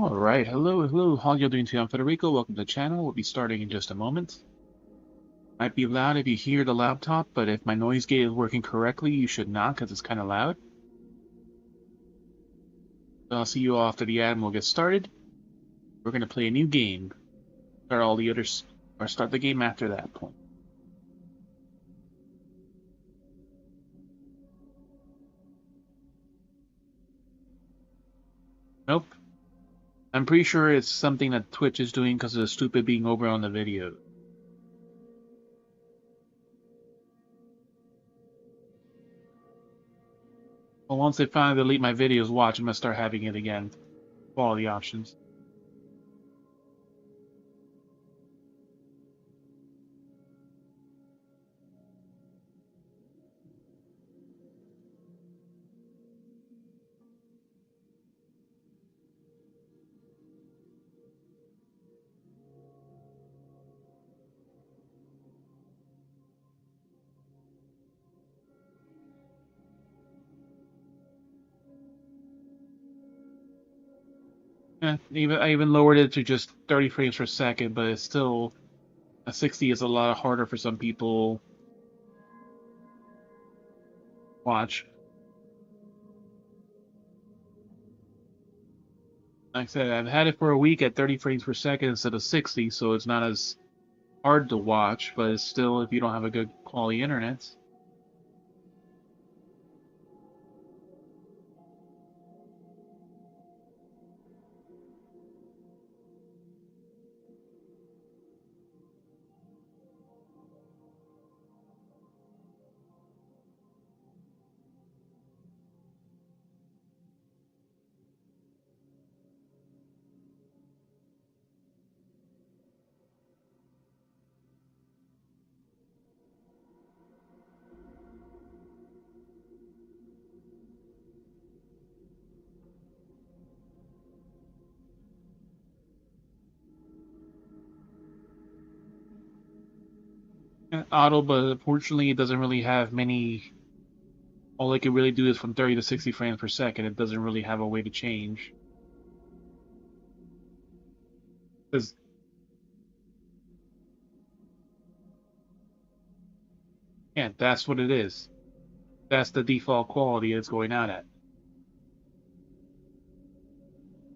Alright, hello, how you doing today? I'm Federico, welcome to the channel. We'll be starting in just a moment. Might be loud if you hear the laptop, but if my noise gate is working correctly, you should not, because it's kind of loud. So I'll see you all after the ad and we'll get started. We're going to play a new game. Start all the others, or start the game after that point. Nope. I'm pretty sure it's something that Twitch is doing because of the stupid being over on the video. Well, once they finally delete my videos, watch, I'm going to start having it again. Quality options. I even lowered it to just 30 frames per second, but it's still a 60 is a lot harder for some people. Watch. Like I said, I've had it for a week at 30 frames per second instead of 60, so it's not as hard to watch, but it's still if you don't have a good quality internet. Auto, but unfortunately it doesn't really have many. All it can really do is from 30 to 60 frames per second. It doesn't really have a way to change. Because yeah, that's what it is. That's the default quality it's going out at.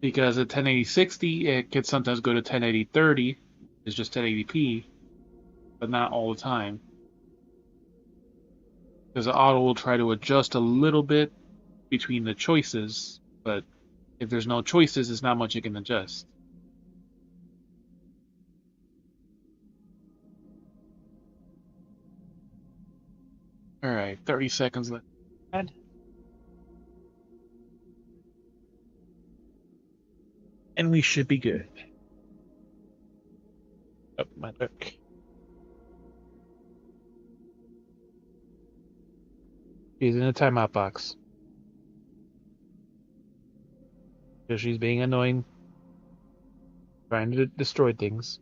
Because at 1080-60, it can sometimes go to 1080-30. It's just 1080p, but not all the time. Because the auto will try to adjust a little bit between the choices, but if there's no choices, there's not much it can adjust. Alright, 30 seconds left. And we should be good. Oh, my look. She's in a timeout box. Because she's being annoying. Trying to destroy things.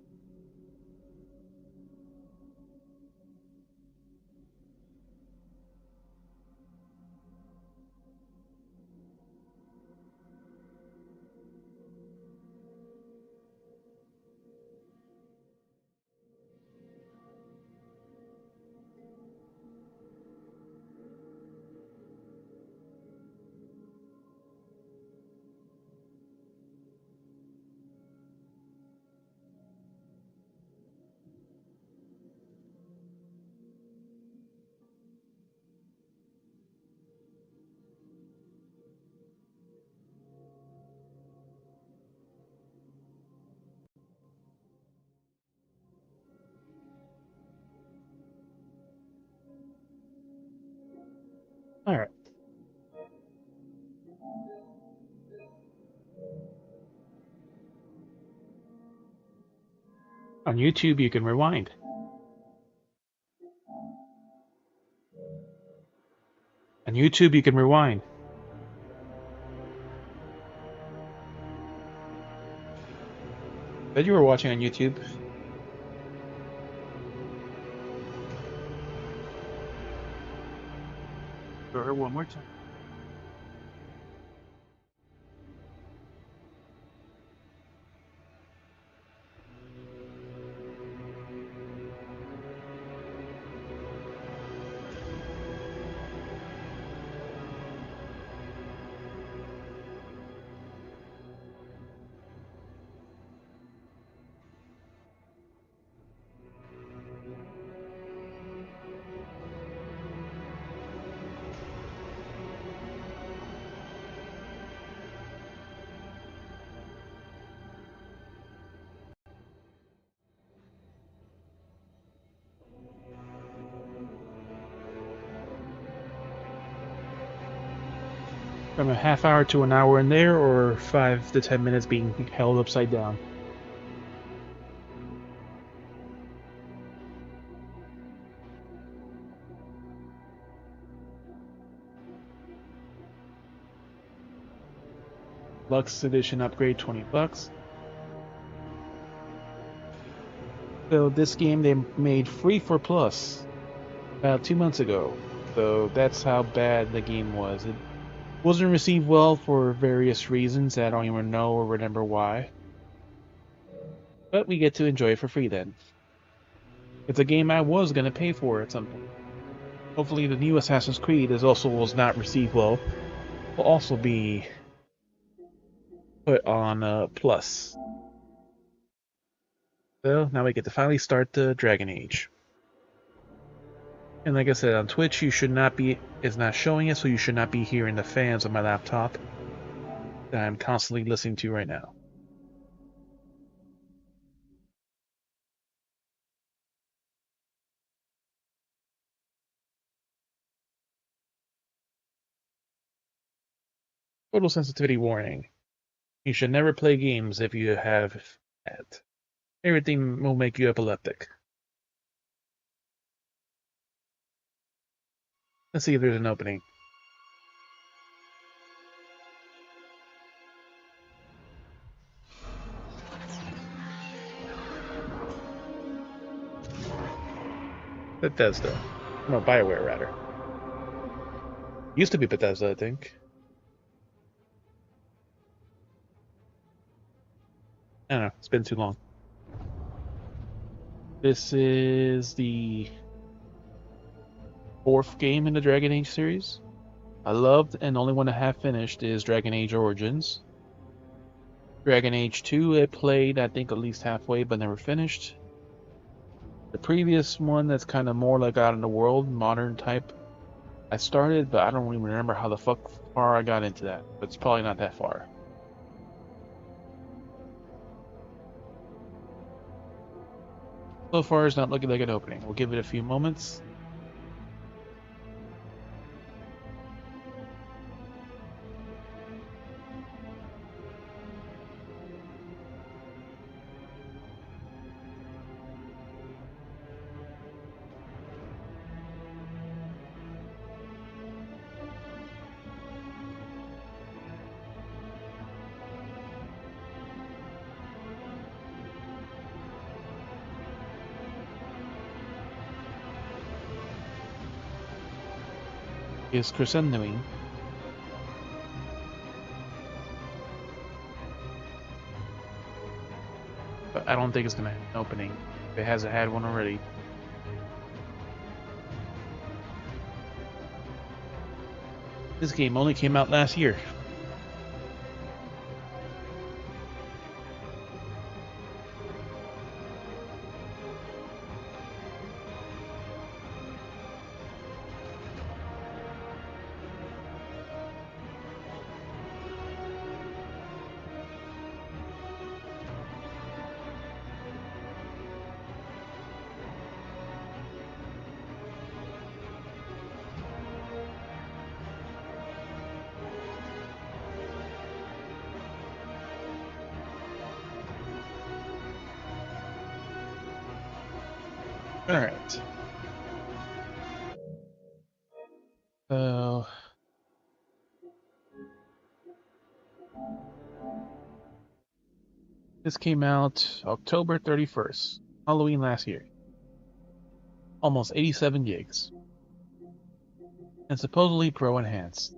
Alright. On YouTube, you can rewind. On YouTube, you can rewind. Bet you were watching on YouTube. Show her one more time. from a half hour to an hour in there, or 5 to 10 minutes being held upside down. Lux Edition upgrade, $20. So this game they made free for Plus about 2 months ago. So that's how bad the game was. It wasn't received well for various reasons. I don't even know or remember why. But we get to enjoy it for free then. It's a game I was going to pay for at some point. Hopefully the new Assassin's Creed was not received well. Will also be put on Plus. So now we get to finally start the Dragon Age. And like I said, on Twitch, it's not showing it, so you should not be hearing the fans on my laptop that I'm constantly listening to right now. Total sensitivity warning. You should never play games if you have it. Everything will make you epileptic. Let's see if there's an opening. Bethesda. No, BioWare, rather. Used to be Bethesda, I think. I don't know, it's been too long. This is the 4th game in the Dragon Age series. I loved and only one I have finished is Dragon Age Origins. Dragon Age 2 I played, I think, at least halfway, but never finished. The previous one that's kind of more like out in the world, modern type, I started, but I don't even remember how the fuck far I got into that. But it's probably not that far. So far, it's not looking like an opening. We'll give it a few moments. Is crescendoing. But I don't think it's gonna have an opening. If it hasn't had one already. This game only came out last year. Alright. So... This came out October 31st, Halloween last year. Almost 87 gigs. And supposedly Pro enhanced.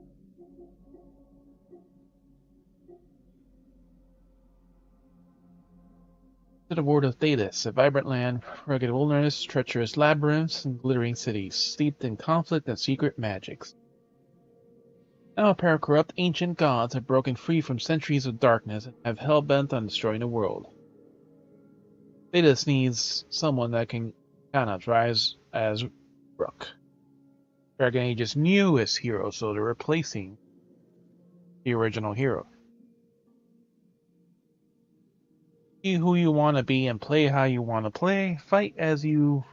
To the world of Thedas, a vibrant land, rugged wilderness, treacherous labyrinths, and glittering cities, steeped in conflict and secret magics. Now a pair of corrupt ancient gods have broken free from centuries of darkness and have hell-bent on destroying the world. Thedas needs someone that can cannot rise as Rook, Dragon Age's newest hero, so they're replacing the original hero. Be who you want to be and play how you want to play. Fight as you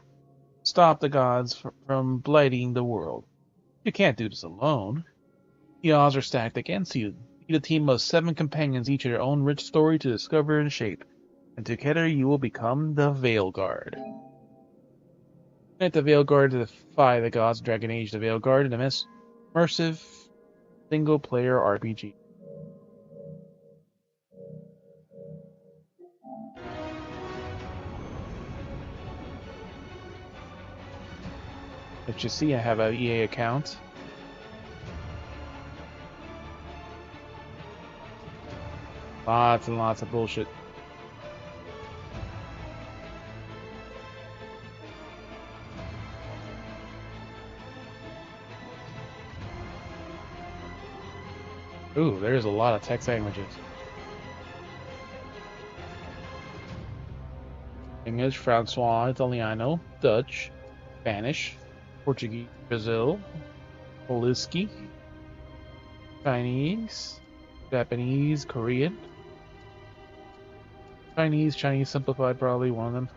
stop the gods from blighting the world. You can't do this alone. The odds are stacked against you. Lead a team of 7 companions, each with their own rich story to discover and shape. And together you will become the Veil Guard. Unite the Veil Guard to defy the gods of Dragon Age. The Veil Guard, an immersive single-player RPG. As you see, I have an EA account. Lots and lots of bullshit. Ooh, there's a lot of text languages. English, Francois, Italiano, Dutch, Spanish, Portuguese, Brazil, Poliski, Chinese, Japanese, Korean. Chinese simplified, probably one of them.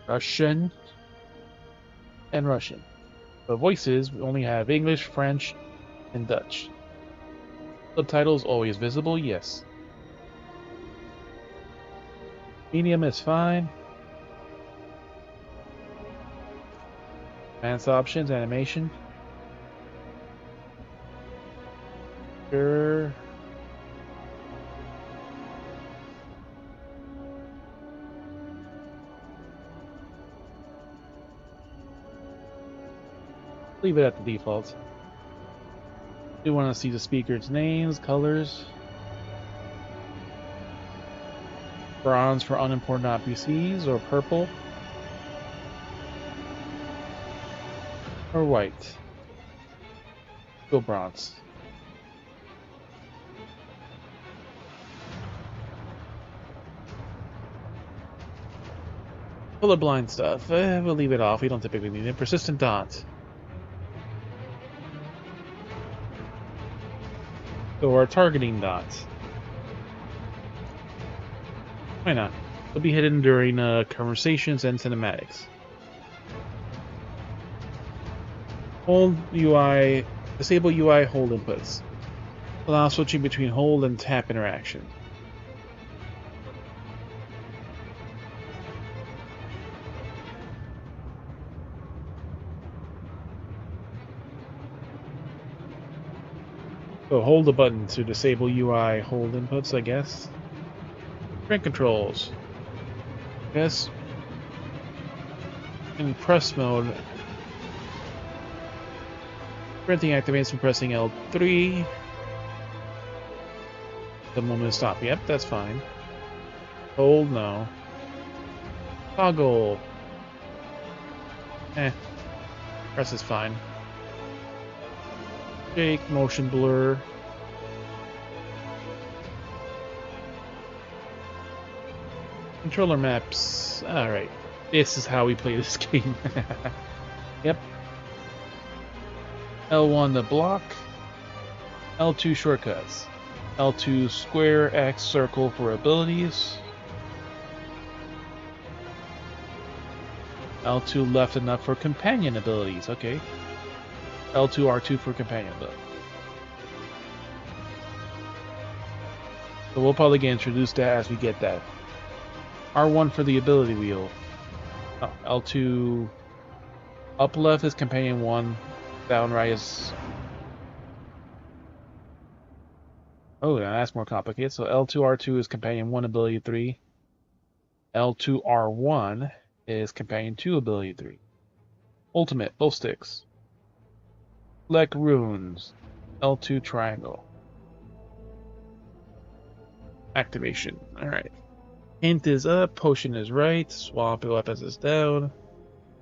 Russian, and Russian. The voices, we only have English, French, and Dutch. Subtitles always visible, yes. Medium is fine. Advanced options, animation. Sure. Leave it at the default. Do want to see the speakers' names, colors. Bronze for unimportant NPCs, or purple. Or white. Go bronze. Colorblind stuff. We'll leave it off. We don't typically need it. Persistent dot. So our targeting dots. Why not? They'll be hidden during conversations and cinematics. Hold UI, disable UI hold inputs. Allow switching between hold and tap interaction. So hold the button to disable UI hold inputs, I guess. Sprint controls. Yes. In press mode, sprinting activates when pressing L3. The moment to stop. Yep, that's fine. Hold, no. Toggle. Press is fine. Shake, motion blur. Controller maps. Alright. This is how we play this game. Yep. L1 to block. L2 shortcuts. L2 square, X, circle for abilities. L2 left and up for companion abilities. Okay. L2, R2 for companion ability. So we'll probably get introduced to that as we get that. R1 for the ability wheel. Oh, L2 up left is companion 1, down right is... Oh, now that's more complicated. So L2, R2 is companion 1, ability 3. L2, R1 is companion 2, ability 3. Ultimate, both sticks. Select runes. L2 triangle. Activation. Alright. Hint is up, potion is right, swap weapons is down,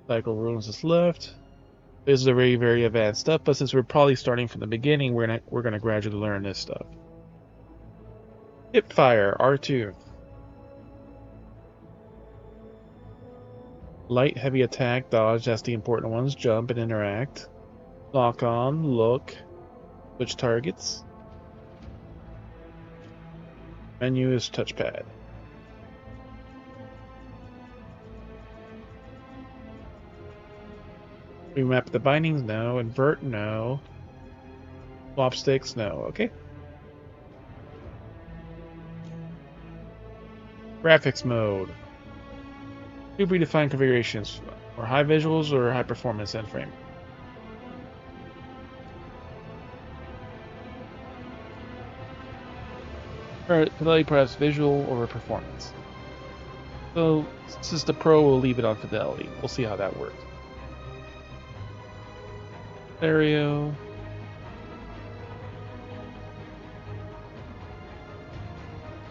cycle runes is left. This is a very, very advanced stuff, but since we're probably starting from the beginning, we're gonna gradually learn this stuff. Hip fire, R2. Light, heavy attack, dodge, that's the important ones. Jump and interact. Lock on, look, switch targets. Menu is touchpad. Remap the bindings, no. Invert, no. Swap sticks? No. Okay. Graphics mode. Two predefined configurations. Or high visuals or high performance end frame. Fidelity perhaps visual or performance. So since the Pro, we'll leave it on fidelity. We'll see how that works. Stereo.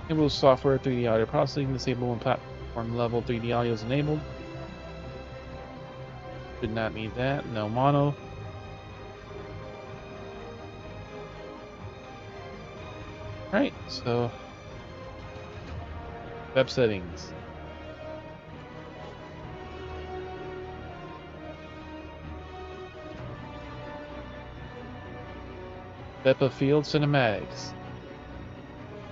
Enable software 3D audio processing. Disable when platform level 3D audio is enabled. Did not need that. No mono. Alright, so web settings. Depth of field cinematics.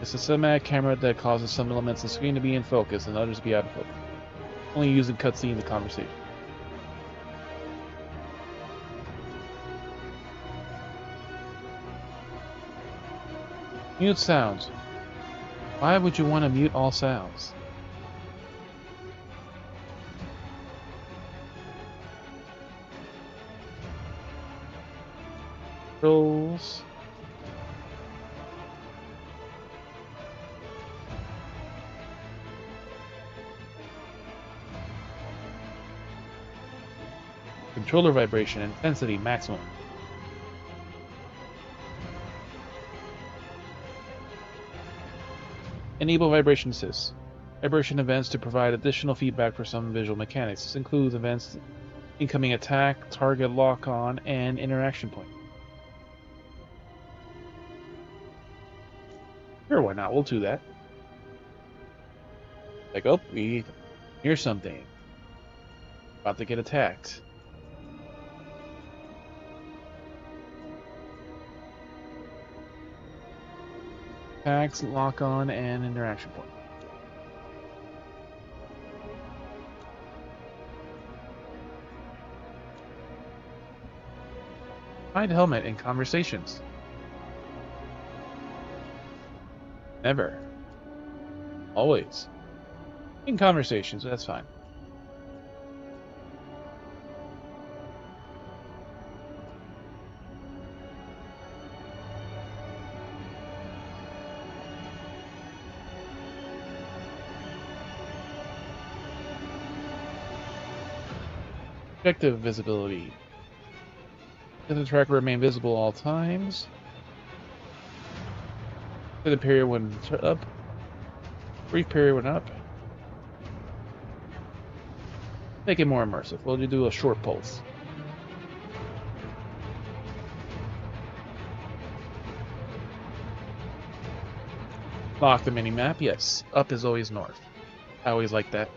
It's a cinematic camera that causes some elements of the screen to be in focus and others to be out of focus. Only using cutscene in the conversation. Mute sounds. Why would you want to mute all sounds? Controls. Controller vibration intensity maximum. Enable vibration assist. Vibration events to provide additional feedback for some visual mechanics. This includes events incoming attack, target lock on, and interaction point. Sure, why not? We'll do that. Like, oh, we hear something. About to get attacked. Attacks, lock on, and interaction point. Find helmet in conversations. Never. Always. In conversations, that's fine. Objective visibility. Let the tracker remain visible all times. For the period when up. Brief period when up. Make it more immersive. We'll do a short pulse. Lock the mini-map, yes. Up is always north. I always like that.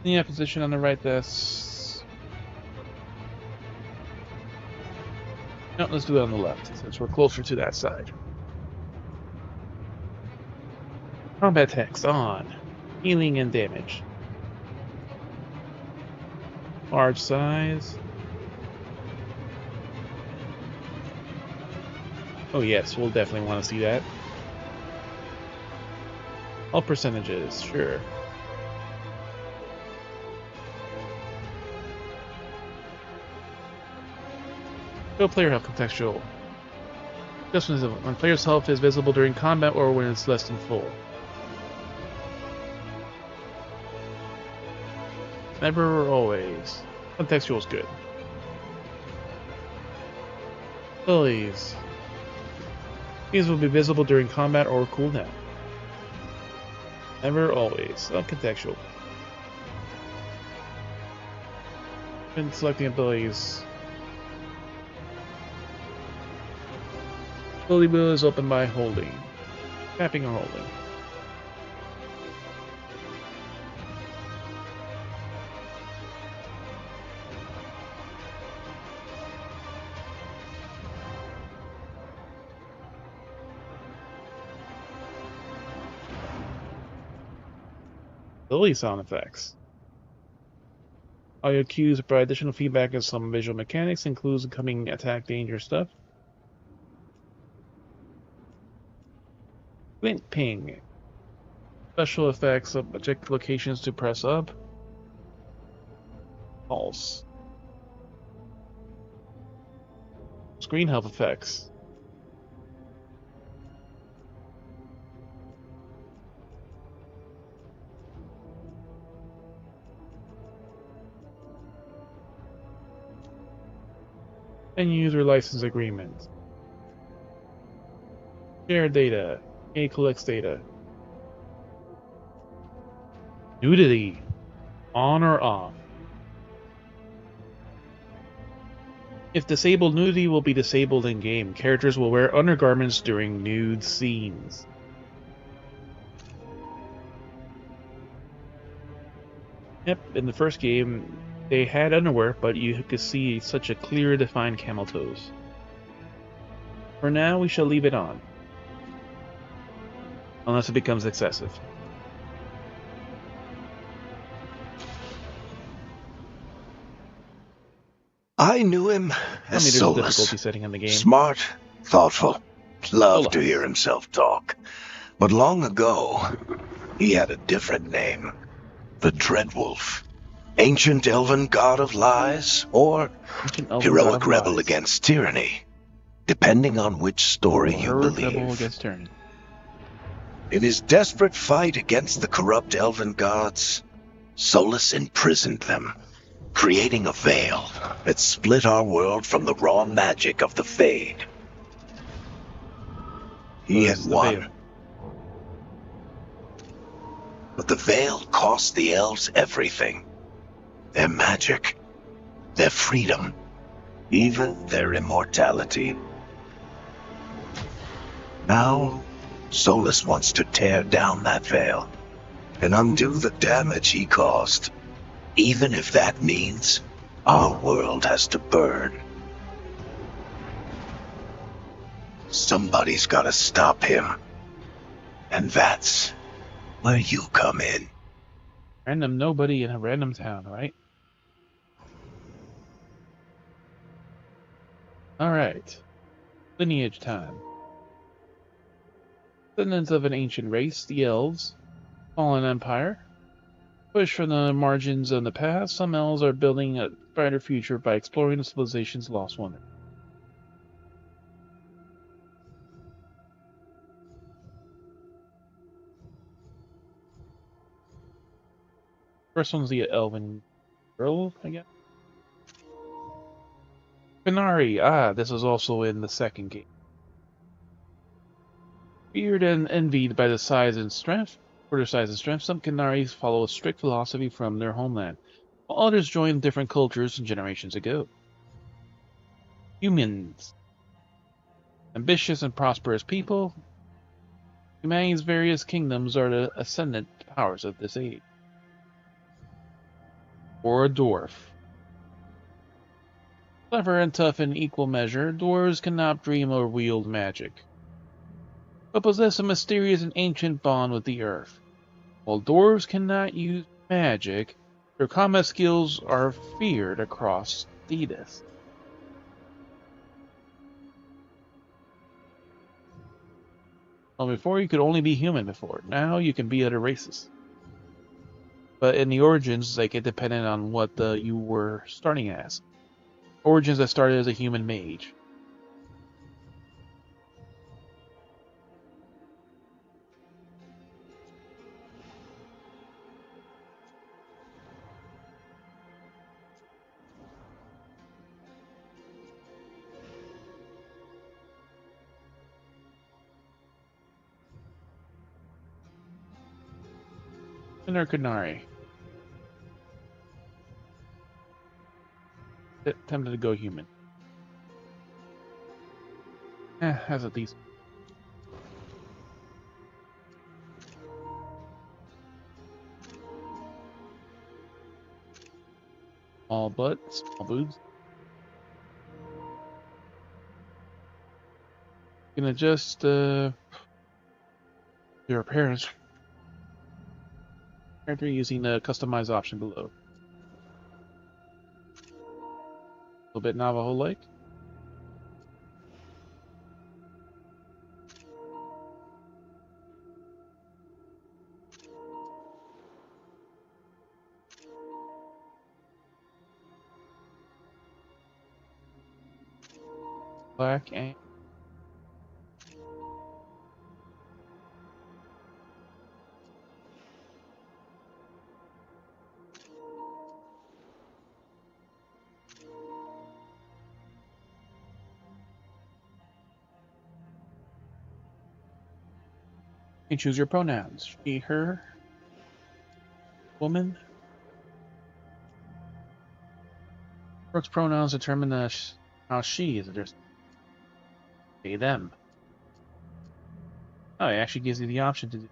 Yeah, position on the right, that's... No, let's do it on the left, since we're closer to that side. Combat text on. Healing and damage. Large size. Oh yes, we'll definitely want to see that. All percentages, sure. Show player health contextual. Just when player's health is visible during combat or when it's less than full. Never or always. Contextual is good. Abilities. These will be visible during combat or cooldown. Never always. Contextual. When selecting abilities. Ability wheel is open by holding. Tapping or holding. Ability sound effects. Audio cues provide additional feedback and some visual mechanics, includes incoming attack danger stuff. Glint ping. Special effects of object locations to press up. Pulse. Screen health effects. And user license agreement. Share data. A collects data. Nudity. On or off. If disabled, nudity will be disabled in-game. Characters will wear undergarments during nude scenes. Yep, in the first game, they had underwear, but you could see such a clear, defined camel toes. For now, we shall leave it on. Unless it becomes excessive. I knew him as There's Solus. difficulty setting in the game. Smart, thoughtful, loved Solus. to hear himself talk. But long ago, he had a different name. The Dreadwolf. Ancient elven god of lies, or heroic rebel against tyranny, depending on which story you believe. In his desperate fight against the corrupt elven gods, Solus imprisoned them, creating a veil that split our world from the raw magic of the Fade. He had won. But the veil cost the elves everything. Their magic, their freedom, even their immortality. Now, Solus wants to tear down that veil and undo the damage he caused, even if that means our world has to burn. Somebody's gotta stop him. And that's where you come in. Random nobody in a random town, right? Alright. Lineage time. Descendants of an ancient race, the Elves. Fallen Empire. Pushed from the margins of the past, some elves are building a brighter future by exploring the civilization's lost wonder. First one's the Elven girl, I guess. Qunari, this was also in the second game. Feared and envied by the size and strength, for their size and strength, some Qunari follow a strict philosophy from their homeland, while others joined different cultures generations ago. Humans. Ambitious and prosperous people. Humanity's various kingdoms are the ascendant powers of this age. Or a dwarf. Clever and tough in equal measure, dwarves cannot dream or wield magic, but possess a mysterious and ancient bond with the earth. While dwarves cannot use magic, their combat skills are feared across Thetis. Well, before you could only be human before. Now you can be other races. But in the Origins, like, it depended on what you were starting as. Origins, I started as a human mage. Qunari. Tempted to go human. Has a decent. Small butt, small boobs. You can adjust your appearance character using the customize option below. little bit Navajo-like. Black and you choose your pronouns. She, her, woman. Brooke's pronouns determine how she is addressed. They, them. Oh, it actually gives you the option to do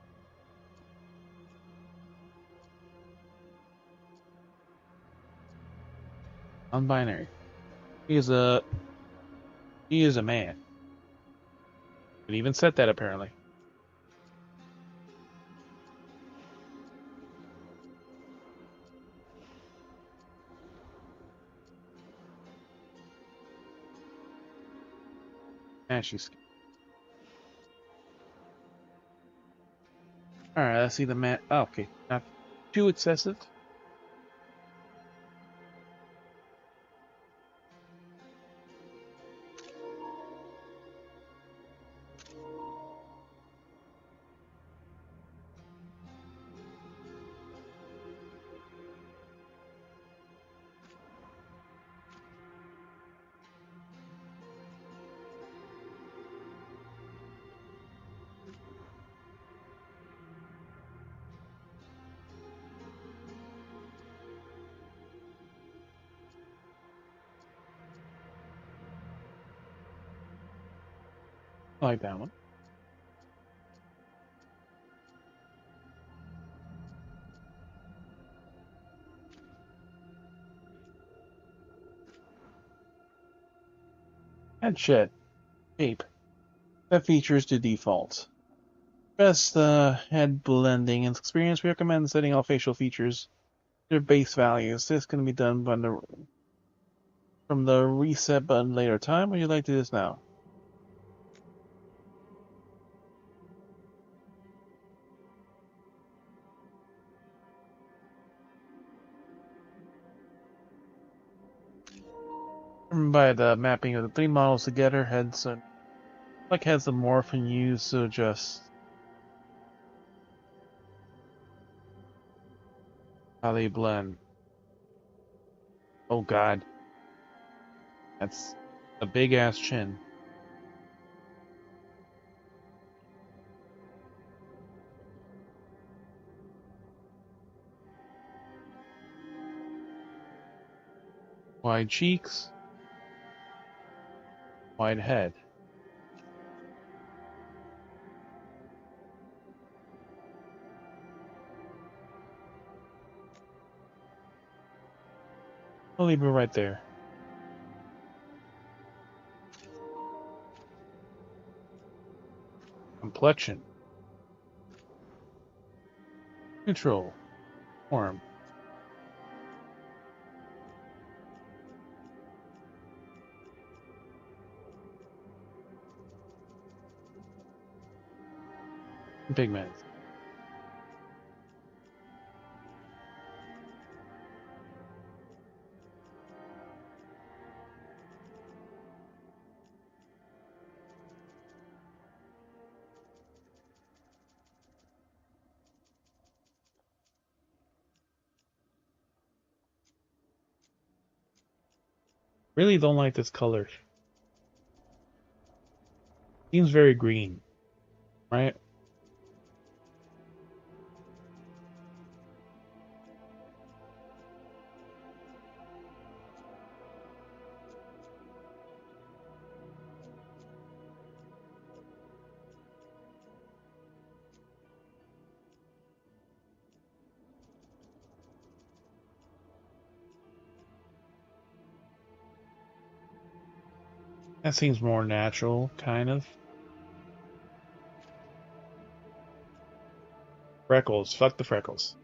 non-binary. He is a man. It even said that apparently. And she's all right. Let's see the man. Oh, okay, not too excessive. I like that one. Headset shape that features the default. Best head blending and experience. We recommend setting all facial features to their base values. This can be done from the reset button later time. Would you like to do this now? By the mapping of the three models together, heads heads to morph and use to adjust how they blend. Oh god, that's a big ass chin. Wide cheeks, wide head. I'll leave it right there. Complexion. Neutral. Warm. Pigments. Really don't like this color. Seems very green, right? That seems more natural, kind of. Freckles. Fuck the freckles.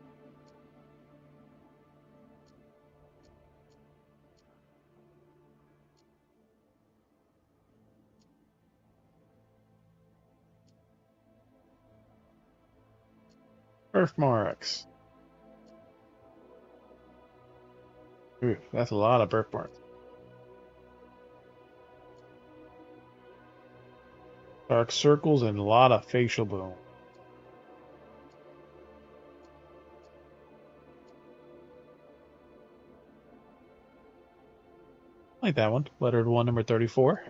Birthmarks. Ooh, that's a lot of birthmarks. Dark circles and a lot of facial bone. Like that one. Lettered one, number 34.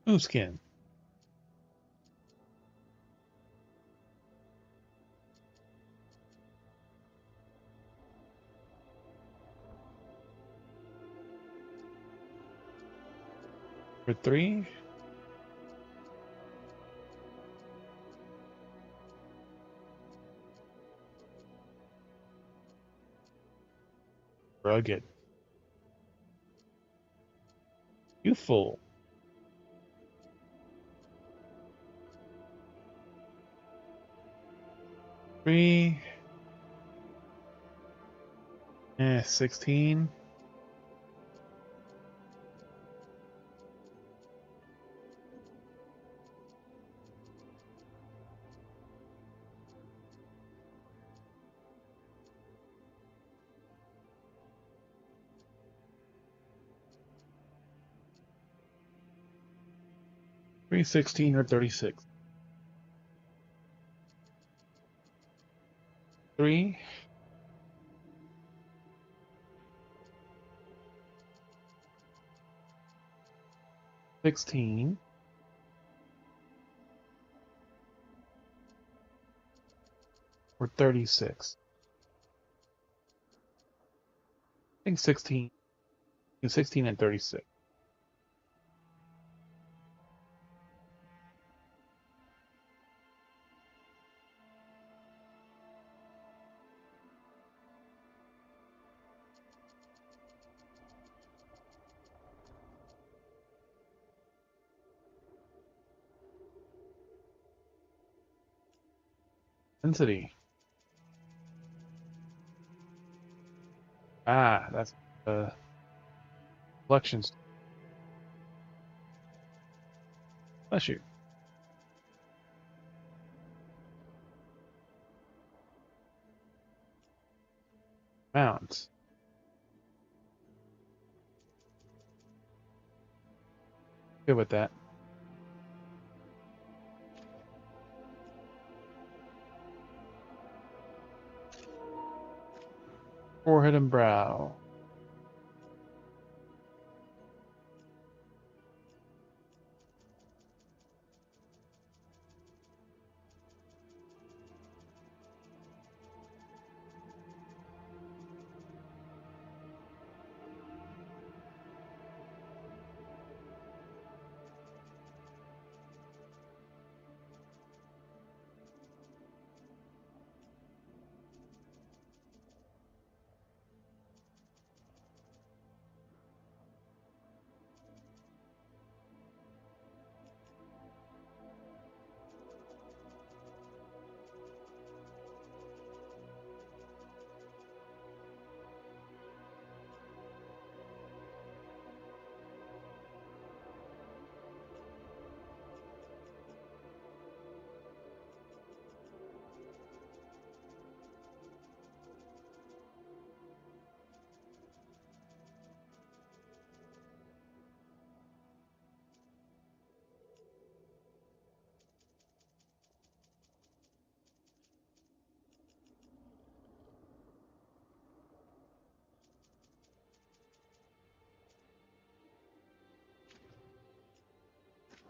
Smooth skin. Number 3. Rugged. Youthful. Three. 16. Three 16 or 36. 3. 16. Or 36. I think 16. 16 and 36. Density. Ah, that's collections. Bless you. Mounts. Good with that. Forehead and brow.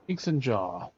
Cheeks and jaw.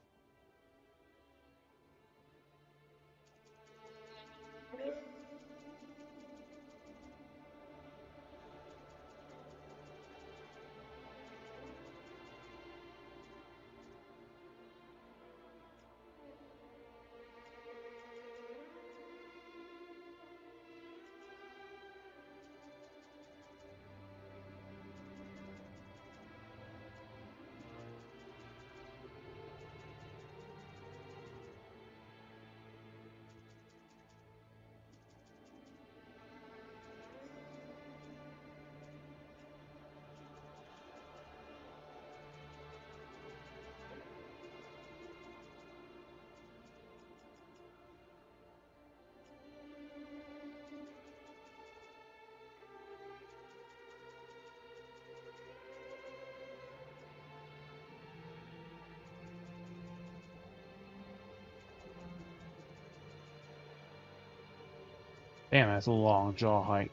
Damn, that's a long jaw height.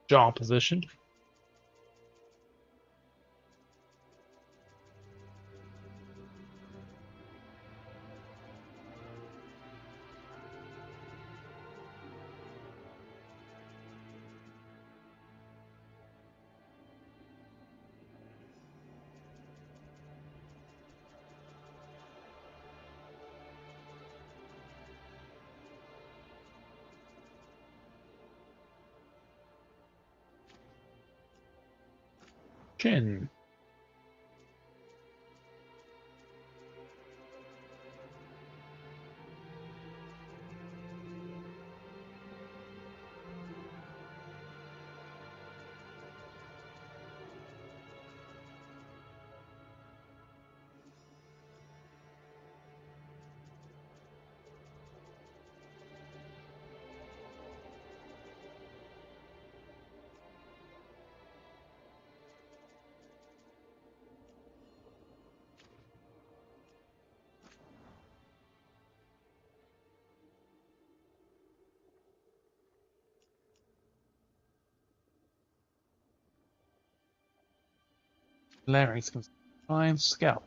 Jaw position. Chin. Larynx. Fine. Scalp.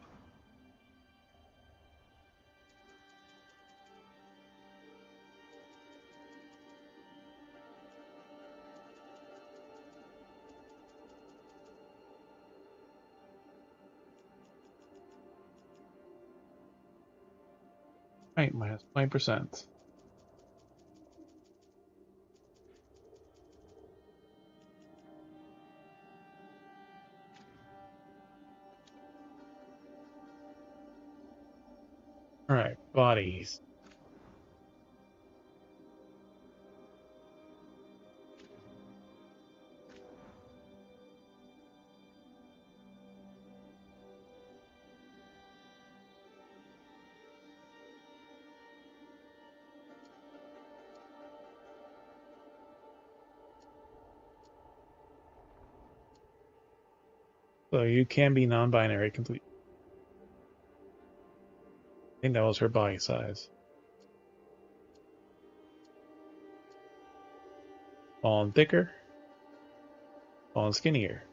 Right, minus 20%. Alright, bodies. So you can be non-binary completely. I think that was her body size. Fallen thicker. Fallen skinnier.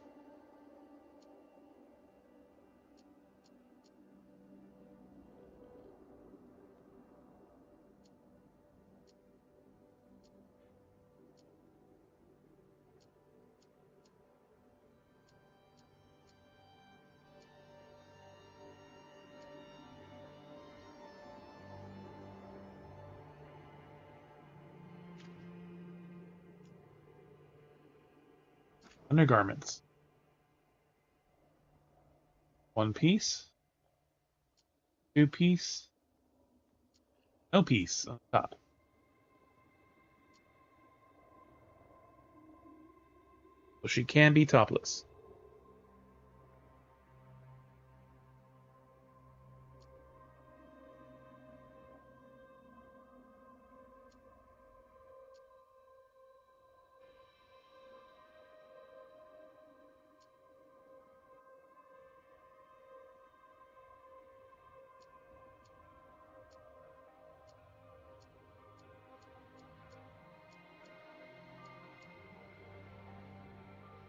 Undergarments. One piece. Two piece. No piece on top. So she can be topless.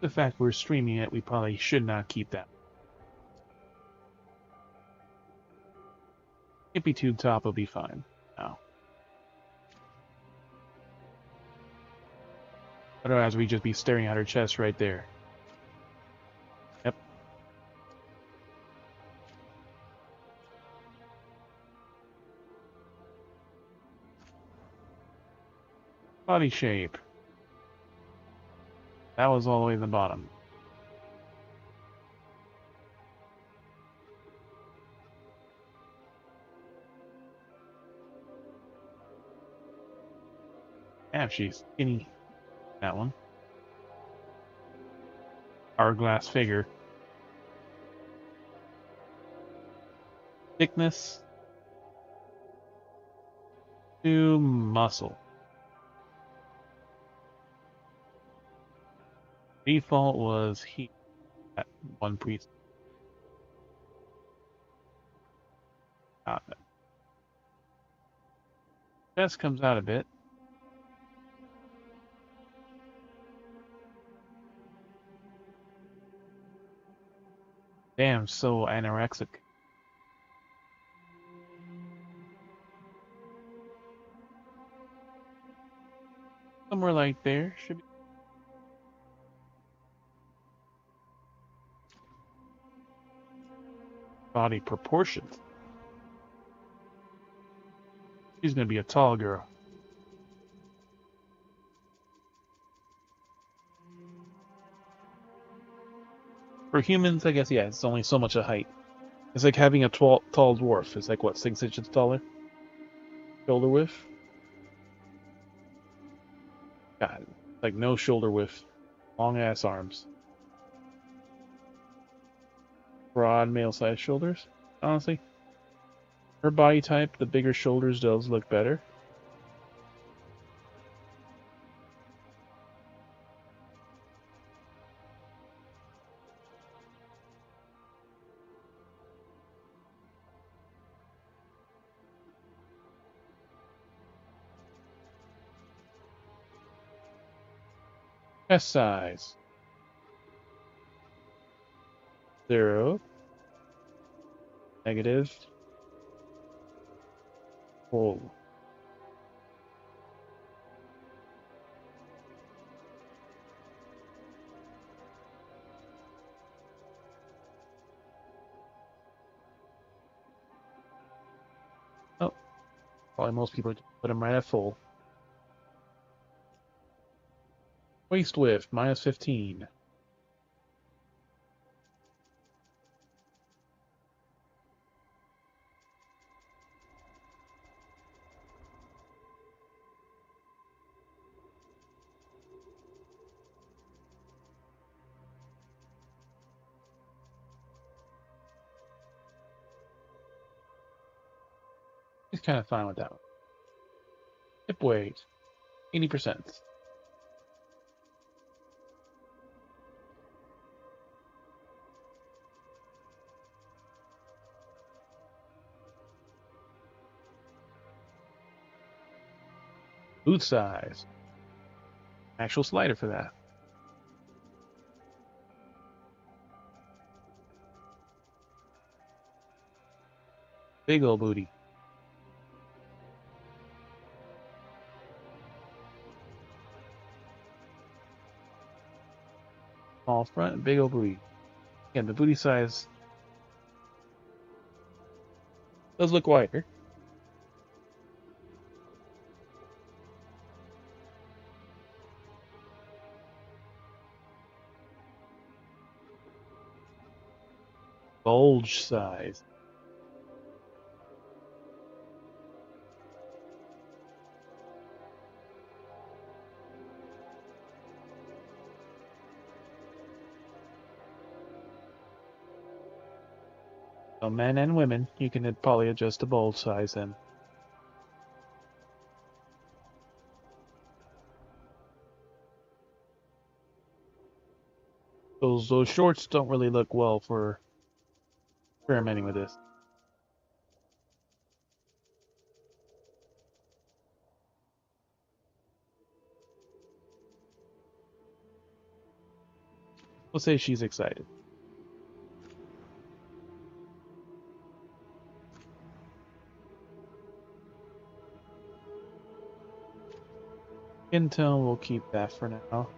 The fact we're streaming it, we probably should not keep that. Hippie tube top will be fine. Now. Otherwise, we'd just be staring at her chest right there. Yep. Body shape. That was all the way in the bottom. Damn, she's skinny. That one. Hourglass figure. Thickness to muscle. Default was heat at one preset. Chest comes out a bit. Damn, so anorexic. Somewhere like there should be. Body proportions. She's gonna be a tall girl. For humans, I guess, yeah, it's only so much a height. It's like having a tall dwarf. It's like, what, 6 inches taller? Shoulder width? God, like no shoulder width. Long ass arms. Broad male-sized shoulders, honestly. Her body type, the bigger shoulders does look better. Chest size. 0. Negative. Full. Oh, probably most people put them right at full. Waist width, minus 15. He's kind of fine with that one. Hip weight, 80%. Boot size. Actual slider for that. Big old booty. Small front, big old booty. Again, the booty size does look wider. Bulge size. So men and women, you can probably adjust the bulge size then. Those shorts don't really look well for experimenting with this. We'll say she's excited. Skin tone, we'll keep that for now.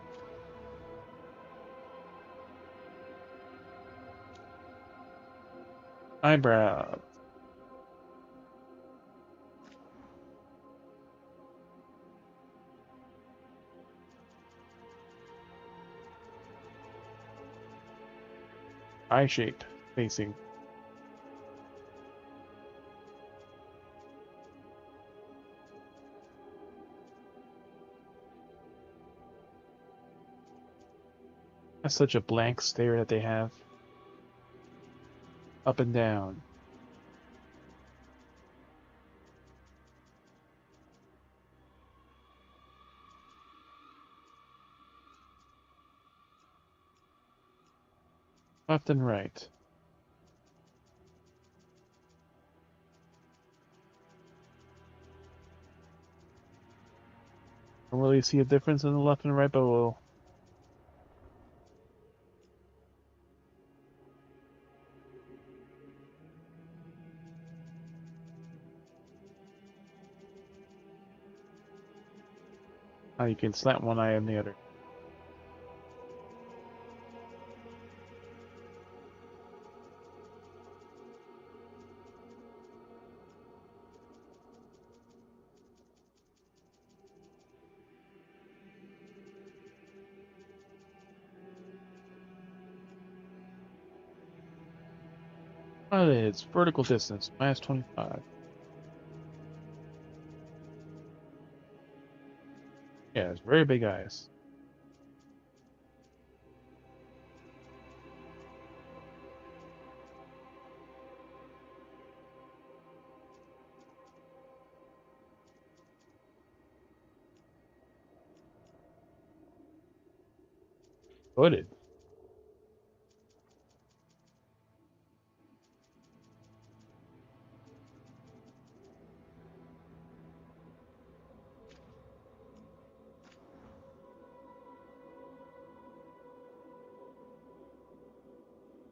Eyebrow. eye shape facing. That's such a blank stare that they have. Up and down. Left and right. Don't really see a difference in the left and right, but we'll. You can slant one eye and the other. Eyelids, vertical distance, -25. Yeah, it's very big eyes. Hooded.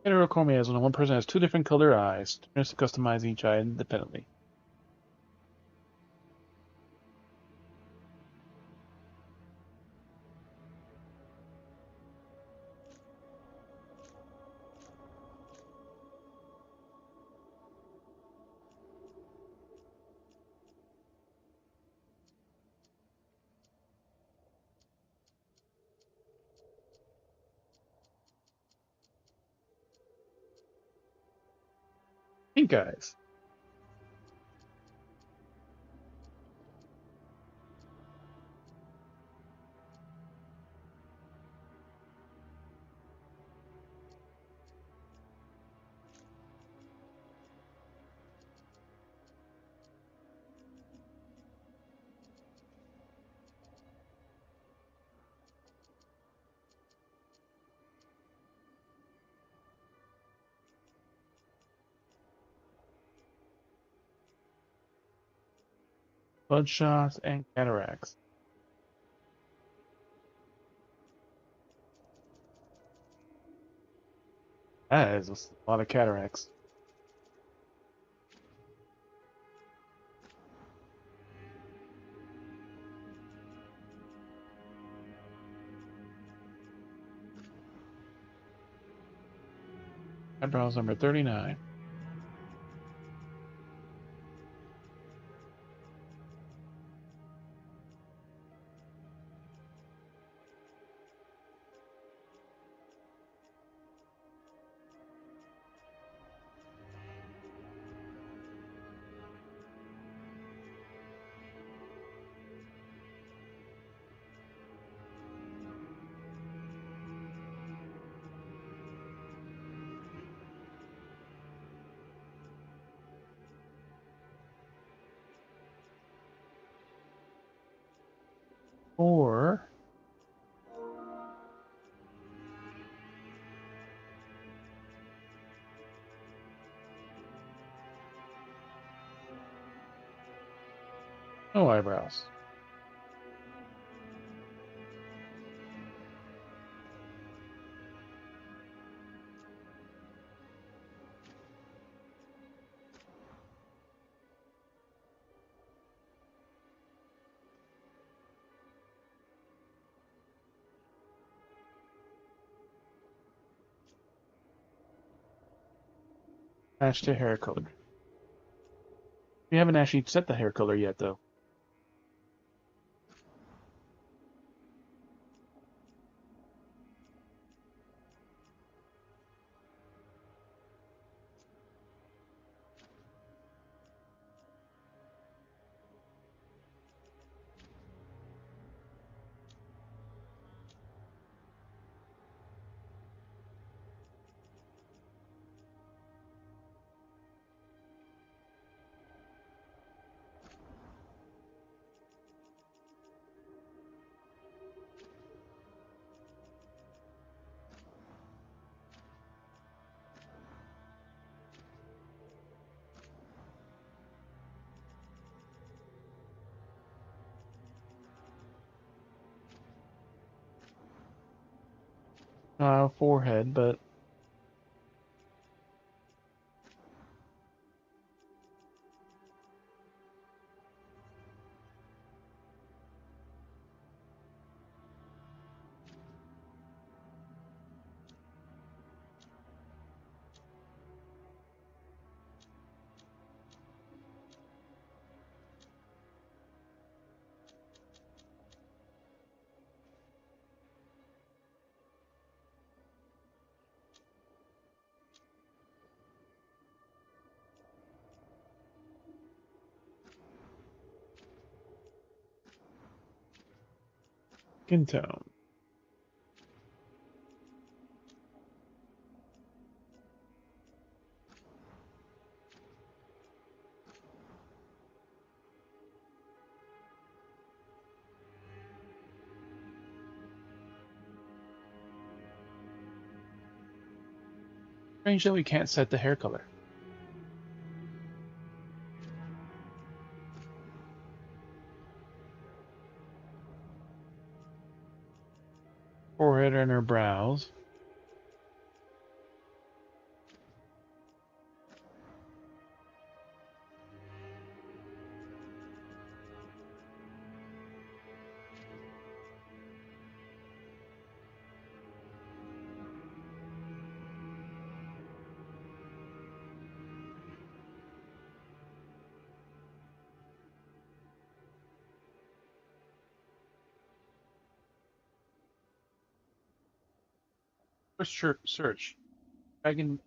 Heterochromia is when one person has two different color eyes. Turns to customize each eye independently. Pink eyes. Bloodshots and cataracts. That is a lot of cataracts. Eyebrows number 39. Four. No eyebrows. Match to hair color. We haven't actually set the hair color yet, though. forehead, but skin tone. Strange that we can't set the hair color. Forehead and her brows. First search. Dragon.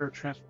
Or trans.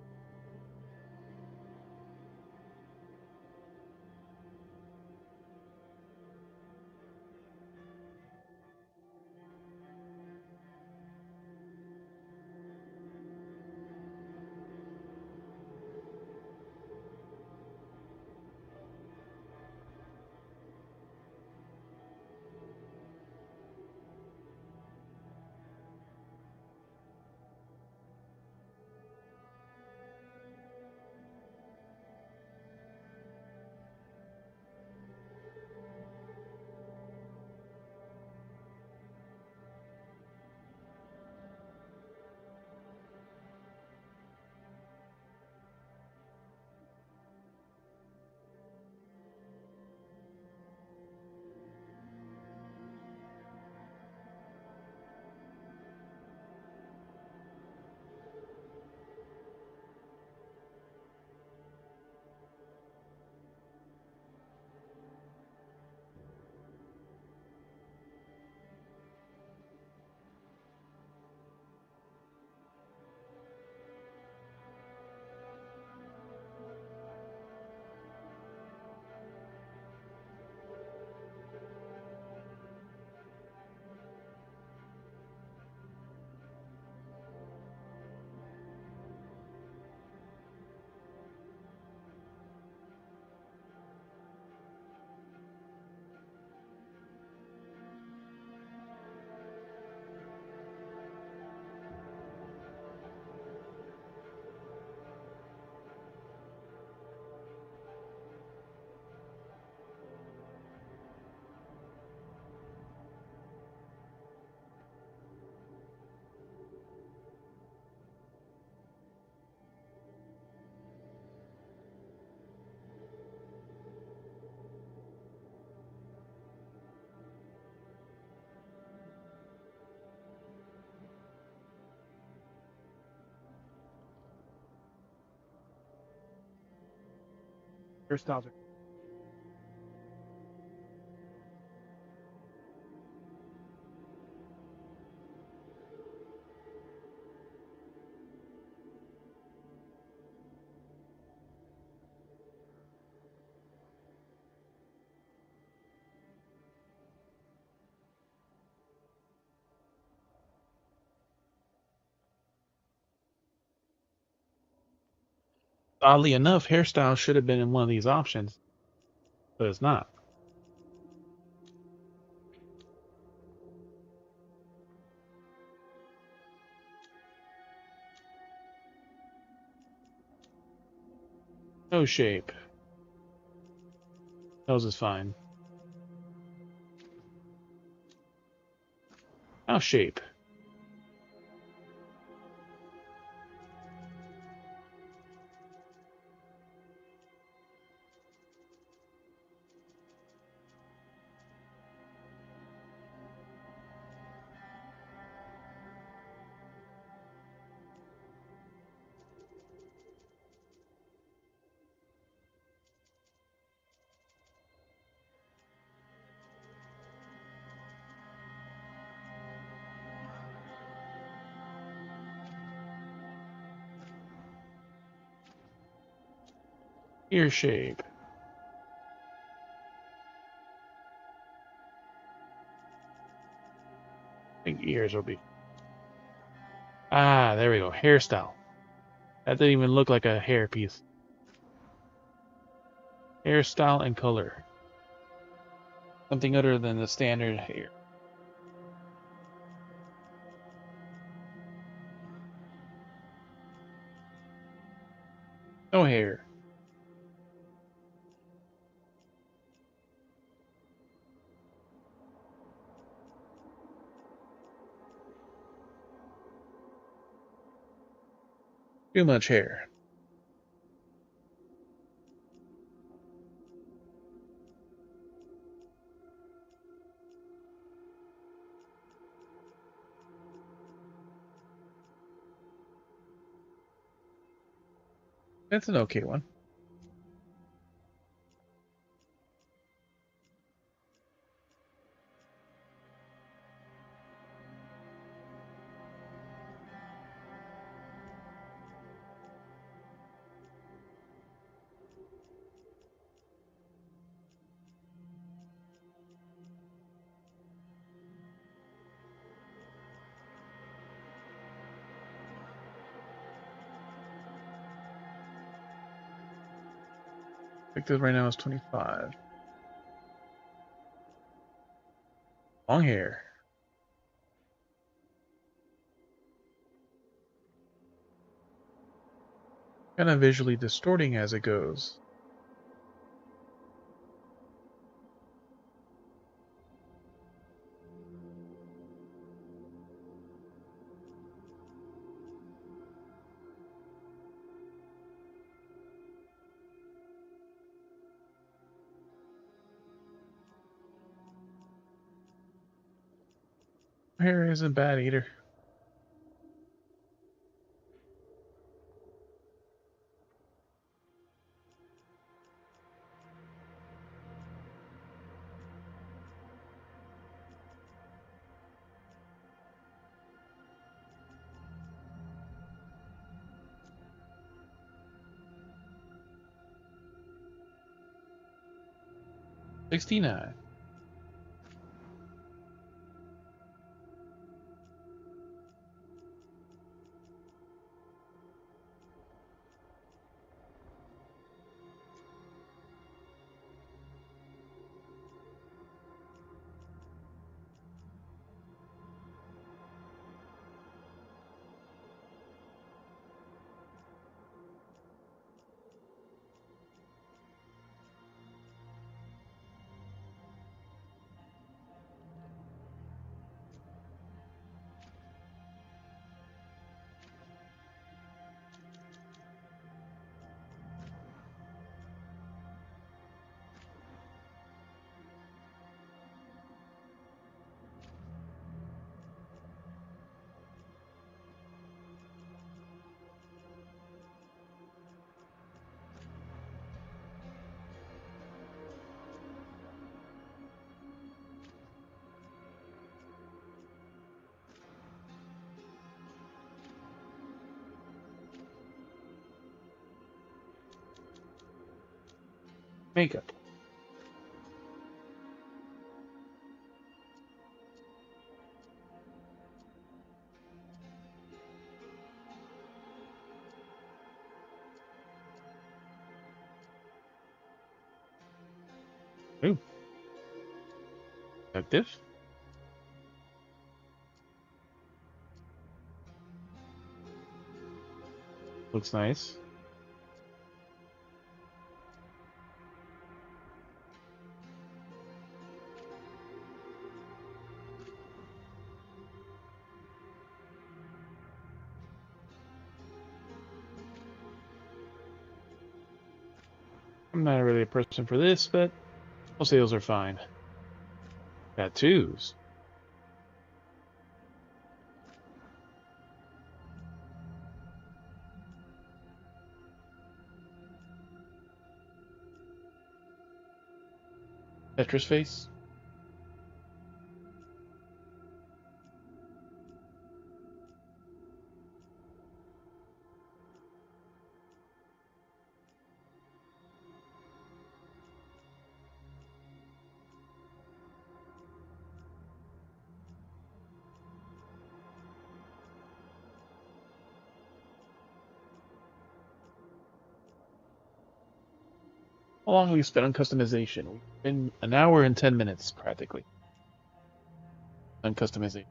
Hairstyles. Oddly enough, hairstyle should have been in one of these options, but it's not. Nose shape. Nose is fine. Mouth shape. Ear shape. I think ears will be. Ah, there we go. Hairstyle. That didn't even look like a hair piece. Hairstyle and color. Something other than the standard hair. No hair. Too much hair. That's an okay one. Effective right now is 25. Long hair. Kind of visually distorting as it goes. Hair isn't bad either. $69. Makeup. Ooh. Effective. Looks nice. I'm not really a person for this, but most sales are fine. Tattoos. Tetris face. How long have we spent on customization? We've been an hour and 10 minutes, practically, on customization.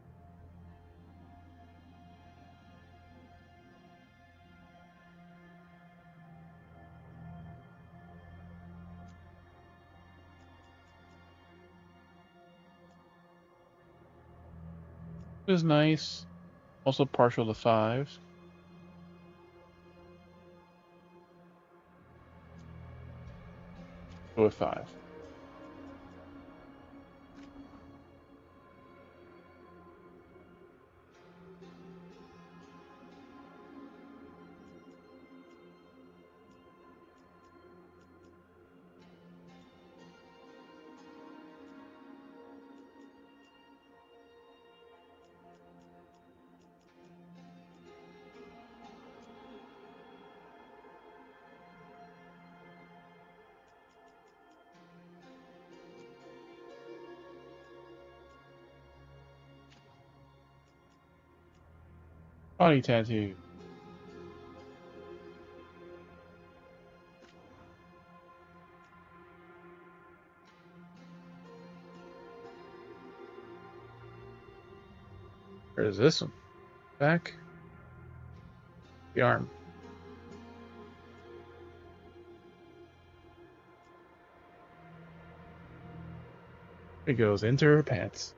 It was nice. Also partial to 5. Go with 5. Body tattoo. Where is this one? Back. The arm. It goes into her pants.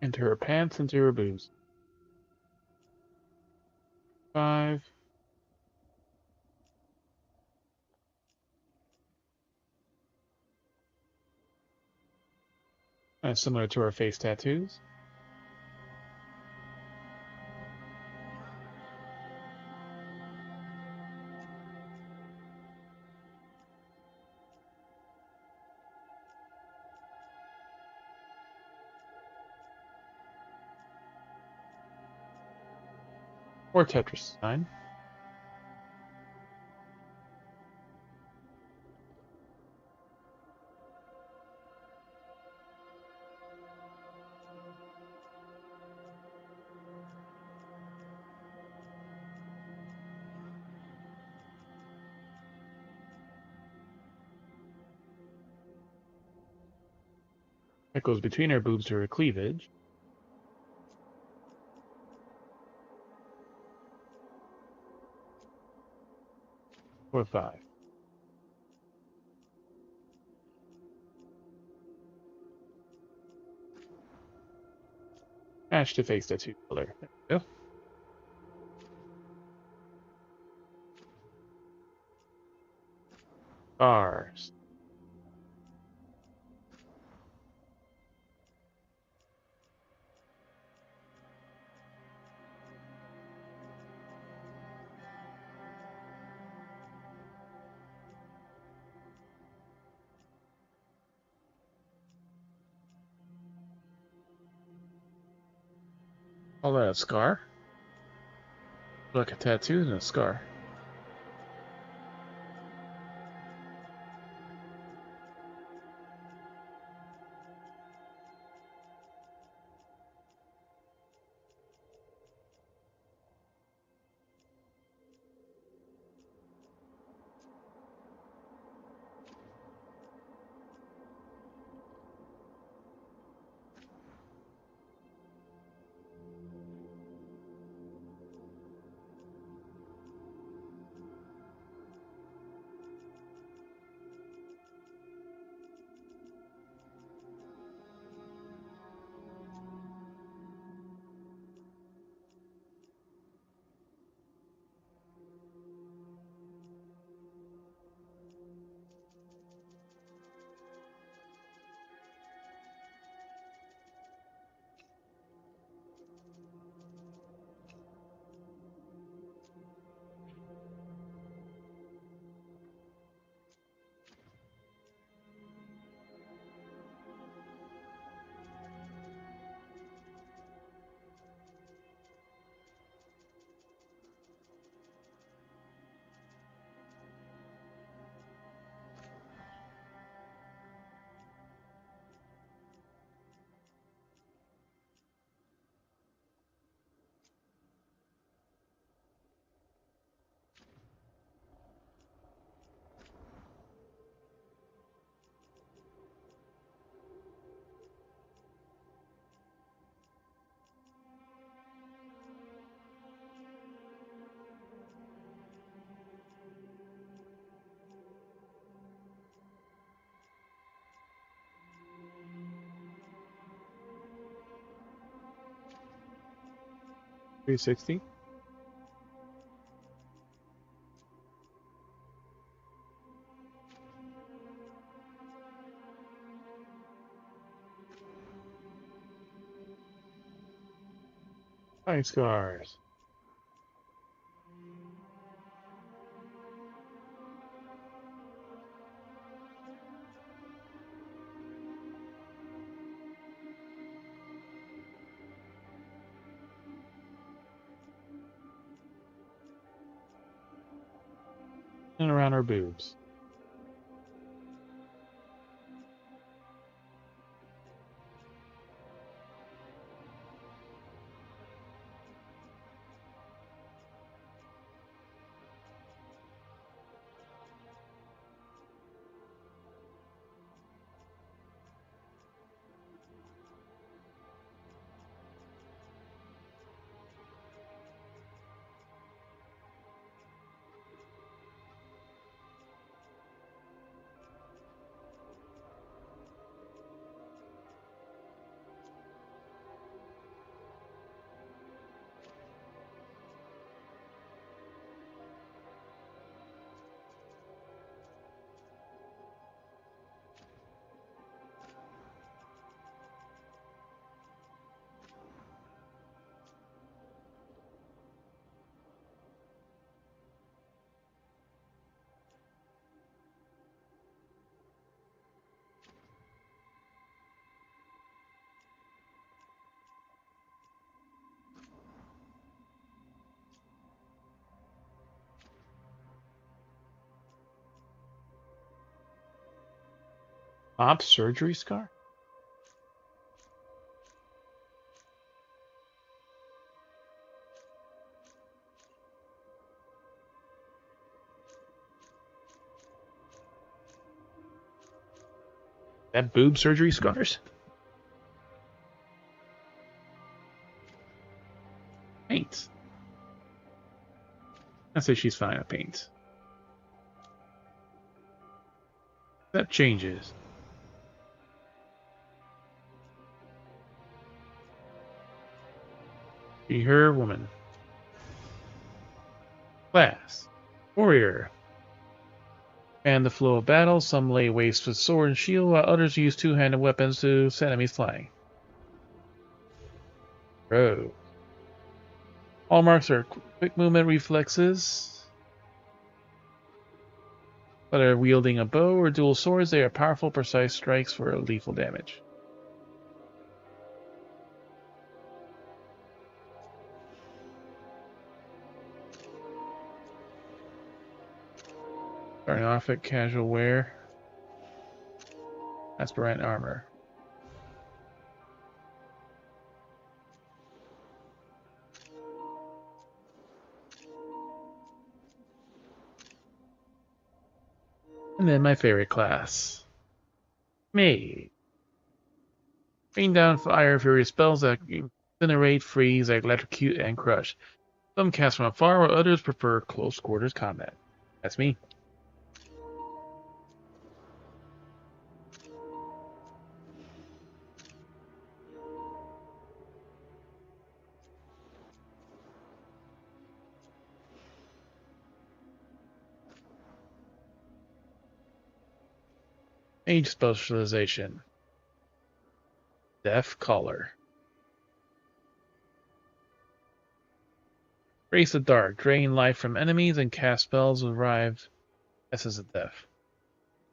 Into her pants, into her boobs. 5. Similar to our face tattoos. Or Tetris design. That goes between her boobs to her cleavage. Or 5. Match the face tattoo color. There we go. Stars. Call that a scar. Like a tattoo and a scar. .360. Eye scars. And around her boobs. Op surgery scar? That boob surgery scars? Paint. I say she's fine at paint. That changes. She, her, woman. Class. Warrior. And the flow of battle, some lay waste with sword and shield, while others use two-handed weapons to set enemies flying. Rogue. Hallmarks are quick movement reflexes. Whether wielding a bow or dual swords, they are powerful, precise strikes for lethal damage. Starting off at casual wear. Aspirant armor. And then my favorite class. Mage. Rain down fire fury spells that incinerate, freeze, electrocute, and crush. Some cast from afar, while others prefer close quarters combat. That's me. Mage specialization. Deaf Caller. Race of Dark. Drain life from enemies and cast spells with Rive Essence of Death.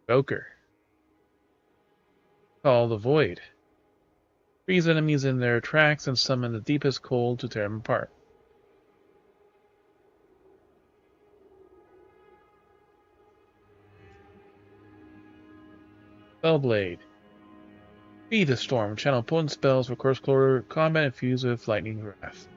Joker. Call the Void. Freeze enemies in their tracks and summon the deepest cold to tear them apart. Spellblade. Speed the Storm. Channel potent spells for close quarter combat infused with lightning wrath.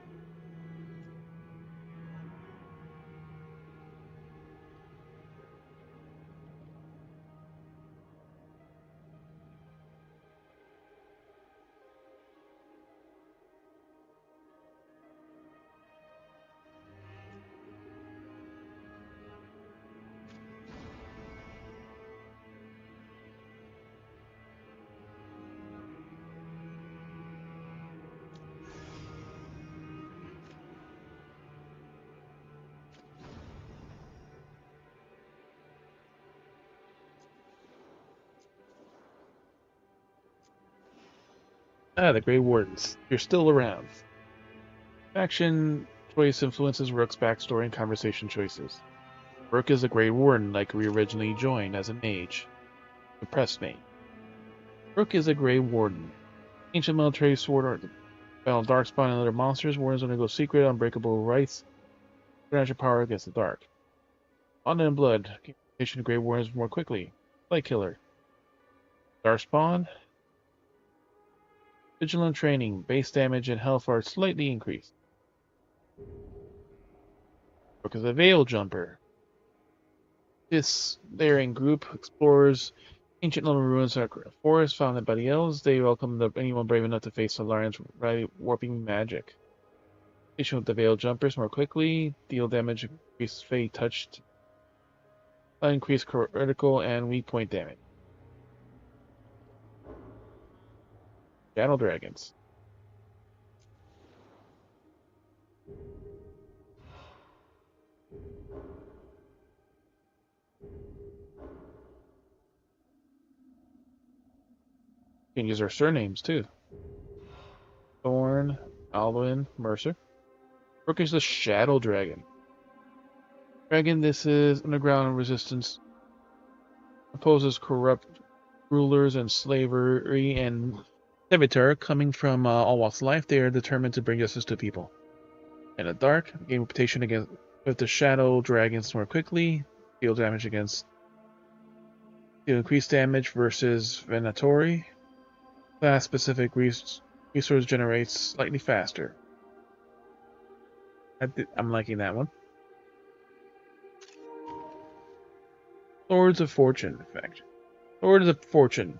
Ah, the Grey Wardens. You're still around. Faction choice influences Rook's backstory and conversation choices. Rook is a Grey Warden, like we originally joined as a mage. Suppressed mage. Rook is a Grey Warden. Ancient military sword art. Battle Darkspawn and other monsters. Wardens undergo secret, unbreakable rights. Supernatural power against the dark. Bonded in blood. Communication to Grey Wardens more quickly. Light killer. Darkspawn. Vigilant training. Base damage and health are slightly increased. Rook is a Veil Jumper. This daring group explores ancient little ruins of a forest founded by the elves. They welcome anyone brave enough to face the Lion's warping magic. Station with the Veil Jumpers more quickly. Deal damage, increase fade touched. Increase critical and weak point damage. Shadow Dragons. You can use our surnames too. Thorn, Alwyn, Mercer. Rook is the Shadow Dragon. Dragon, this is underground resistance. Opposes corrupt rulers and slavery and servitor coming from all walks of life. They are determined to bring justice to people. In the dark, gain reputation against with the Shadow Dragons more quickly. Deal damage against To increase damage versus Venatori. Class-specific resource generates slightly faster. I'm liking that one. Lords of Fortune effect. Lords of Fortune.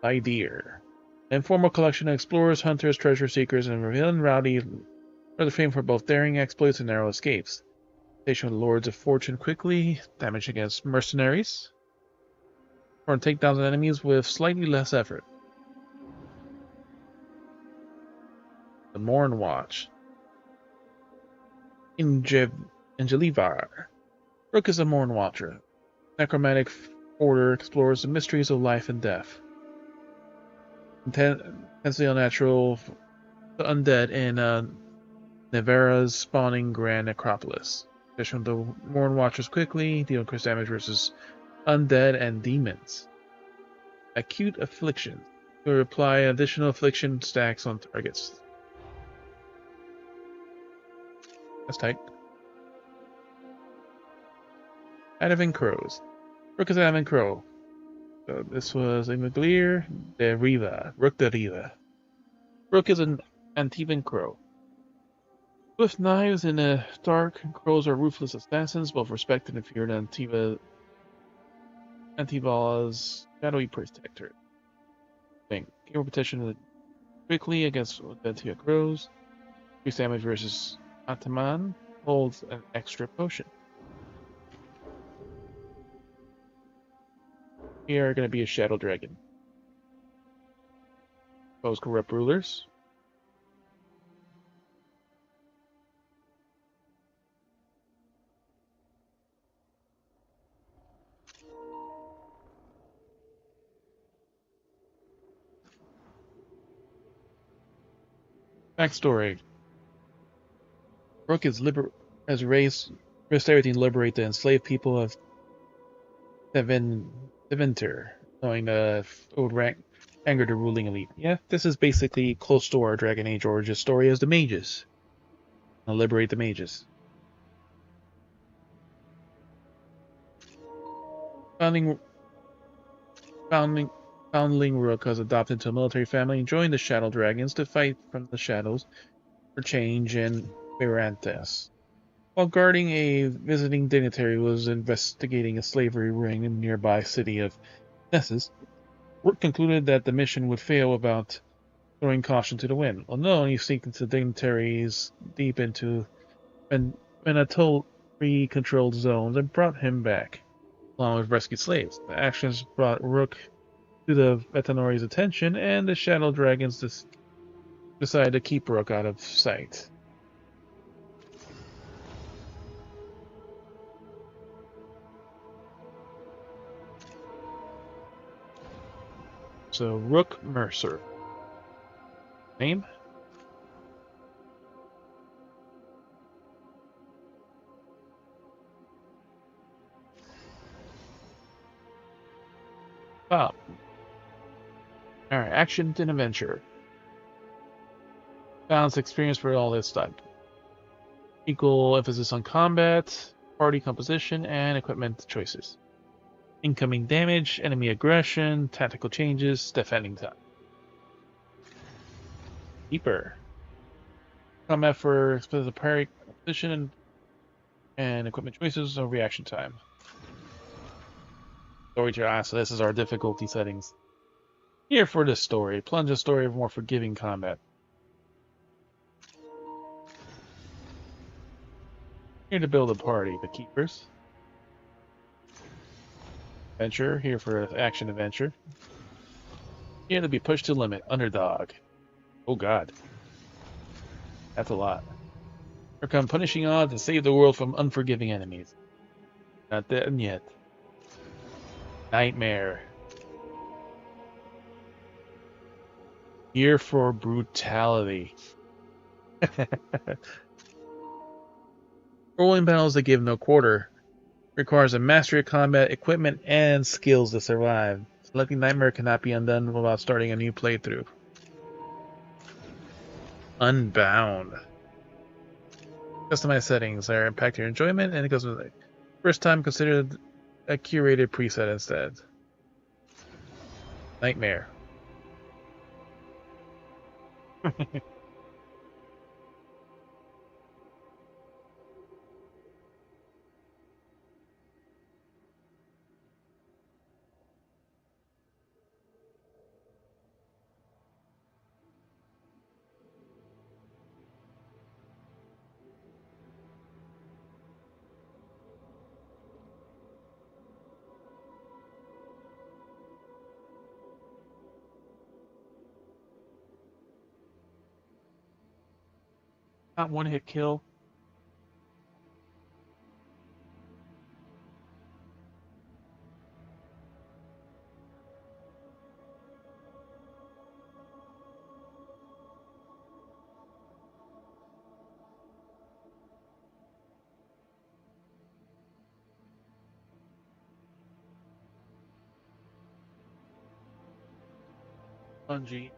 Idea. An informal collection of explorers, hunters, treasure seekers, and villain rowdy are the fame for both daring exploits and narrow escapes. Station with Lords of Fortune quickly. Damage against mercenaries. Or take down enemies with slightly less effort. The Morn Watch. Ingelivar. Rook is a Morn Watcher. Necromantic order explores the mysteries of life and death. Intensely unnatural undead in Nevera's spawning Grand Necropolis. Addition the Morn Watchers quickly, deal increased damage versus undead and demons. Acute Affliction. To apply additional affliction stacks on targets. That's tight. Adavan Crows. Rook is Adavan Crow. So this was a Maglier de Riva. Rook de Riva. Rook is an Antivan Crow. With knives in the dark, crows are ruthless assassins, both respected and feared Antival's shadowy protector. Gain protection quickly against Dentia crows. Increased damage versus Ataman holds an extra potion. Here are going to be a Shadow Dragon. Those corrupt rulers. Backstory. Rook has risked everything to liberate the enslaved people of Deventer, knowing old rank anger the ruling elite. Yeah, this is basically close to our Dragon Age origin story as the mages. I'll liberate the mages. Foundling Rook was adopted into a military family and joined the Shadow Dragons to fight from the shadows for change in Mirantes. While guarding a visiting dignitary was investigating a slavery ring in the nearby city of Nessus, Rook concluded that the mission would fail without throwing caution to the wind. Although he sneaked into dignitaries deep into Venatori-controlled zones and brought him back, along with rescued slaves. The actions brought Rook to the Venatori's attention, and the Shadow Dragons decided to keep Rook out of sight. So, Rook Mercer. Name? Wow. Alright, action and adventure. Balance experience for all this stuff. Equal emphasis on combat, party composition, and equipment choices. Incoming damage, enemy aggression, tactical changes, defending time. Deeper. Combat for specific party composition and equipment choices or reaction time. Story to so this is our difficulty settings. Here for this story, plunge a story of more forgiving combat. Here to build a party, the keepers. Adventure, here for action adventure. Here to be pushed to limit, underdog. Oh god. That's a lot. Here come punishing odds to save the world from unforgiving enemies. Not dead yet. Nightmare. Here for brutality. Rolling battles that give no quarter. Requires a mastery of combat, equipment, and skills to survive. Selecting Nightmare cannot be undone without starting a new playthrough. Unbound. Customize settings are impact your enjoyment, and it goes with it. First time considered a curated preset instead. Nightmare. Not one hit kill. Bungie.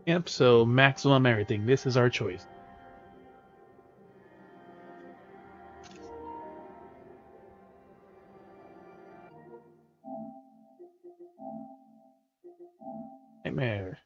Yep, so maximum everything. This is our choice. Nightmare.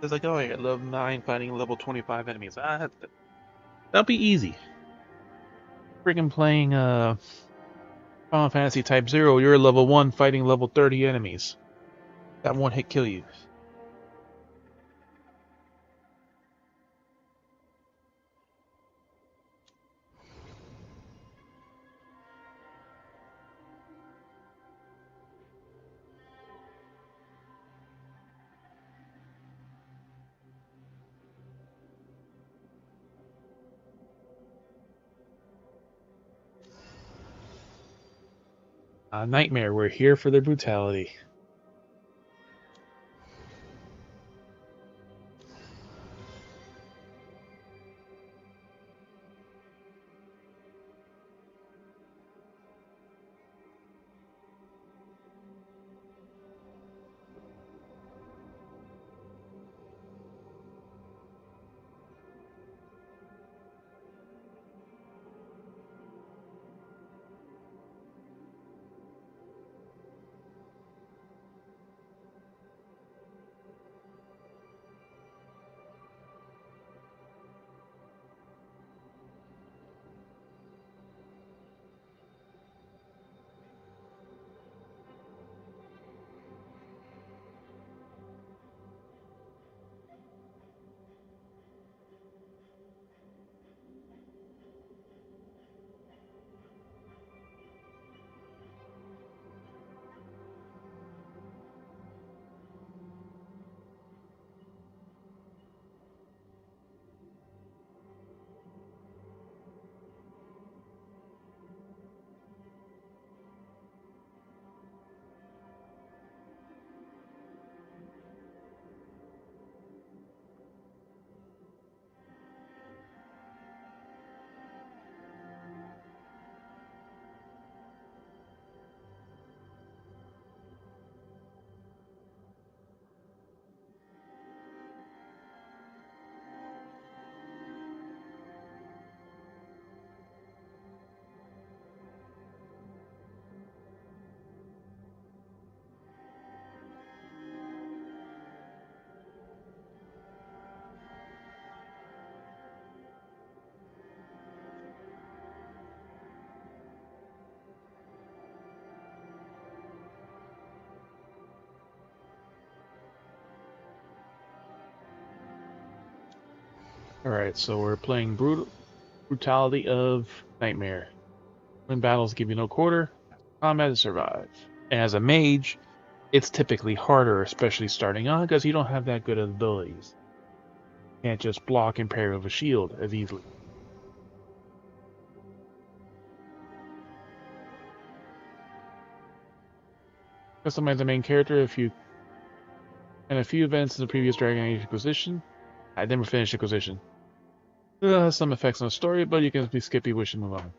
It's like, oh, yeah, level 9 fighting level 25 enemies. That'll be easy. Freaking playing Final Fantasy Type 0, you're level 1 fighting level 30 enemies. That one hit kill you. Nightmare, we're here for the brutality. Alright, so we're playing Brutality of Nightmare. When battles give you no quarter, combat to survive. And as a mage, it's typically harder, especially starting on, because you don't have that good of abilities. You can't just block and parry with a shield as easily. Customize the main character and a few events in the previous Dragon Age Inquisition. I never finished Inquisition. It has some effects on the story, but you can skip your wish and move on.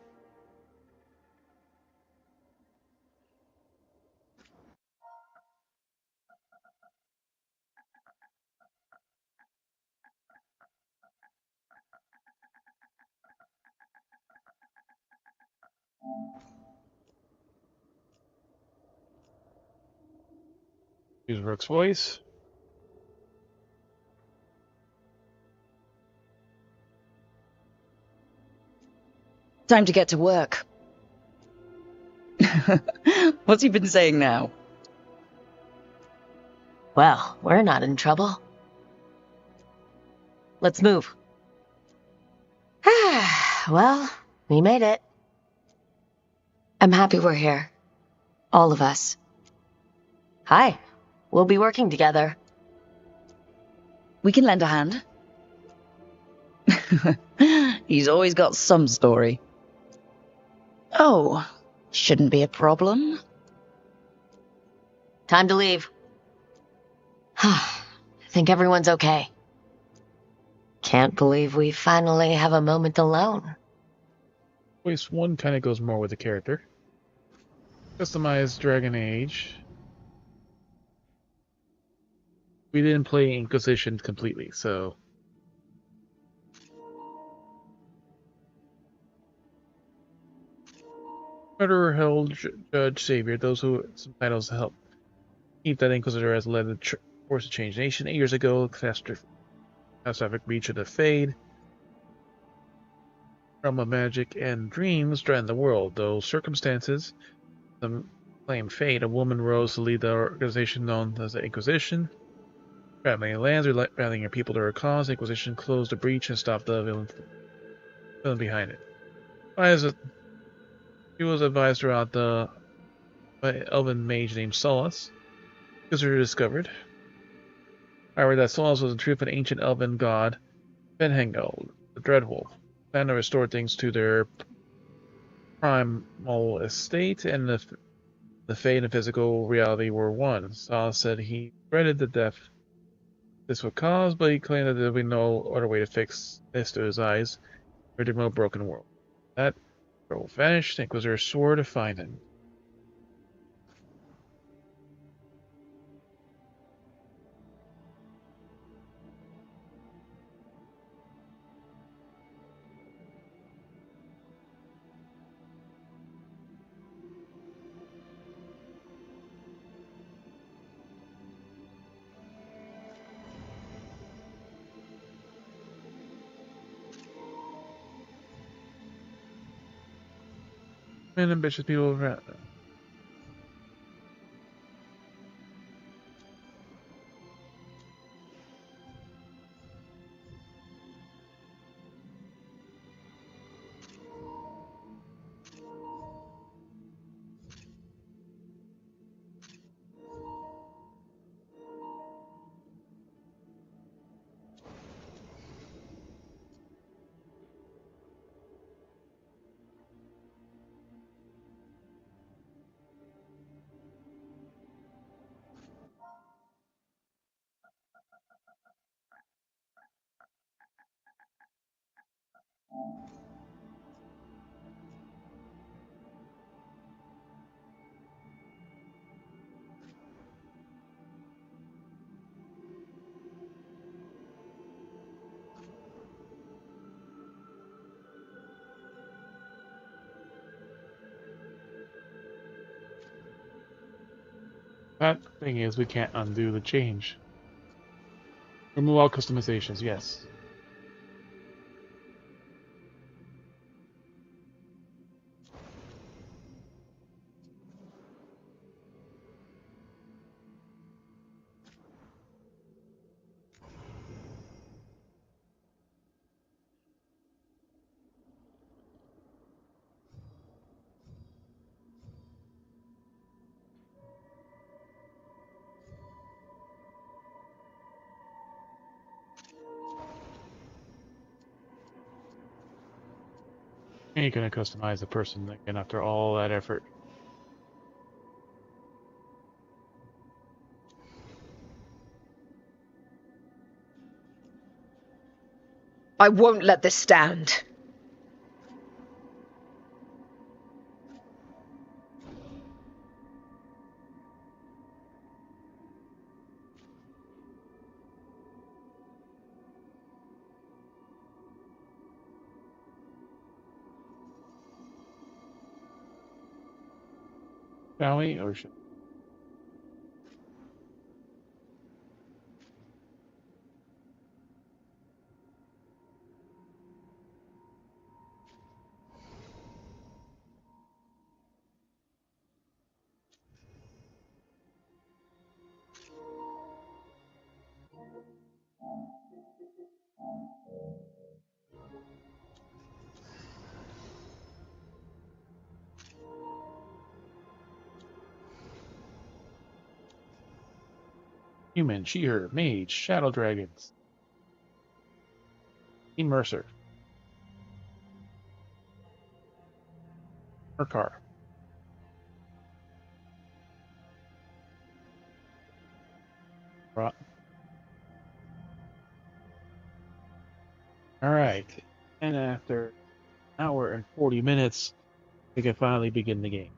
Use Rook's voice. Time to get to work. What's he been saying now? Well, we're not in trouble. Let's move. Well, we made it. I'm happy we're here. All of us. Hi. We'll be working together. We can lend a hand. He's always got some story. Oh, shouldn't be a problem. Time to leave. I think everyone's okay. Can't believe we finally have a moment alone. Voice 1 kind of goes more with the character. Customize Dragon Age. We didn't play Inquisition completely, so... Murderer, held judge, savior. Those who some titles help keep that Inquisitor has led the force to change nation 8 years ago. Catastrophic breach of the Fade. Realm of magic and dreams threatened the world. Though circumstances claim fate, a woman rose to lead the organization known as the Inquisition. Traveling lands, rallying her people to her cause. The Inquisition closed the breach and stopped the villain behind it. She was advised throughout by an elven mage named Solus. Because they were discovered. However, that Solus was in truth an ancient elven god, Benhengel, the Dreadwolf, planned to restore things to their primal estate, and the fate and physical reality were one. Solus said he dreaded the death this would cause, but he claimed that there would be no other way to fix this to his eyes, or the remote broken world. That Dreadwolf vanished, and Inquisitor swore to find him. And ambitious people around. That thing is, we can't undo the change. Remove all customizations, yes. ain't gonna customize the person again after all that effort. I won't let this stand. Shall we? Or should... Human, she-her, mage, shadow dragons. Team Mercer. Mercar. Right. Alright. And after an hour and 40 minutes, we can finally begin the game.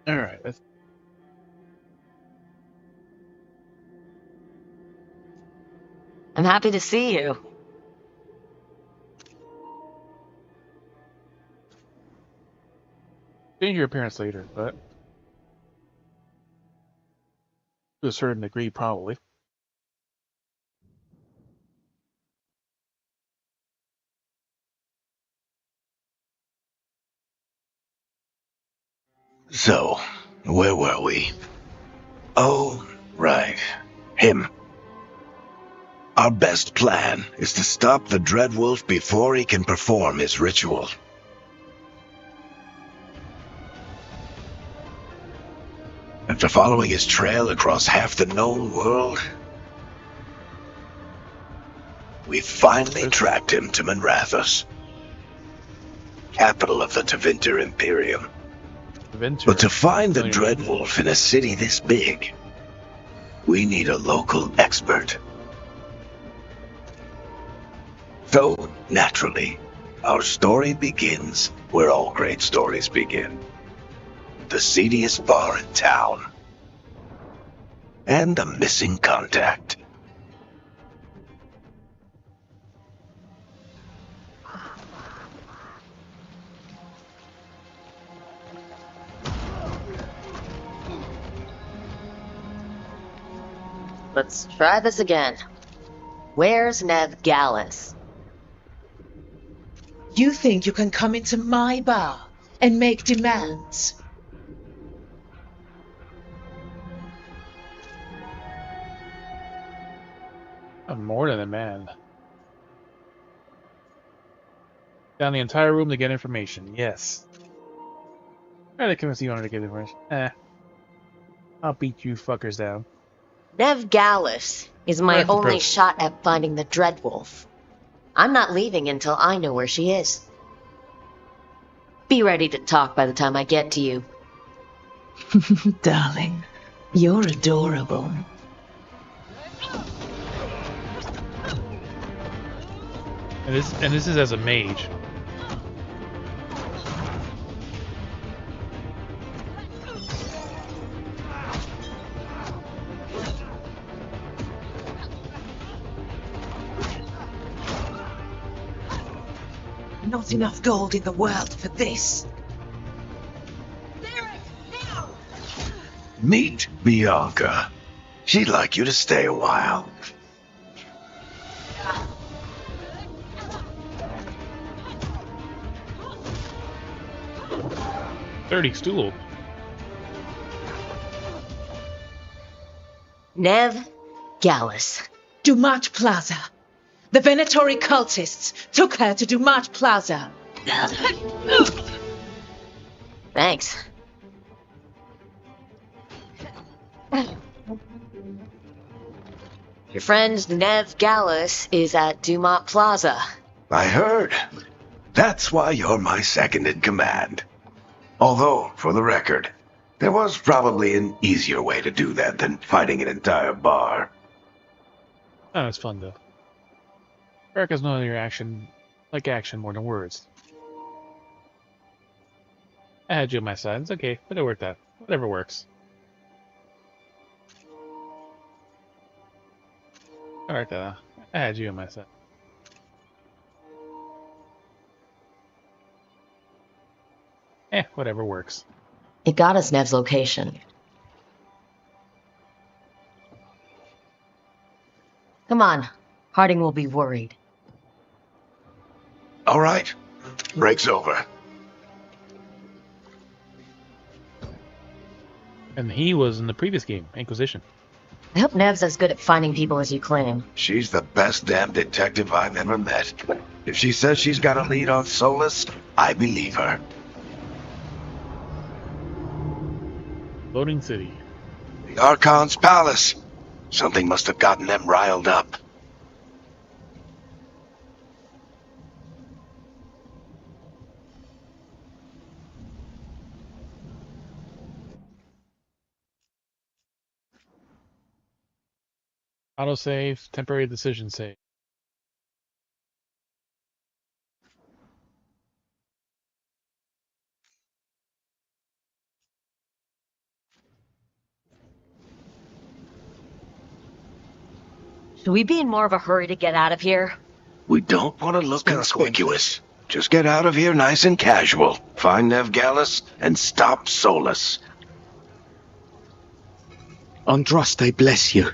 Alright, let's... I'm happy to see you. change your appearance later, but to a certain degree, probably. So, where were we? Oh, right. Him. Our best plan is to stop the Dreadwolf before he can perform his ritual. After following his trail across half the known world, we finally tracked him to Manrathus, capital of the Tevinter Imperium. But to find the Dreadwolf in a city this big, we need a local expert. So, naturally, our story begins where all great stories begin. The seediest bar in town. And a missing contact. Let's try this again. Where's Nev Gallus? You think you can come into my bar and make demands? I'm more than a man. Down the entire room to get information. Yes. Try to convince you wanted to get information. I'll beat you fuckers down. Nev Gallus is my Direct only approach. shot at finding the Dreadwolf. I'm not leaving until I know where she is. Be ready to talk by the time I get to you. Darling, you're adorable. And this is as a mage. Not enough gold in the world for this. Meet Bianca. She'd like you to stay a while. Dirty stool. Nev Gallus. Dumat Plaza. The Venatori cultists took her to Dumat Plaza. Thanks. Your friend Nev Gallus is at Dumont Plaza. I heard. That's why you're my second in command. Although, for the record, there was probably an easier way to do that than fighting an entire bar. Oh, it's fun though. America's know your action, like action more than words. I had you on my side. It's okay, but it worked out. Whatever works. Alright, I had you on my side. Whatever works. It got us Nev's location. Come on, Harding will be worried. All right. Break's over. And he was in the previous game, Inquisition. I hope Nev's as good at finding people as you claim. She's the best damn detective I've ever met. If she says she's got a lead on Solus, I believe her. Loading City. The Archon's palace. Something must have gotten them riled up. Autosave, temporary decision save. Should we be in more of a hurry to get out of here? We don't want to look conspicuous. Just get out of here nice and casual. Find Nev Gallus and stop Solus. Andraste bless you.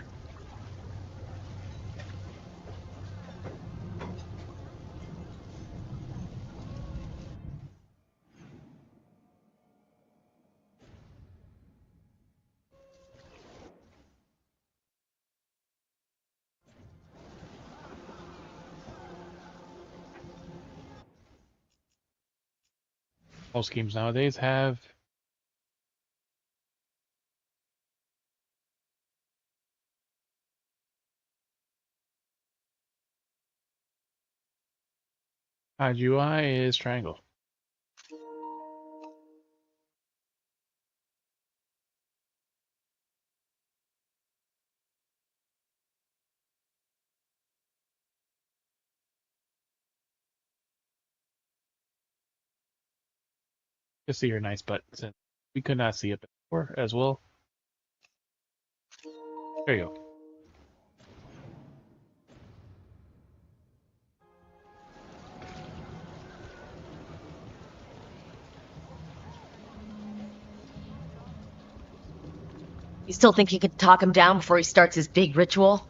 Most games nowadays have UI is triangle. You see your nice buttons, and we could not see it before as well. There you go. You still think you could talk him down before he starts his big ritual?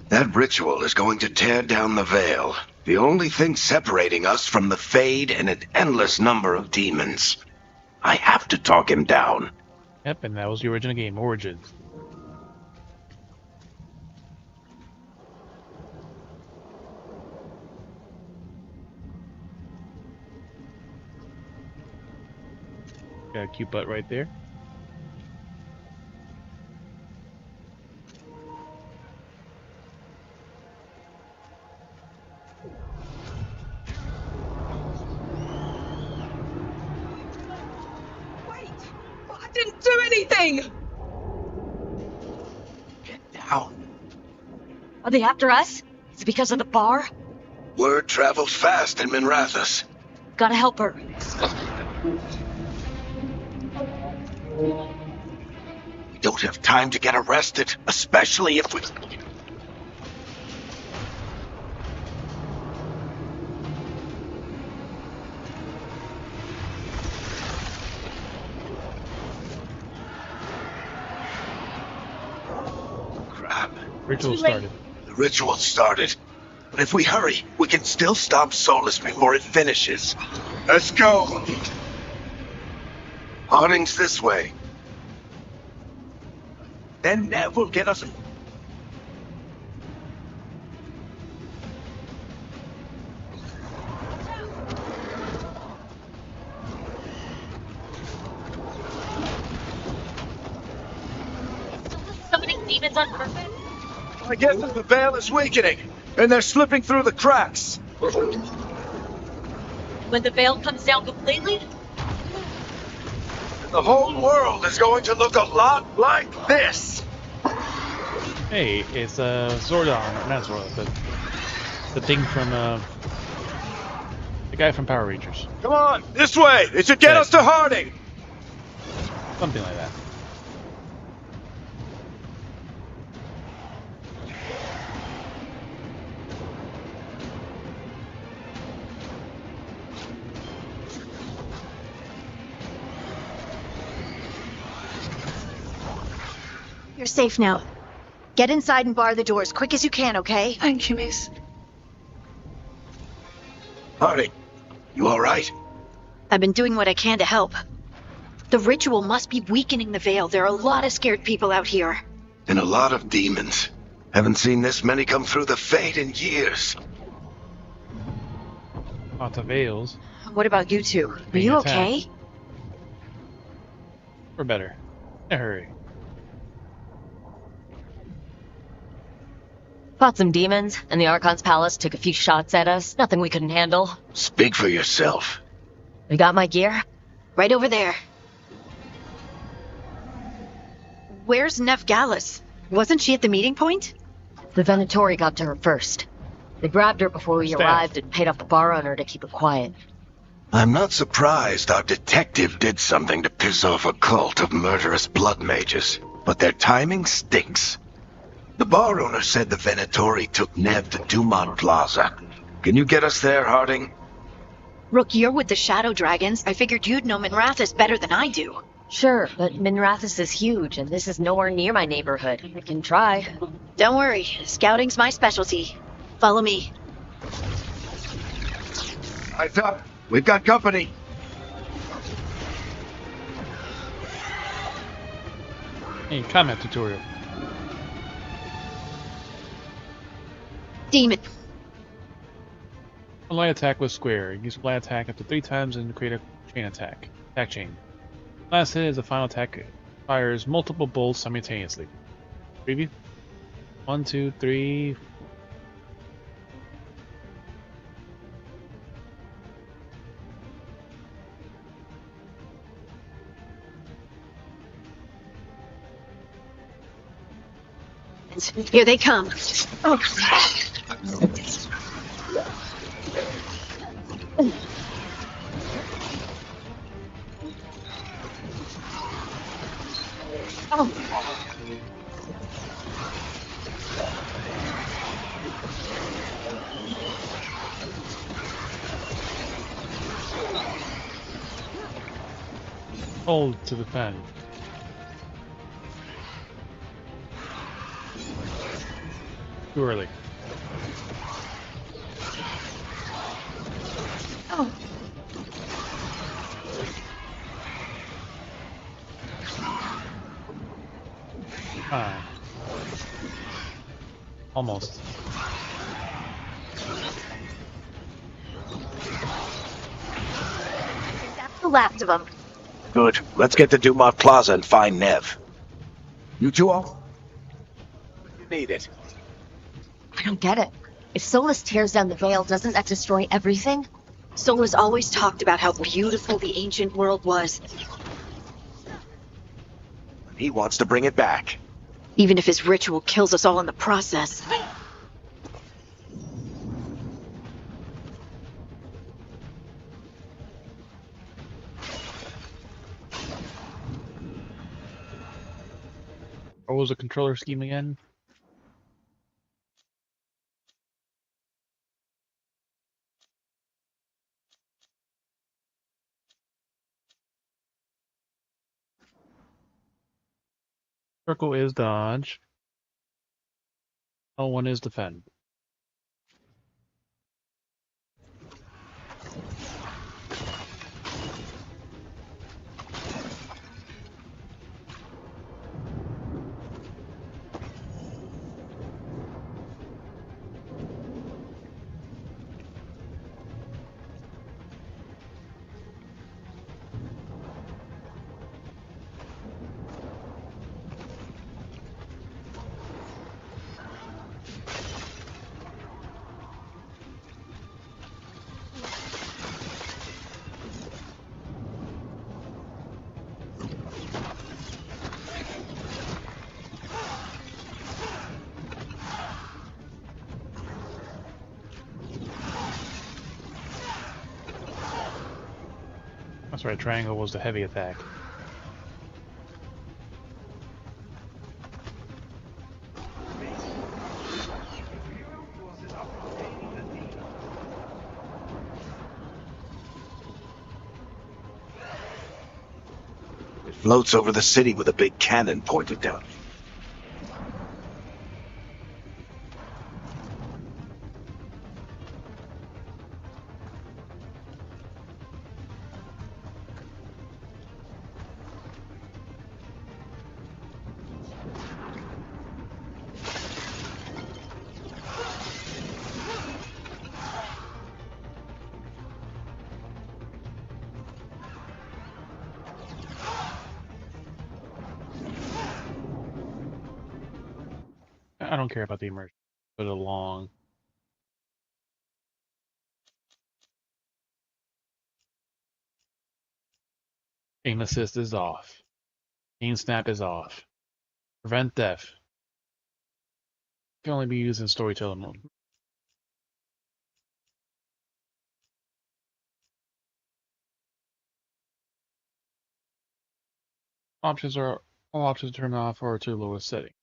That ritual is going to tear down the veil. The only thing separating us from the Fade and an endless number of demons. I have to talk him down. Yep, and that was the original game, Origins. Got a cute butt right there. Wait! I didn't do anything! Get down. Are they after us? Is it because of the bar? Word travels fast in Minrathous. Gotta help her. We don't have time to get arrested, especially if we... Crap. Ritual started. The ritual started. But if we hurry, we can still stop Solus before it finishes. Let's go! Harding's this way. Then Nev will get us... Summoning demons on purpose? I guess the veil is weakening, and they're slipping through the cracks. When the veil comes down completely? The whole world is going to look a lot like this. Hey, it's Zordon, not Zordon, but the thing from the guy from Power Rangers. Come on, this way. It should get us to Harding. Something like that. You're safe now. Get inside and bar the doors quick as you can, okay? Thank you, miss. Harding, you all right? I've been doing what I can to help. The ritual must be weakening the veil. There are a lot of scared people out here. And a lot of demons. Haven't seen this many come through the Fade in years. Lots of veils. What about you two? Are Being you attacked. okay? Or better. In a hurry. Fought some demons, and the Archon's palace took a few shots at us. Nothing we couldn't handle. Speak for yourself. We got my gear. Right over there. Where's Nev Gallus? Wasn't she at the meeting point? The Venatori got to her first. They grabbed her before we Staff. arrived and paid off the bar owner to keep her quiet. I'm not surprised our detective did something to piss off a cult of murderous blood mages, but their timing stinks. The bar owner said the Venatori took Nev to Dumont Plaza. Can you get us there, Harding? Rook, you're with the Shadow Dragons. I figured you'd know Minrathous better than I do. Sure, but Minrathous is huge, and this is nowhere near my neighborhood. I can try. Don't worry, scouting's my specialty. Follow me. Eyes up. We've got company. Hey, combat tutorial. Demon. A light attack with square. Use a light attack up to 3 times and create a chain attack. Attack chain. Last hit is a final attack. Fires multiple bolts simultaneously. Preview. 1, 2, 3. Here they come. Oh. Oh. Hold to defend. Too early. Oh, Ah. Almost. that's the last of them. Good. Let's get to Dumont Plaza and find Nev. You two all? You need it. I don't get it. If Solus tears down the veil, doesn't that destroy everything? Solus always talked about how beautiful the ancient world was, He wants to bring it back. even if his ritual kills us all in the process. What was the controller scheme again? Circle is dodge. L1 is defend. That's right, triangle was the heavy attack. It floats over the city with a big cannon pointed down. I don't care about the immersion. Put it along. Aim assist is off. Aim snap is off. Prevent death. Can only be used in storytelling mode. Options are all options turned off or to lowest setting.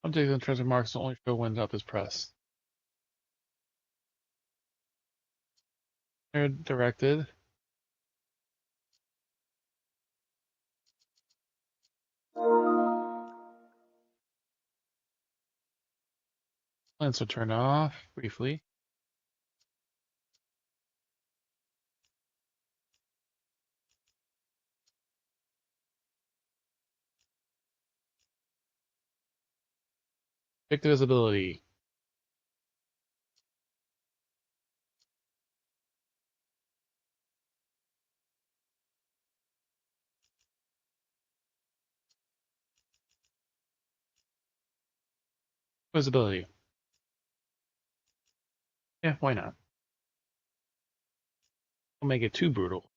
Objects and treasure marks only show when up is pressed. They're directed. Lens will turn off briefly. Pick the visibility. Visibility. Yeah, why not? Don't make it too brutal.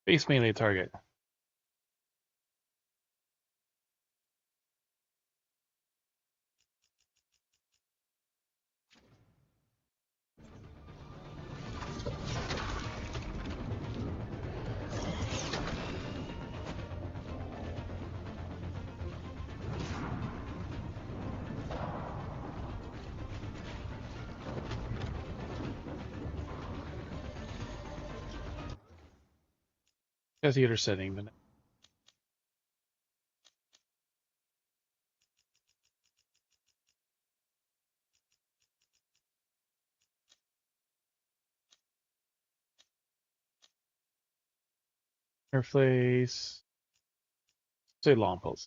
Base melee target. That's the other setting, but interface. Say long pulse.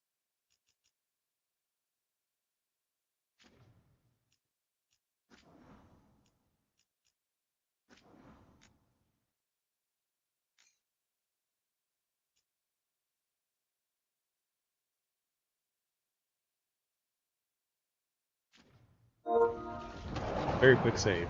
Very quick save.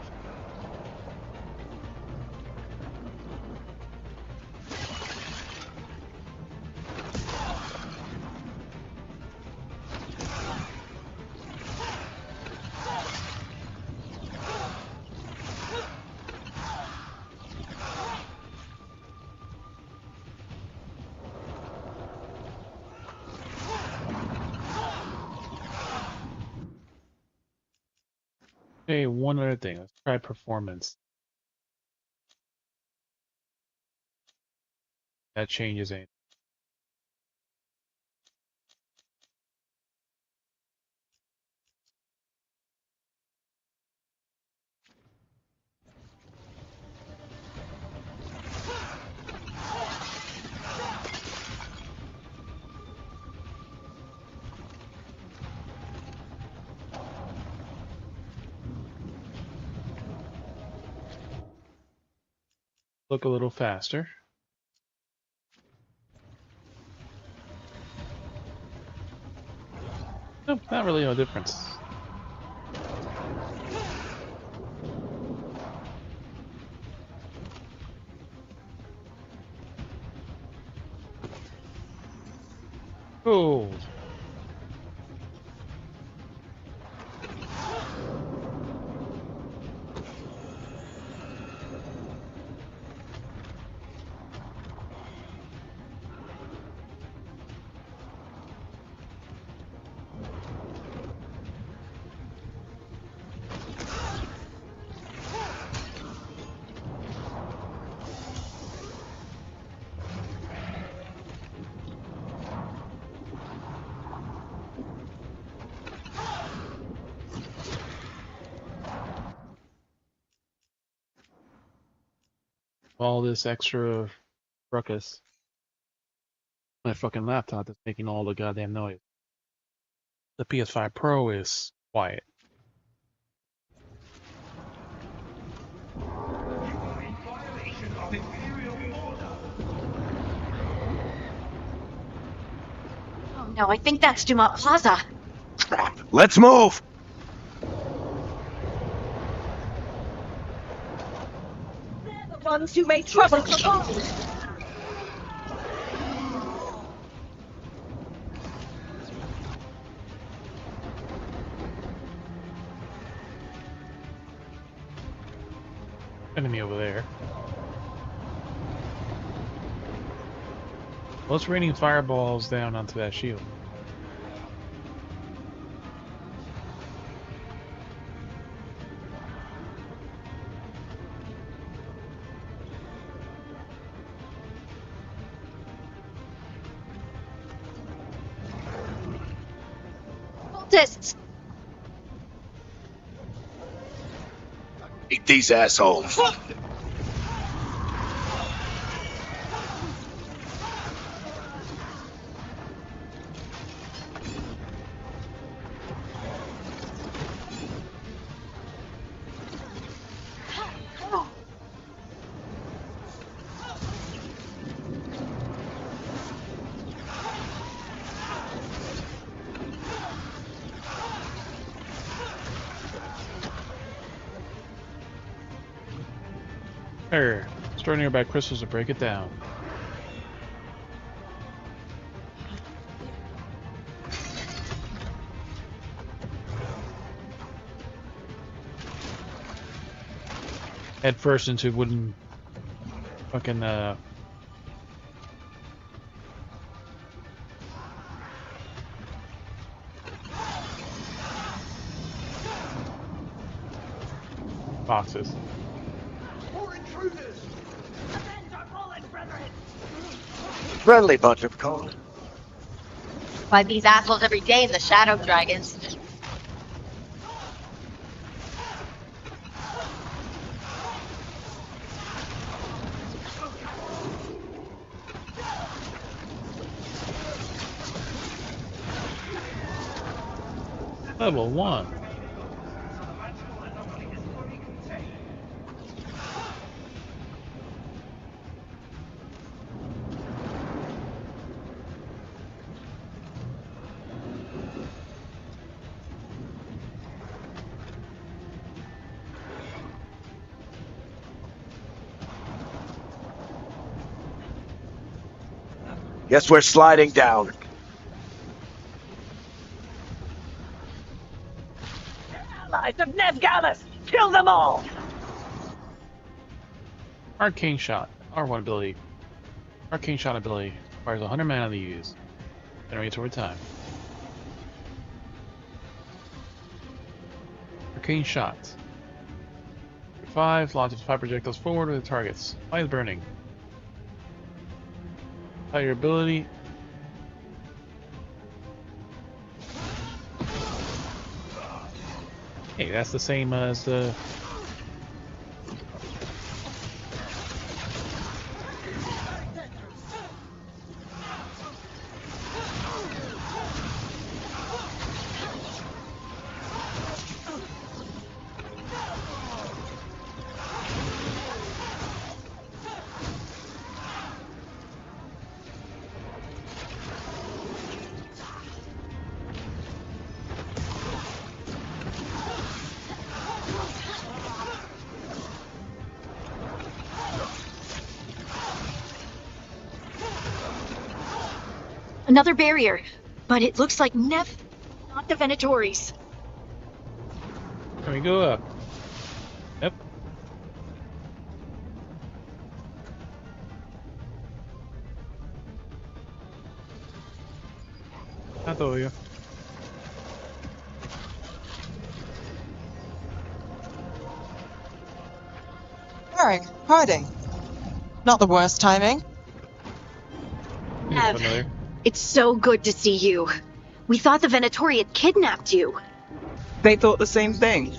Okay, one other thing. Let's try performance. That changes anything. Look a little faster. Nope, not really no difference. Gold. All this extra ruckus. My fucking laptop is making all the goddamn noise. The PS5 Pro is quiet. Oh no, I think that's Dumont Plaza. Crap. Let's move! They're the ones who made trouble for Bond. Enemy over there. Well, it's raining fireballs down onto that shield. Cultists! Eat these assholes. There. Store nearby crystals to break it down. Head first into wooden fucking boxes. More intruders! Avenge our fallen brethren! Friendly bunch of code. Fight these assholes every day in the Shadow Dragons. Level 1. Guess we're sliding down. Allies of Nevgalus! Kill them all! Arcane Shot. R1 ability. Arcane Shot ability. Requires 100 mana to use. Generates over time. Arcane Shot. 5. Launches 5 projectiles forward with the targets. Fire burning. Fire ability. Hey, that's the same as the... Another barrier, but it looks like not the Venatori's. Can we go up? Yep. Not you. Alright, hiding. Not the worst timing. Ev, Familiar. it's so good to see you. We thought the Venatori had kidnapped you. They thought the same thing.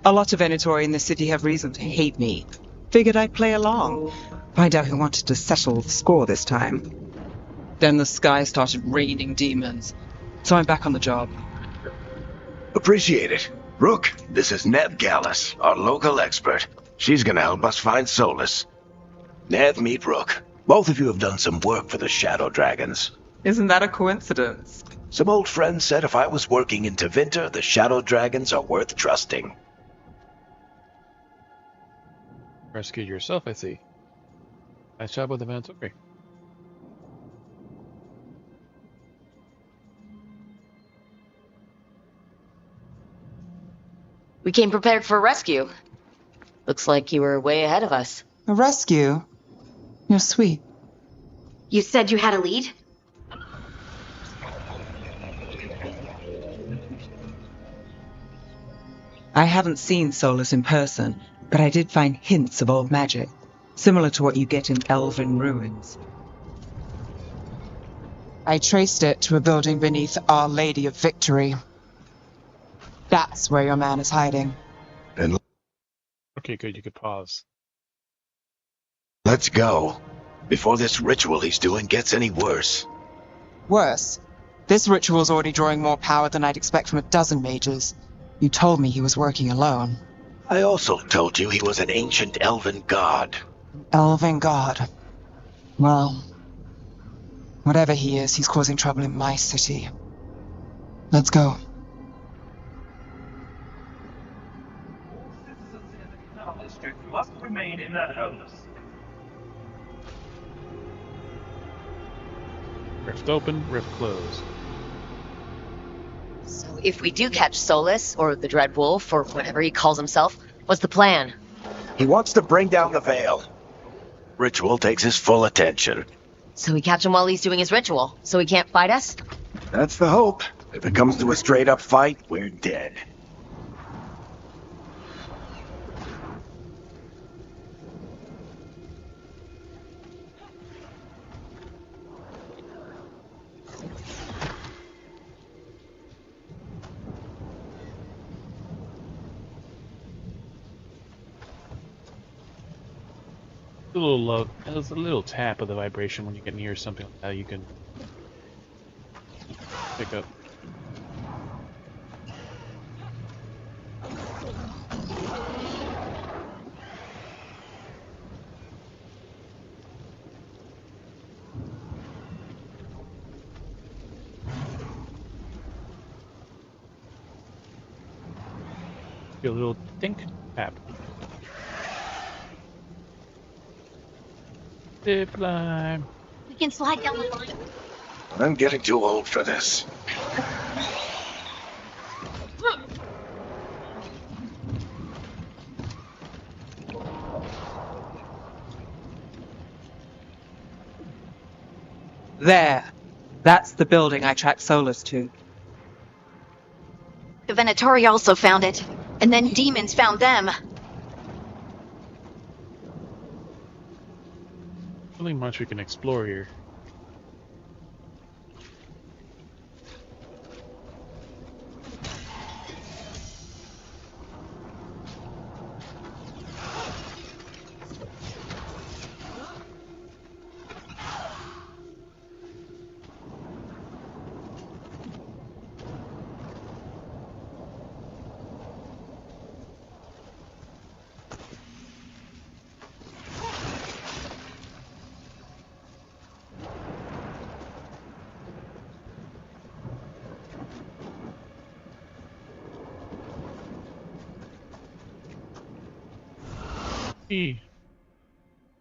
A lot of Venatori in the city have reason to hate me. Figured I'd play along. Find out who wanted to settle the score this time. Then the sky started raining demons. So I'm back on the job. Appreciate it. Rook, this is Nev Gallus, our local expert. She's gonna help us find Solus. Nev, meet Rook. Both of you have done some work for the Shadow Dragons. Isn't that a coincidence? Some old friends said if I was working in Tevinter, the Shadow Dragons are worth trusting. Rescued yourself, I see. Nice job with the Venatori. We came prepared for a rescue. Looks like you were way ahead of us. A rescue? You're sweet. You said you had a lead? I haven't seen Solus in person, but I did find hints of old magic, similar to what you get in elven ruins. I traced it to a building beneath Our Lady of Victory. That's where your man is hiding. And Okay, good. You could pause. let's go. Before this ritual he's doing gets any worse. Worse, this ritual's already drawing more power than I'd expect from a dozen mages. You told me he was working alone. I also told you he was an ancient elven god. Elven god. Well, whatever he is, he's causing trouble in my city. Let's go. Must remain in their homes. Rift open, rift closed. So if we do catch Solus, or the Dread Wolf, or whatever he calls himself, what's the plan? He wants to bring down the veil. Ritual takes his full attention. So we catch him while he's doing his ritual, so he can't fight us? That's the hope. If it comes to a straight-up fight, we're dead. little low. There's a little tap of the vibration when you get near something like that. You can pick up. Feel a little think tap. Zip line. We can slide down the line. I'm getting too old for this. There. That's the building I tracked Solus to. The Venatori also found it, and then demons found them. Really much we can explore here.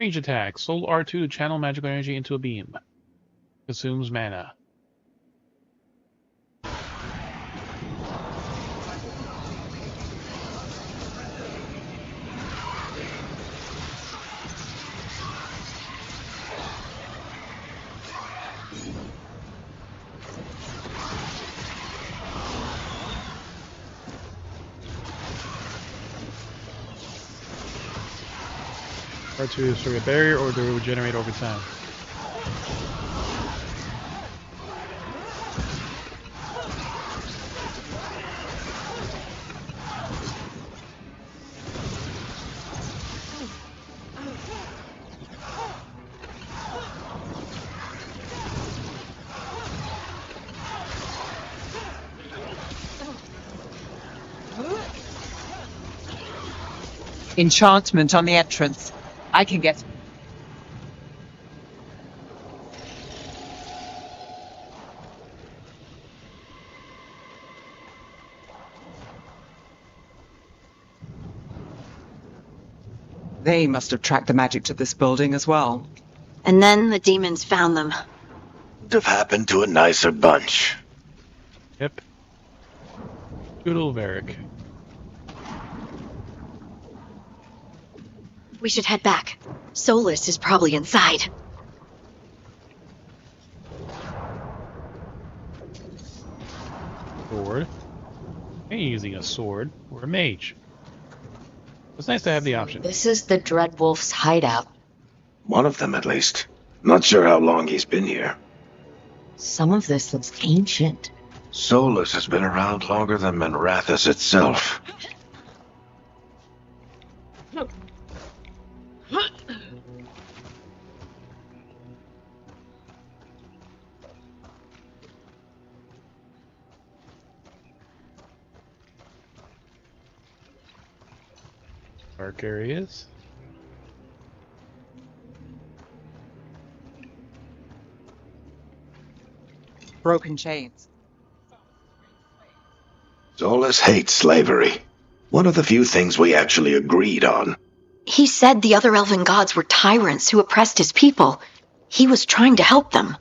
Range attack. Soul R2 to channel magical energy into a beam. Consumes mana. R2 is destroy a barrier or they will regenerate over time. Enchantment on the entrance. I can get... They must have tracked the magic to this building as well. And then the demons found them. Would have happened to a nicer bunch. Yep. Good old Varric. We should head back. Solus is probably inside. Sword. Ain't using a sword. Or a mage. It's nice to have the option. This is the Dreadwolf's hideout. One of them, at least. Not sure how long he's been here. Some of this looks ancient. Solus has been around longer than Manrathus itself. Dark areas. Broken chains. Solus hates slavery. One of the few things we actually agreed on. He said the other elven gods were tyrants who oppressed his people. He was trying to help them.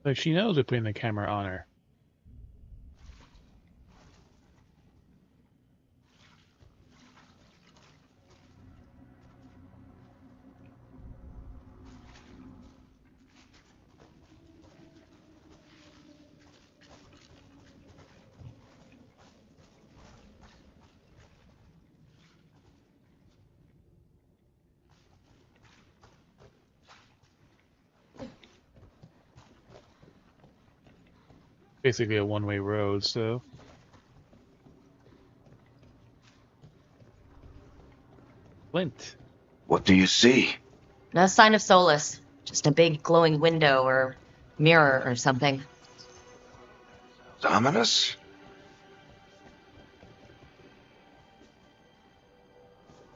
Like she knows we're putting the camera on her. Basically a one-way road, so Flint. What do you see? No sign of Solus. Just a big glowing window or mirror or something. Ominous?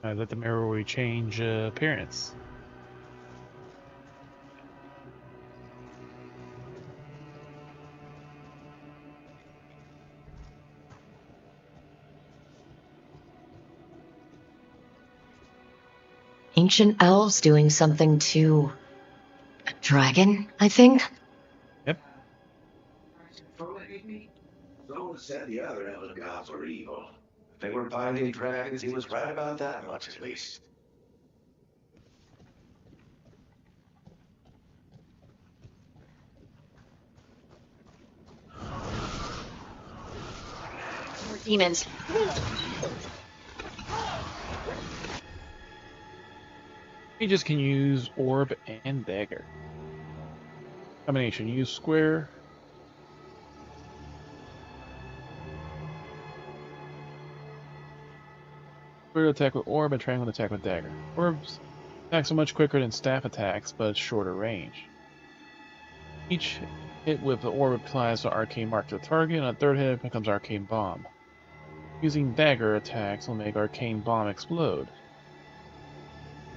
Let the mirror change appearance. Ancient elves doing something to a dragon, I think? Yep. Someone said the other elven gods were evil. If they were binding dragons, he was right about that much at least. More demons. Mages can use orb and dagger. Combination. Use square. Square attack with orb and triangle attack with dagger. Orbs attacks are much quicker than staff attacks, but shorter range. Each hit with the orb applies the arcane mark to the target, and a third hit becomes arcane bomb. Using dagger attacks will make arcane bomb explode,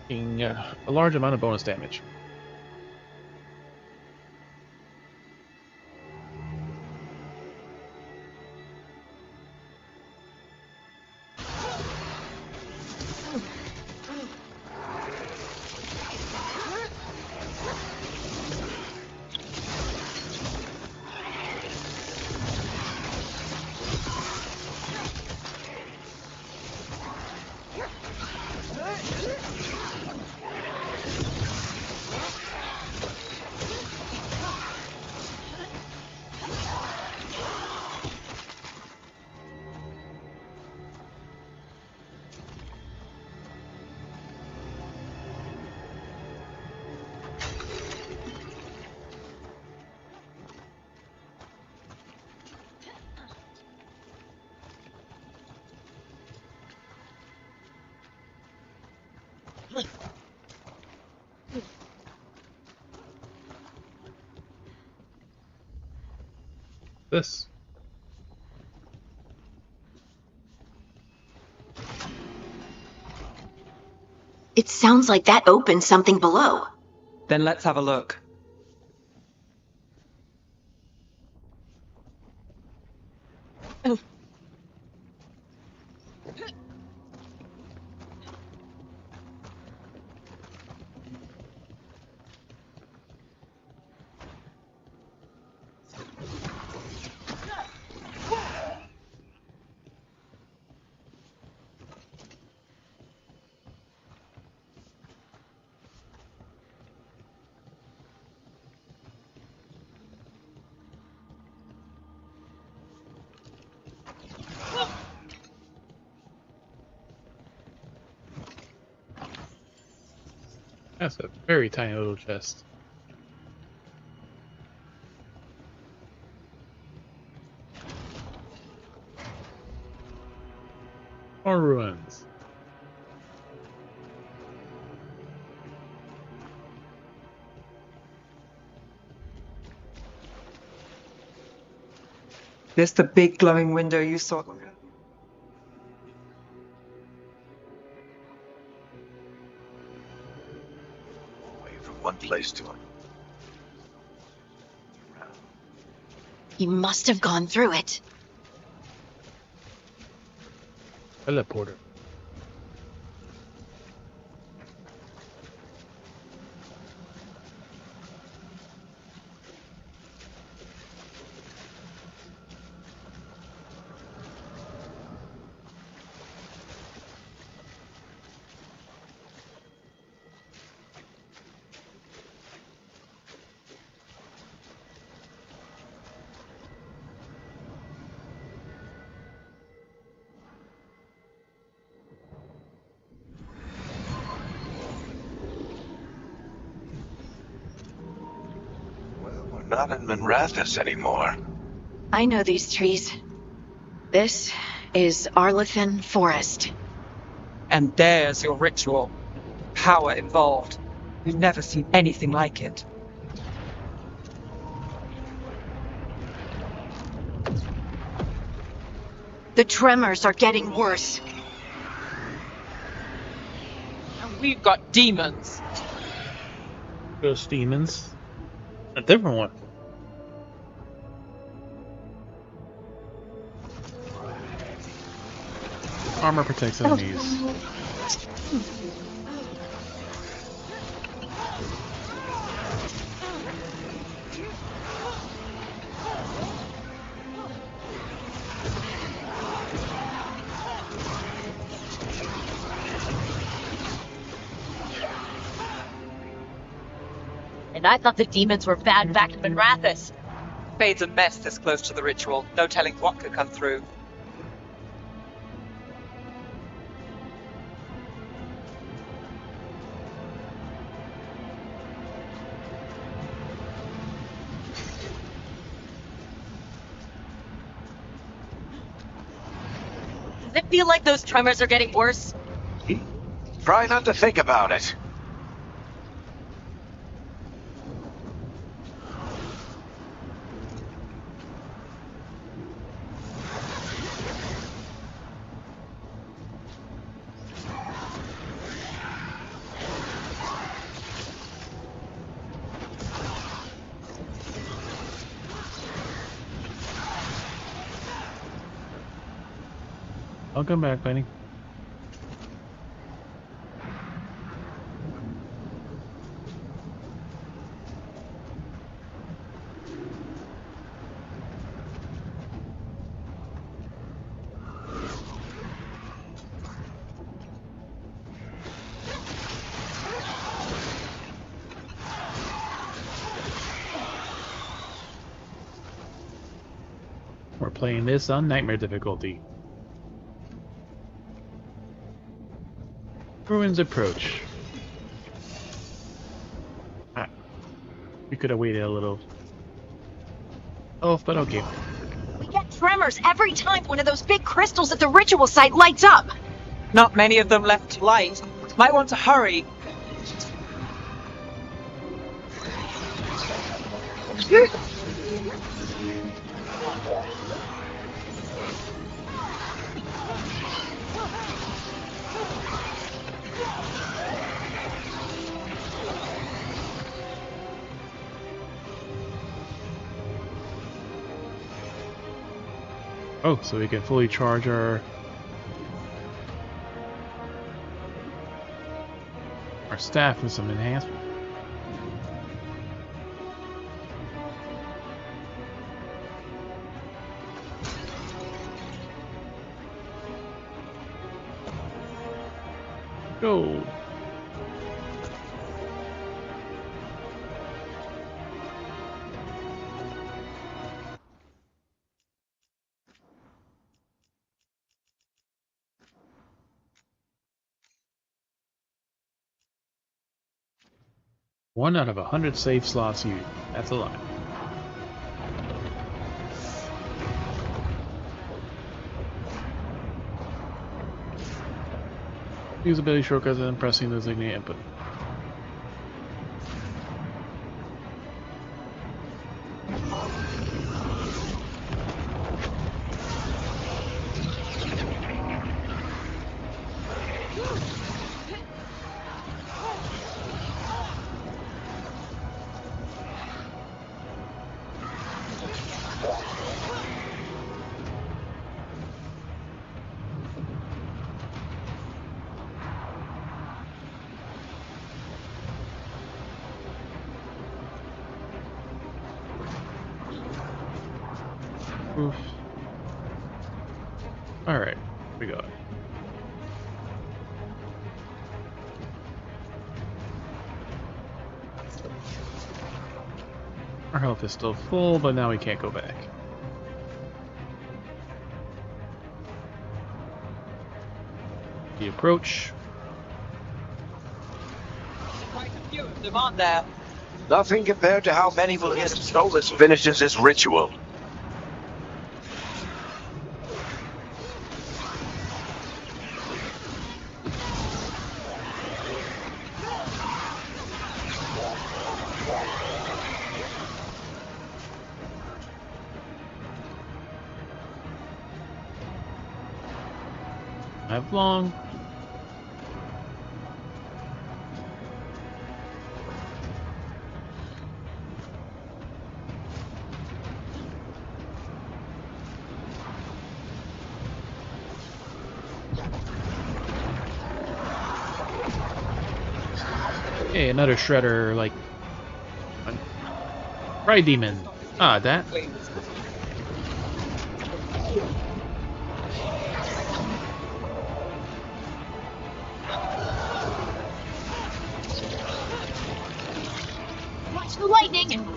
taking a large amount of bonus damage. This. It sounds like that opened something below. Then let's have a look. That's a very tiny little chest. More ruins. This the big glowing window you saw? Away from one place to another. He must have gone through it. Teleporter. Not in Minrathous anymore. I know these trees. This is Arlethan Forest. And there's your ritual. Power involved. You've never seen anything like it. The tremors are getting worse. And we've got demons. Ghost demons. A different one. Armor protects enemies. And I thought the demons were bad back in Rathus. Fade's a mess this close to the ritual. No telling what could come through. Does it feel like those tremors are getting worse? Try not to think about it. I'll come back, Benny. We're playing this on Nightmare difficulty. Ruins approach. Ah, we could have waited a little. Oh, but okay. We get tremors every time one of those big crystals at the ritual site lights up. Not many of them left to light. Might want to hurry. Oh, so we can fully charge our staff with some enhancement. Go. One out of 100 save slots used. That's a lot. Usability shortcuts and pressing the designated input. Oof. Alright, we got it. Our health is still full, but now we can't go back. The approach. Quite a few of them on there. Nothing compared to how many will hit Stolas finishes his ritual. Have long. Hey, another shredder, like... Pride demon. Ah, that. Watch the lightning!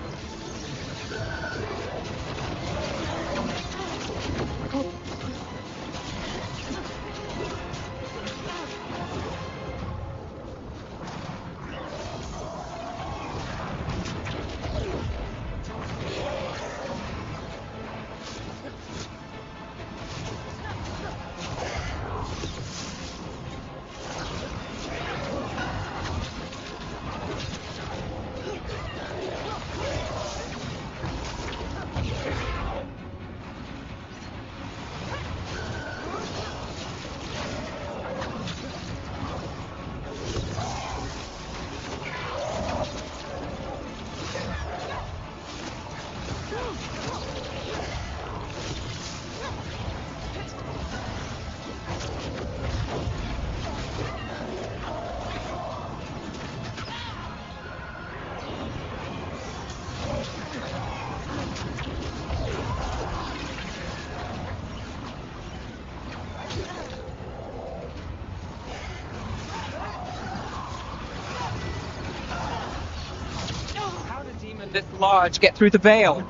This lodge get through the veil.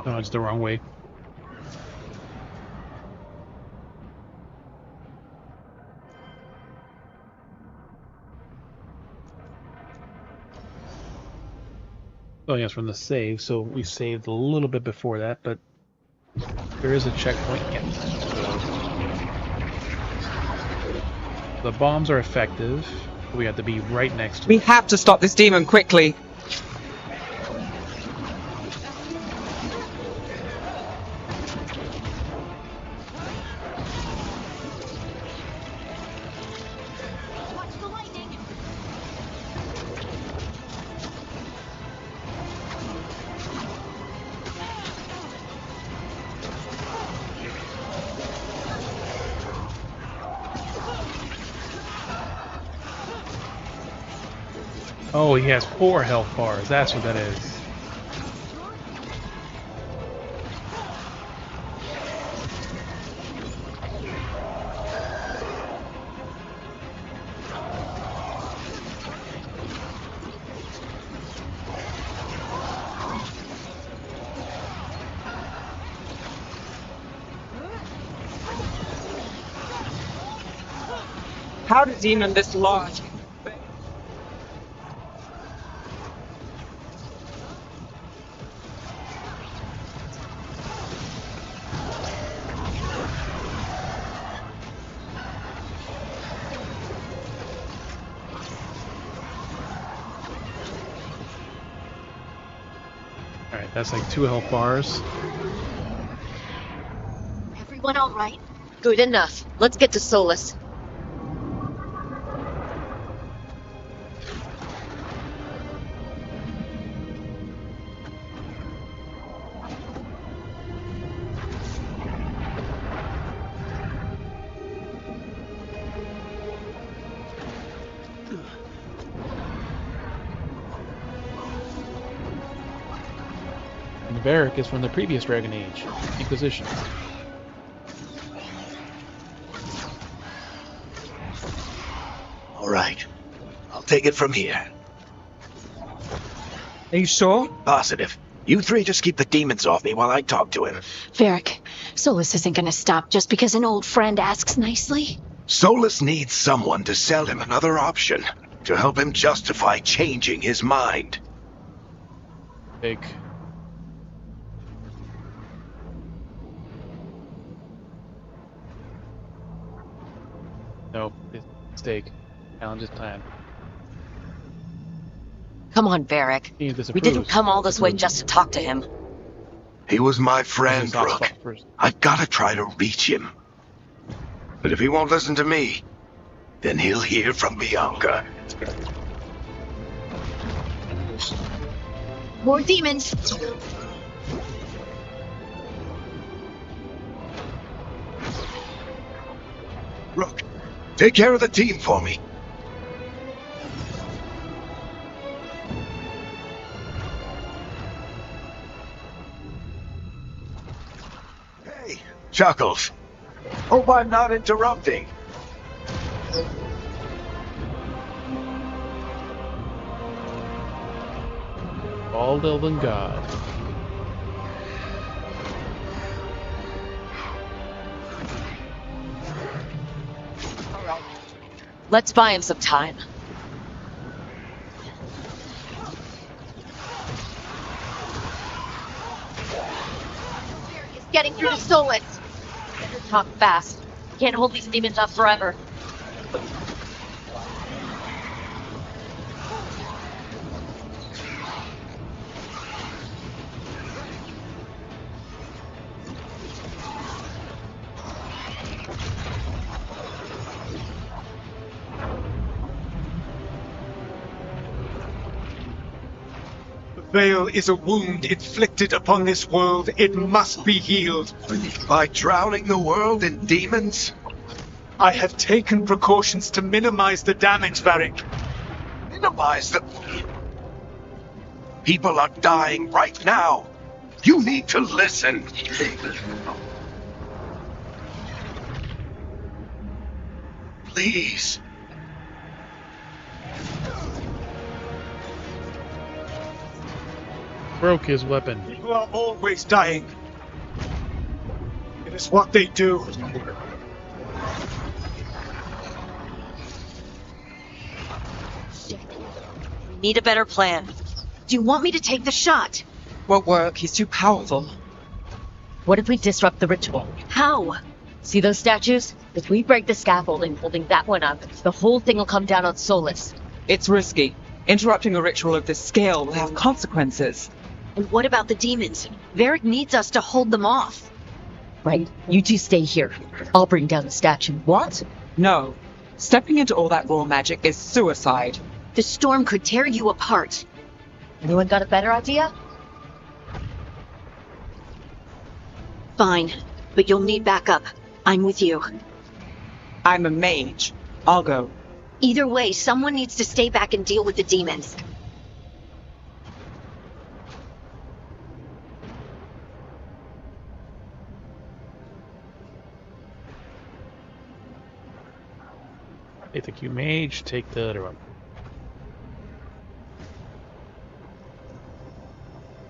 No, it's the wrong way. Oh yes, from the save, so we saved a little bit before that, but there is a checkpoint. Yeah. So the bombs are effective. We have to be right next to We it. have to stop this demon quickly. Watch the lightning! Oh, he has 4 health bars. That's what that is. How did demon this lodge? Alright, that's like 2 health bars. Everyone all right? Good enough. Let's get to Solus. And Varric is from the previous Dragon Age, Inquisition. All right. I'll take it from here. Are you sure? Positive. You three just keep the demons off me while I talk to him. Varric, Solus isn't gonna stop just because an old friend asks nicely. Solus needs someone to sell him another option, to help him justify changing his mind. Big. No, it's a mistake. Alan plan. Come on, Varric. He We disapproves. didn't come all this way just to talk to him. He was my friend, This is Rook. Hotspot first. I gotta try to reach him. But if he won't listen to me, then he'll hear from Bianca. More demons. Rook, take care of the team for me. Hey, Chuckles. Hope I'm not interrupting. Bald Elven God. Let's buy him some time. It's getting through the Solus. Better talk fast. Can't hold these demons off forever. The veil is a wound inflicted upon this world. It must be healed. By drowning the world in demons? I have taken precautions to minimize the damage, Varric. Minimize the... People are dying right now. You need to listen. Please. Broke his weapon. People are always dying. It is what they do. We need a better plan. Do you want me to take the shot? Won't work. He's too powerful. What if we disrupt the ritual? How? See those statues? If we break the scaffolding holding that one up, the whole thing will come down on Solus. It's risky. Interrupting a ritual of this scale will have consequences. And what about the demons? Varric needs us to hold them off. Right, you two stay here. I'll bring down the statue. What? No. Stepping into all that raw magic is suicide. The storm could tear you apart. Anyone got a better idea? Fine, but you'll need backup. I'm with you. I'm a mage. I'll go. Either way, someone needs to stay back and deal with the demons. They think you mage, take the other one.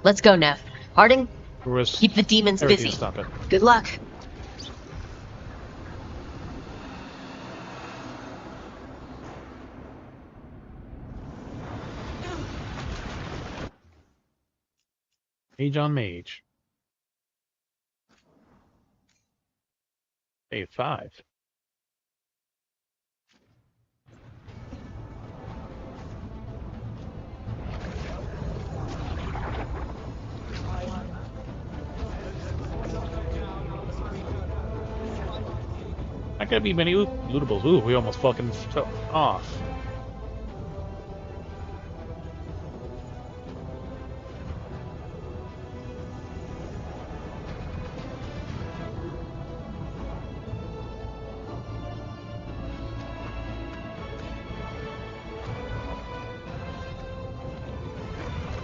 Let's go, Neff. Harding, Risk keep the demons everything busy. to stop it. Good luck. Mage on mage. A5. Not gonna be many lootables. Ooh, we almost fucking fell off.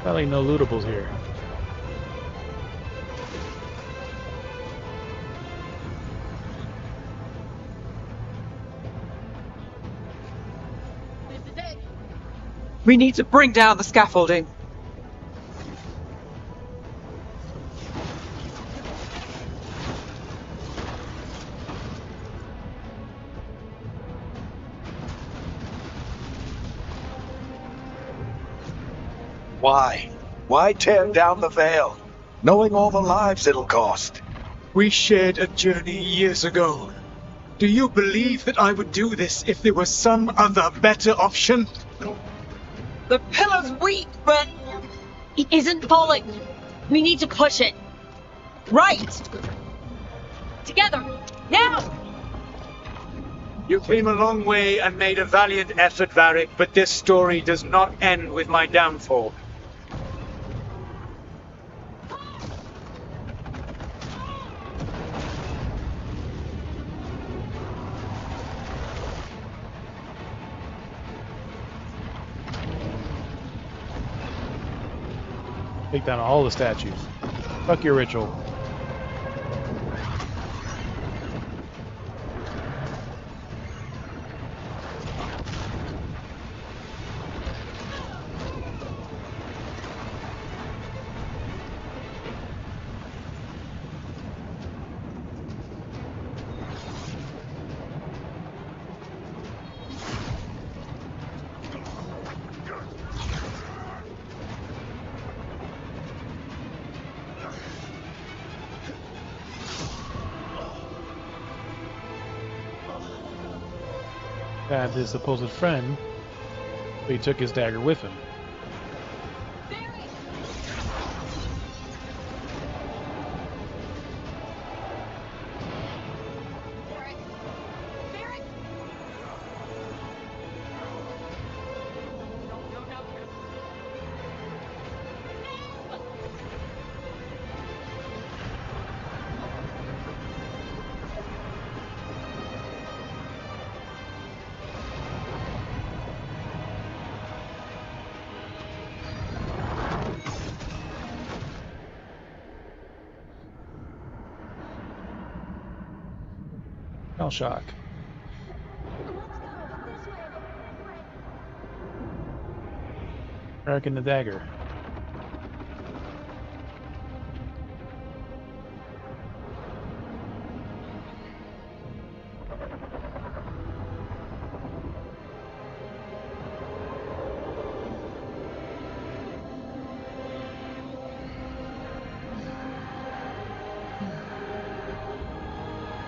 Probably no lootables here. We need to bring down the scaffolding. Why? Why tear down the veil? Knowing all the lives it'll cost. We shared a journey years ago. Do you believe that I would do this if there was some other better option? The pillar's weak, but it isn't falling. We need to push it. Right! Together! Now! You came a long way and made a valiant effort, Varric, but this story does not end with my downfall. Take down all the statues. Fuck your ritual. Stabbed his supposed friend, but he took his dagger with him. Shell shock. Cracking the dagger.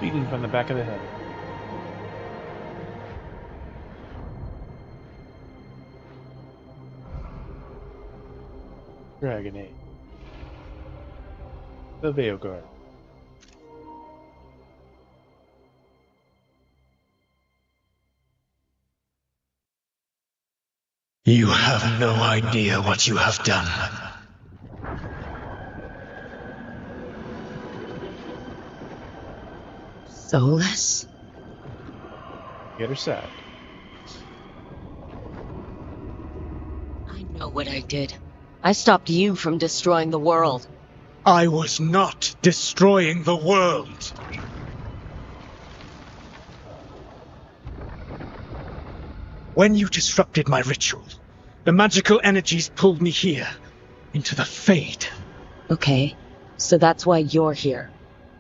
Beaten from the back of the head. Dragonade. The Veil Guard. You have no idea what you have done. Soulless? Get her side. I know what I did. I stopped you from destroying the world. I was not destroying the world. When you disrupted my ritual, the magical energies pulled me here, into the Fade. Okay, so that's why you're here.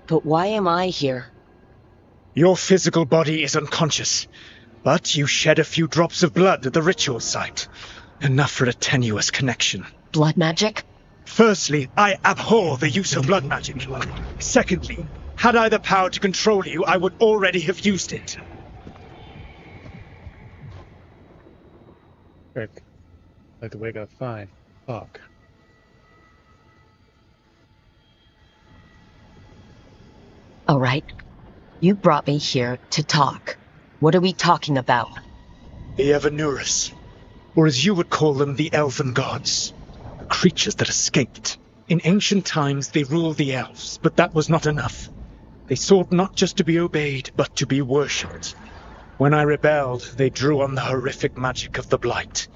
But why am I here? Your physical body is unconscious, but you shed a few drops of blood at the ritual site. Enough for a tenuous connection. Blood magic? Firstly, I abhor the use of blood magic. Secondly, had I the power to control you, I would already have used it. Rick. Like the way I got fine. Fuck. All right. You brought me here to talk. What are we talking about? The Evanuris, or as you would call them, the Elven Gods. Creatures that escaped. In ancient times, they ruled the elves, but that was not enough. They sought not just to be obeyed, but to be worshipped. When I rebelled, they drew on the horrific magic of the Blight,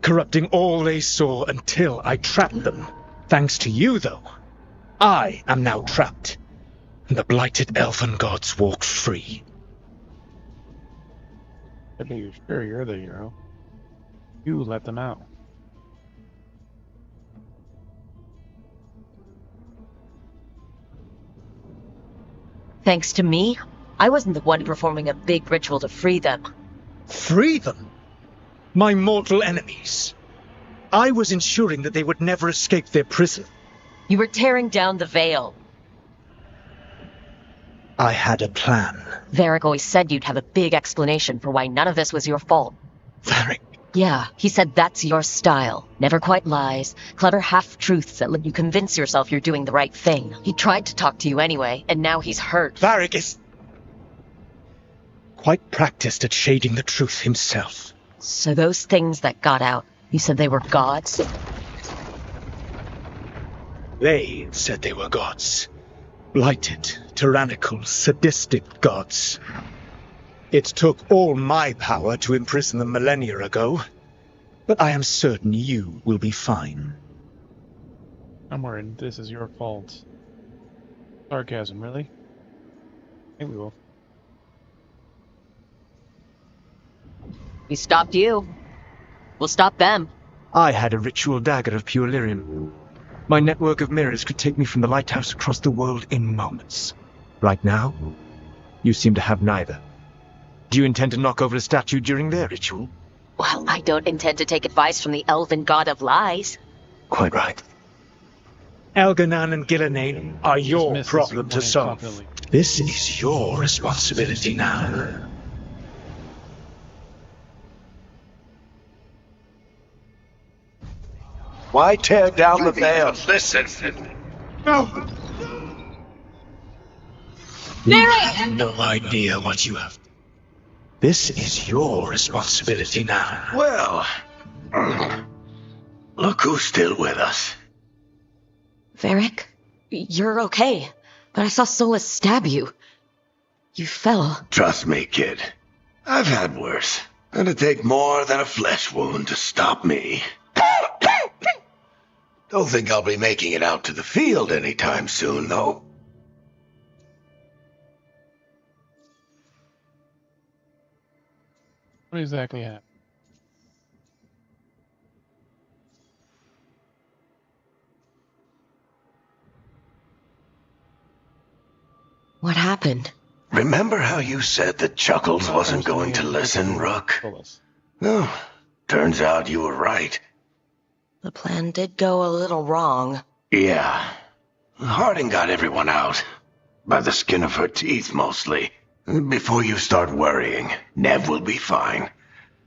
corrupting all they saw until I trapped them. Thanks to you, though, I am now trapped, and the blighted Elven Gods walk free. I think you're sure you're the hero. You let them out. Thanks to me? I wasn't the one performing a big ritual to free them. Free them? My mortal enemies. I was ensuring that they would never escape their prison. You were tearing down the veil. I had a plan. Varric always said you'd have a big explanation for why none of this was your fault. Varric, Yeah, he said that's your style. Never quite lies. Clever half-truths that let you convince yourself you're doing the right thing. He tried to talk to you anyway, and now he's hurt. Varric is quite practiced at shading the truth himself. So those things that got out, you said they were gods? They said they were gods. Blighted, tyrannical, sadistic gods. It took all my power to imprison them millennia ago, but I am certain you will be fine. I'm worried this is your fault. Sarcasm, really? I think we will. We stopped you. We'll stop them. I had a ritual dagger of pure lyrium. My network of mirrors could take me from the lighthouse across the world in moments. Right now, you seem to have neither. Do you intend to knock over a statue during their ritual? Well, I don't intend to take advice from the elven god of lies. Quite right. Elganan and Gillenane are your problem to solve. This is your responsibility now. Why tear down the veil? Listen. No! You have no idea what you have. This is your responsibility now. Well, look who's still with us. Varric, you're okay. But I saw Solus stab you. You fell. Trust me, kid. I've had worse. It'd take more than a flesh wound to stop me. Don't think I'll be making it out to the field anytime soon, though. What exactly happened? What happened? Remember how you said that Chuckles wasn't going to listen, Rook? No, turns out you were right. The plan did go a little wrong. Yeah. Harding got everyone out. By the skin of her teeth, mostly. Before you start worrying, Nev will be fine.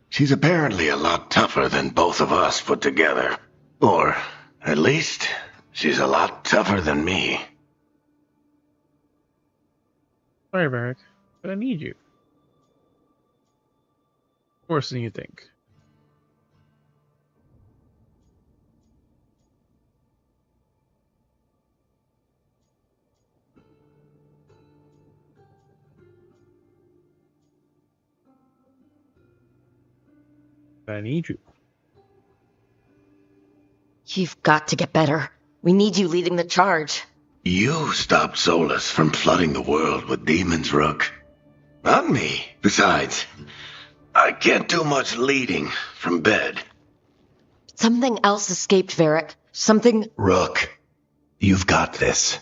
She's apparently a lot tougher than both of us put together. Or, at least, she's a lot tougher than me. Sorry, Varric, but I need you. Worse than you think. I need you. You've got to get better. We need you leading the charge. You stopped Solus from flooding the world with demons, Rook. Not me. Besides, I can't do much leading from bed. Something else escaped, Varric. Something... Rook, you've got this.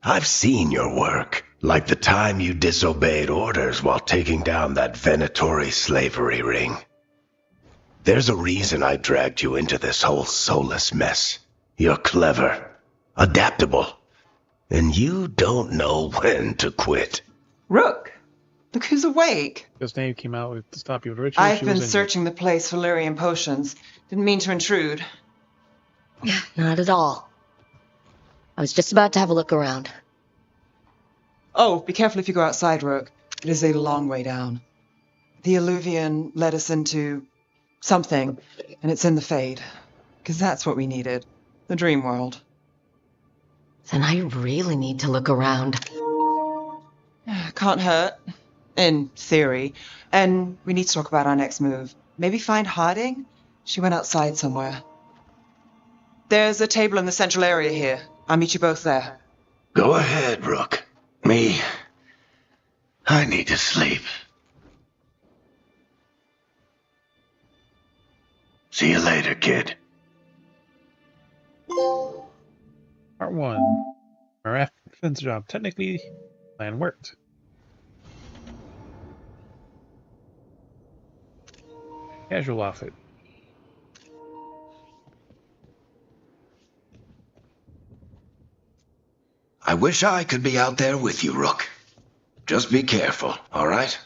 I've seen your work. Like the time you disobeyed orders while taking down that Venatori slavery ring. There's a reason I dragged you into this whole Solus mess. You're clever, adaptable, and you don't know when to quit. Rook, look who's awake. Because Nave came out to stop you with ritual. I've been searching the place for lyrium potions. Didn't mean to intrude. Not at all. I was just about to have a look around. Oh, be careful if you go outside, Rook. It is a long way down. The Alluvian led us into something, and it's in the Fade. Because that's what we needed. The dream world. Then I really need to look around. Can't hurt. In theory. And we need to talk about our next move. Maybe find Harding? She went outside somewhere. There's a table in the central area here. I'll meet you both there. Go ahead, Rook. Me, I need to sleep. See you later, kid. Part 1. Our defense job. Technically, plan worked. Casual outfit. I wish I could be out there with you, Rook. Just be careful, all right?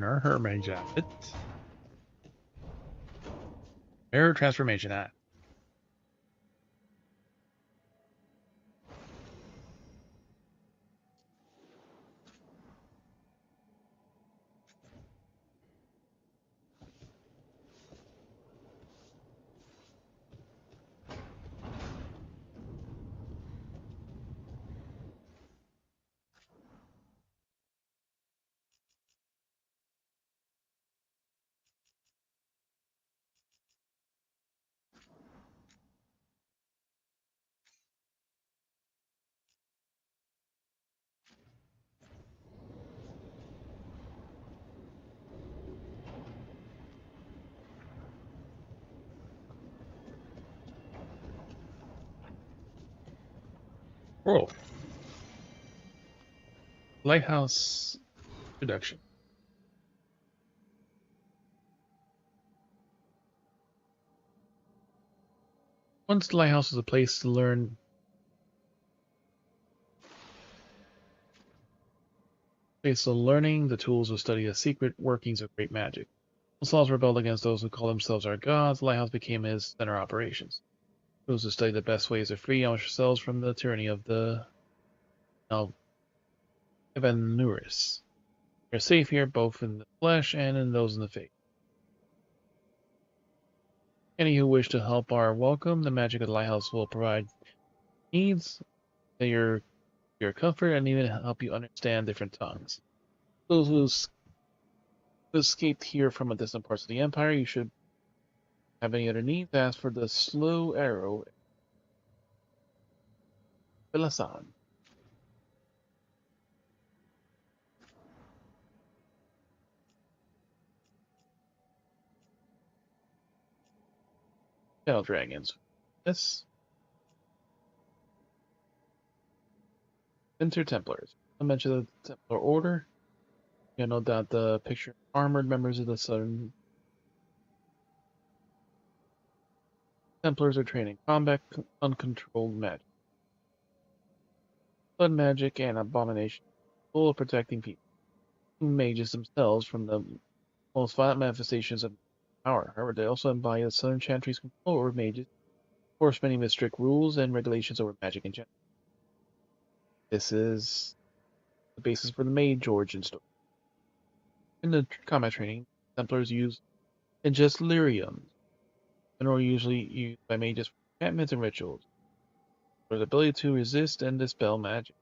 her range outfit. Mirror transformation hat. Roll. Lighthouse introduction. Once the lighthouse was a place to learn learning the tools to study the secret workings of great magic. When Saul's rebelled against those who call themselves our gods, the lighthouse became his center of operations. Those who study the best ways to free ourselves from the tyranny of the Evanuris. We are safe here, both in the flesh and in those in the faith. Any who wish to help are welcome. The magic of the lighthouse will provide needs, your comfort, and even help you understand different tongues. Those who escaped here from a distant parts of the Empire, you should have any other needs, ask for the slow arrow. Belasan. Shadow dragons. Yes. Winter Templars. I mentioned the Templar Order. You know that the picture armored members of the Southern Templars are training combat uncontrolled magic. Blood magic and abomination, full of protecting people. Mages themselves from the most violent manifestations of power. However, they also embody the Southern Chantry's control over mages, force many with strict rules and regulations over magic in general. This is the basis for the mage origin story. In the combat training, Templars use ingest lyriums, and are usually used by mages for enchantments and rituals, for the ability to resist and dispel magic.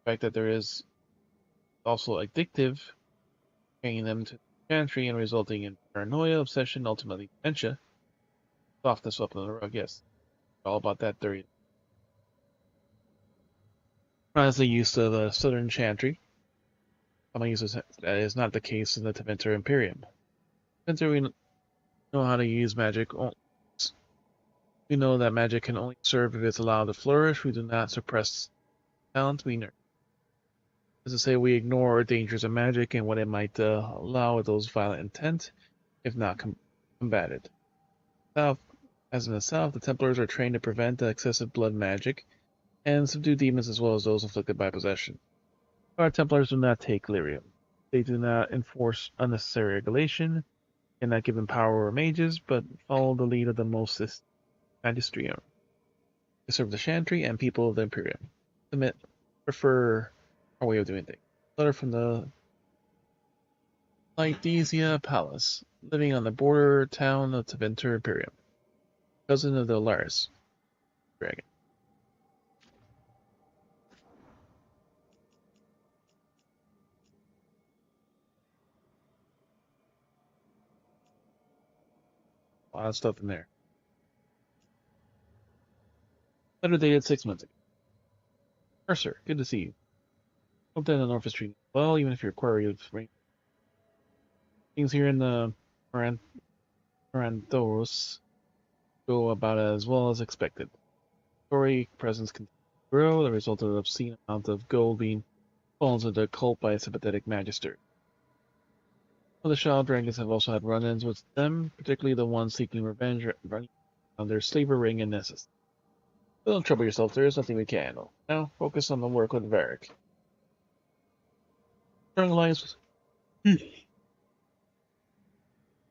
The fact that there is also addictive, training them to chantry and resulting in paranoia, obsession, ultimately dementia. Softness up on the rug, yes. All about that theory. As the use of the Southern Chantry, that is not the case in the Tevinter Imperium. Tevinter, we know how to use magic. We know that magic can only serve if it's allowed to flourish. We do not suppress talent, we nurture. As to say, we ignore dangers of magic and what it might allow with those violent intent, if not combated. South, as in the South, the Templars are trained to prevent the excessive blood magic and subdue demons as well as those afflicted by possession. Our Templars do not take lyrium. They do not enforce unnecessary regulation, cannot give them power over mages, but follow the lead of the most magisterium. They serve the Chantry and people of the Imperium. Submit, prefer our way of doing things. Letter from the Lythesia Palace, living on the border town of Tevinter Imperium. Cousin of the Laris dragon. A lot of stuff in there. Letter dated 6 months ago. Mercer, good to see you. Hope that the North is treating you well, even if your query is range. Things here in the Maranthos go about as well as expected. Story presence continues to grow, the result of an obscene amount of gold being fallen into the cult by a sympathetic magister. Other Shadow Dragons have also had run-ins with them, particularly the ones seeking revenge on their slaver ring in Nessus. But don't trouble yourself, there is nothing we can handle. Now, focus on the work with Varric. Strong alliance For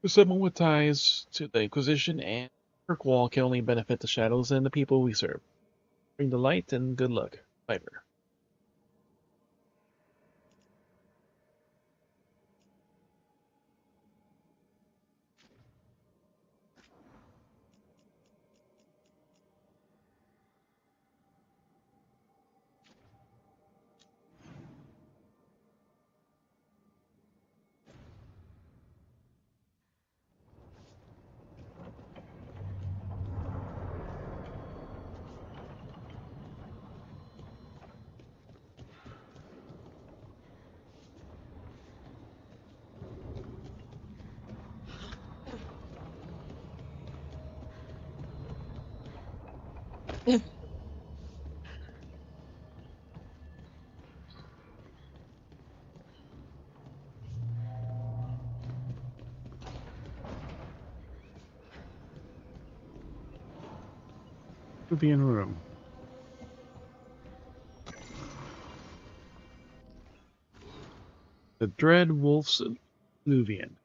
someone with ties to the Inquisition and Kirkwall can only benefit the shadows and the people we serve. Bring the light and good luck, Piper. Nubian room. The Dread Wolf's Nubian.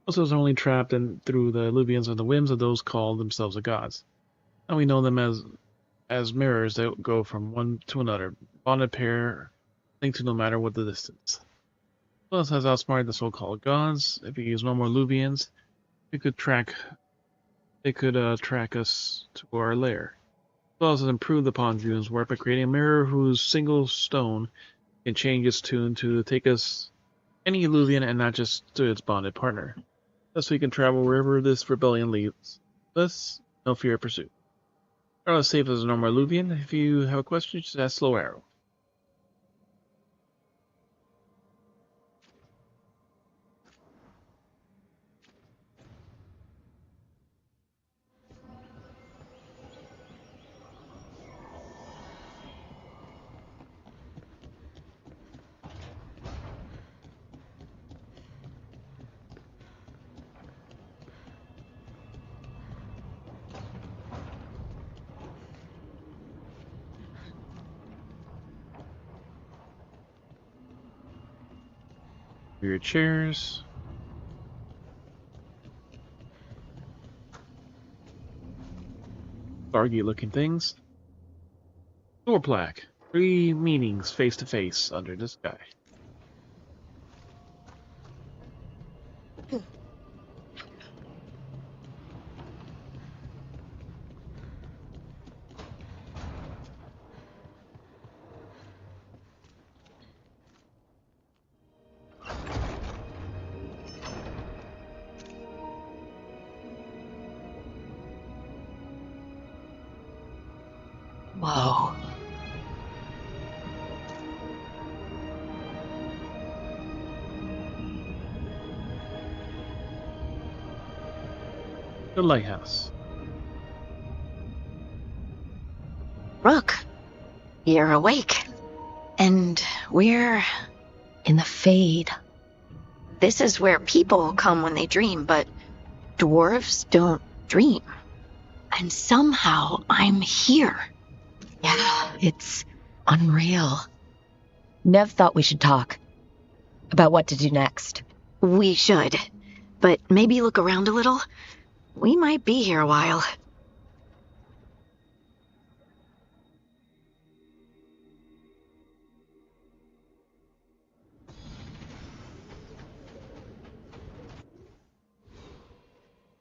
Monsters are only trapped in through the Luvians and the whims of those called themselves the gods. And we know them as mirrors that go from one to another, bonded pair, linked to no matter what the distance. Plus has outsmarted the so-called gods. If we use no more Luvians, they could track us to our lair. Plus has improved upon June's work by creating a mirror whose single stone can change its tune to take us any Luvian and not just to its bonded partner. Thus we can travel wherever this rebellion leads. Thus, no fear of pursuit. Are as safe as a normal Luvian. If you have a question, just ask Slow Arrow. For your chairs. Stargate looking things. Door plaque. 3 meanings face to face under the sky. Whoa. The lighthouse. Rook, you're awake. And we're in the Fade. This is where people come when they dream, but dwarves don't dream. And somehow I'm here. Yeah, it's unreal. Nev thought we should talk. About what to do next. We should. But maybe look around a little. We might be here a while.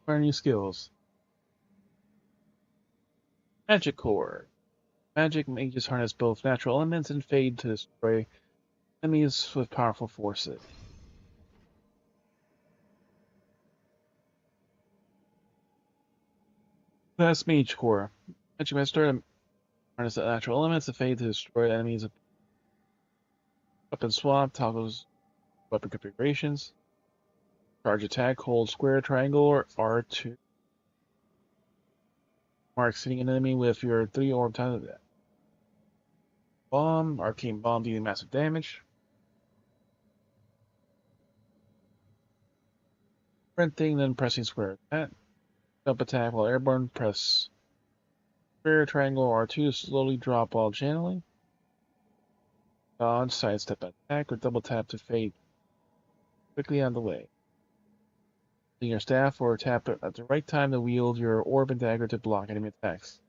Learn new skills. Magic Core. Magic mages harness both natural elements and fade to destroy enemies with powerful forces. Class Mage Core. Magic Master harness the natural elements and fade to destroy enemies. Weapon swap, toggles weapon configurations. Charge attack, hold square, triangle, or R2. Mark hitting an enemy with your 3 orb time. Bomb, arcane bomb dealing massive damage. Sprinting, then pressing square attack. Jump attack while airborne, press square, triangle, R2 to slowly drop while channeling. Dodge, sidestep attack, or double tap to fade. quickly on the way. Using your staff or tap it at the right time to wield your orb and dagger to block enemy attacks.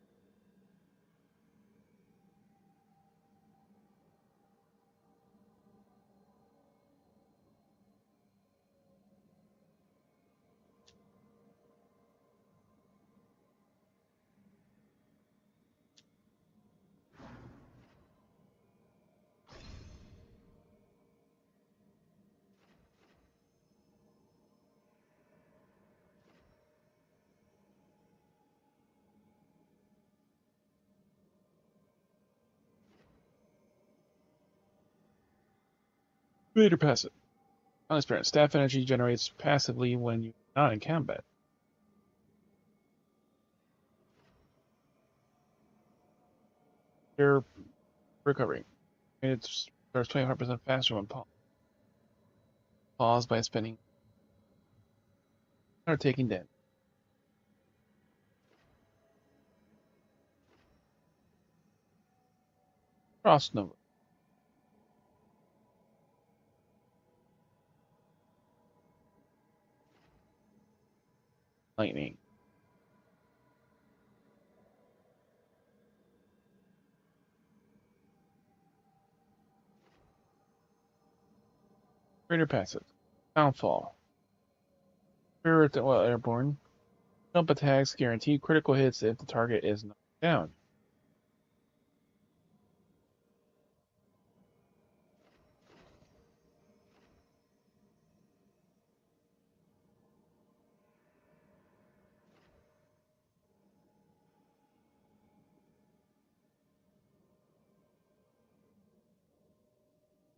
Greater passive. Unexperienced staff energy generates passively when you're not in combat. You're recovering. It starts 25% faster when paused. Pause by spinning or taking damage. Frost Nova. Lightning. Greater passive. Downfall. Spirit while airborne. Jump attacks guarantee critical hits if the target is knocked down.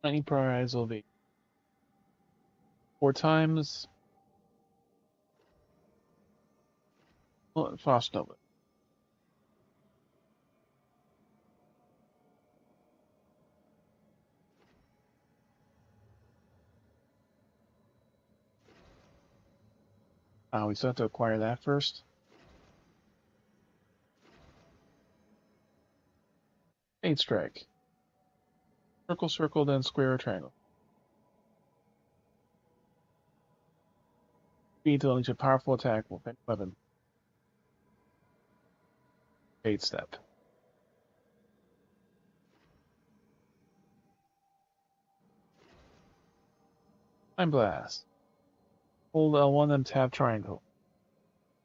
Lightning prize will be 4 times. Frost Nova. We still have to acquire that first. Fade Strike. Circle, circle, then square or triangle. Speed to unleash a powerful attack with any weapon. Fade Step. Time Blast. Hold L1 and tap triangle.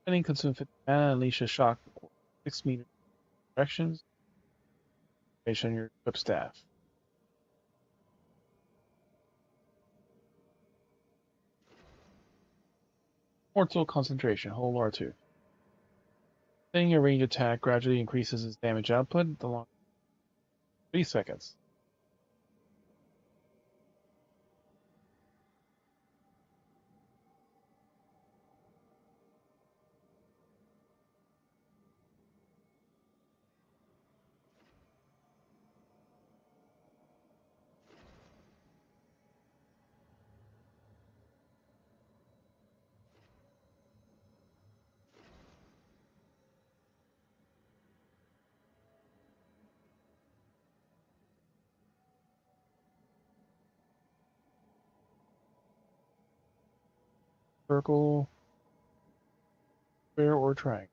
Spinning consume 50 mana, unleash a shock 6 meter directions. Based on your equip staff. Mortal Concentration. Hold R2. Setting your range attack gradually increases its damage output the longer 3 seconds. Circle, square, or triangle.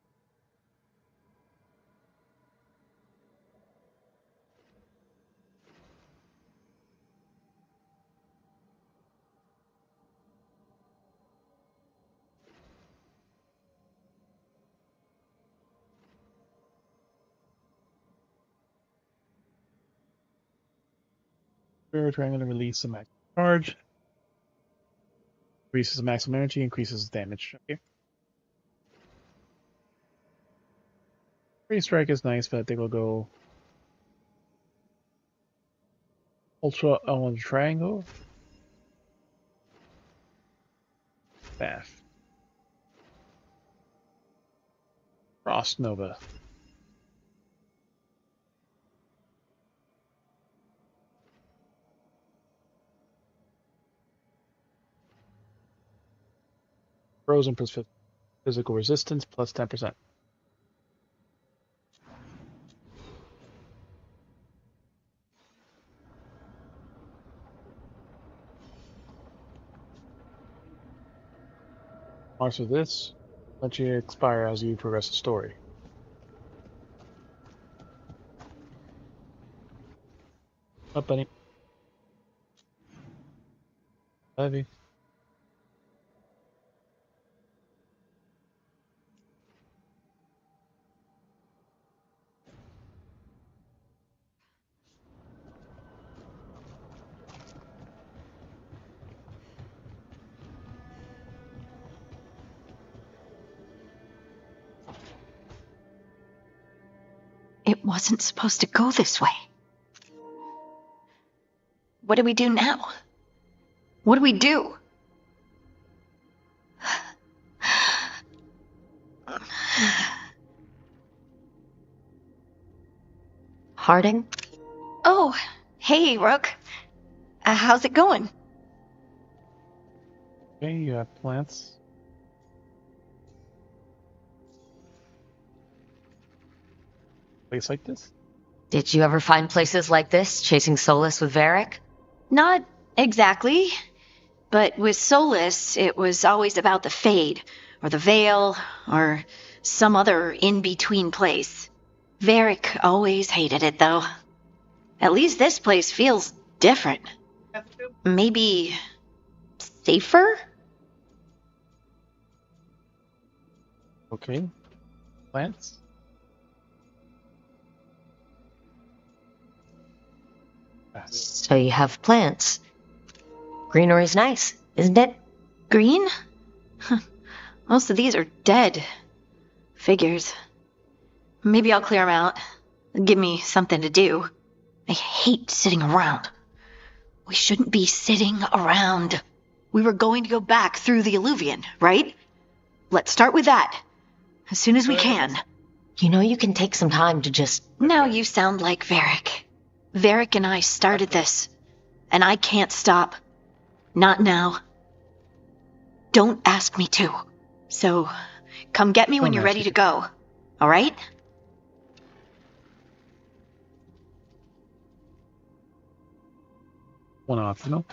Square or triangle to release the maximum charge. Increases the maximum energy, increases damage. Okay. Free Strike is nice, but I think we'll go Ultra L1 Triangle. Staff. Frost Nova. Frozen plus physical resistance plus 10%. Marks of this let you expire as you progress the story. Up, buddy. Love you. It wasn't supposed to go this way. What do we do now? What do we do? Harding? Oh, hey, Rook. How's it going? Okay, you have plants. Place like this? Did you ever find places like this, chasing Solus with Varric? Not exactly. But with Solus, it was always about the Fade, or the Veil, or some other in-between place. Varric always hated it, though. At least this place feels different. Maybe safer? Okay. Plants? So you have plants. Greenery's nice, isn't it? Green? Most of these are dead. Figures. Maybe I'll clear them out. Give me something to do. I hate sitting around. We shouldn't be sitting around. We were going to go back through the Illuvian, right? Let's start with that. As soon as we can. You know you can take some time to just... Now you sound like Varric. Varric and I started this. And I can't stop. Not now. Don't ask me to. So, come get me when you're ready to go. All right? One optional.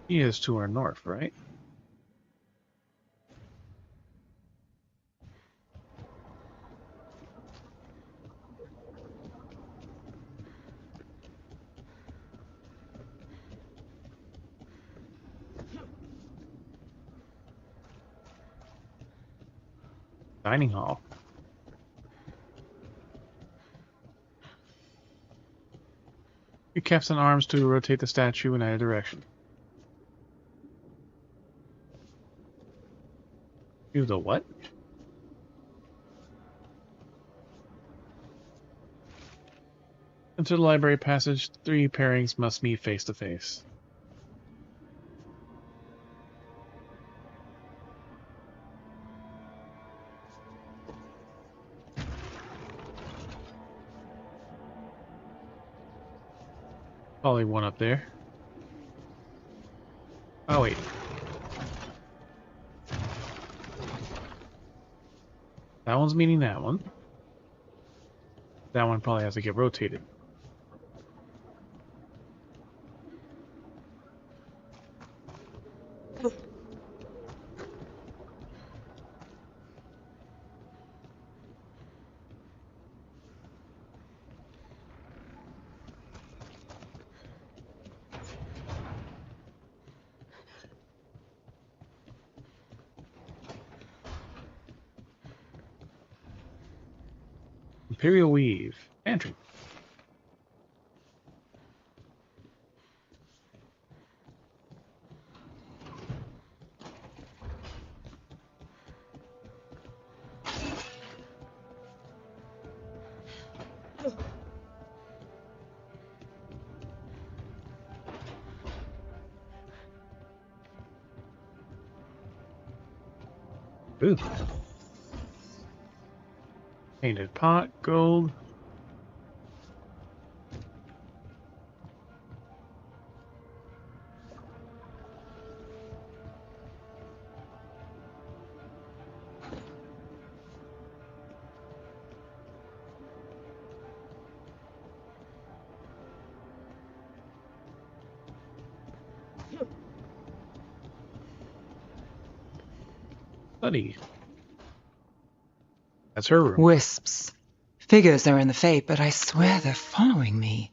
He is to our north, right? Dining hall. You caps and arms to rotate the statue in either direction. Do the what? Enter the library passage. 3 pairings must meet face to face. Probably one up there. Oh wait. That one's meeting that one. That one probably has to get rotated. Imperial Weave. Pantry. Ooh. Painted pot, gold. Study. That's her room. Wisps. Figures are in the fate, but I swear they're following me.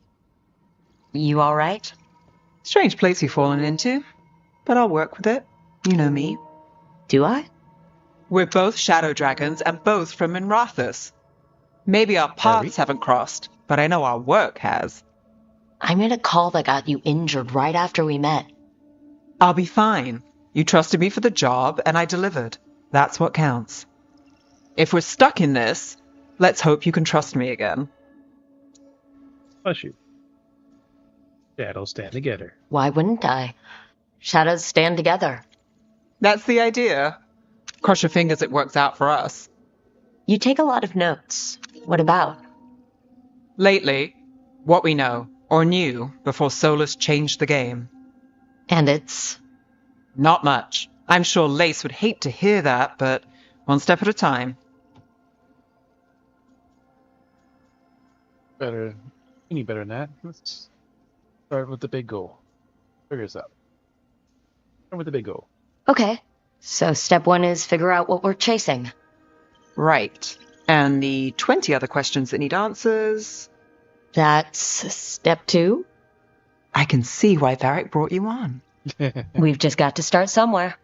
You all right? Strange place you've fallen into, but I'll work with it. You know me. Do I? We're both shadow dragons and both from Minrathous. Maybe our paths haven't crossed, but I know our work has. I made a call that got you injured right after we met. I'll be fine. You trusted me for the job, and I delivered. That's what counts. If we're stuck in this, let's hope you can trust me again. Bless you. Shadows stand together. Why wouldn't I? Shadows stand together. That's the idea. Cross your fingers it works out for us. You take a lot of notes. What about? Lately, what we know, or knew, before Solus changed the game. And it's? Not much. I'm sure Lace would hate to hear that, but one step at a time. Better. You need better than that. Let's start with the big goal. Figure this out. Start with the big goal. Okay. So step 1 is figure out what we're chasing. Right. And the 20 other questions that need answers... That's step 2? I can see why Varric brought you on. We've just got to start somewhere.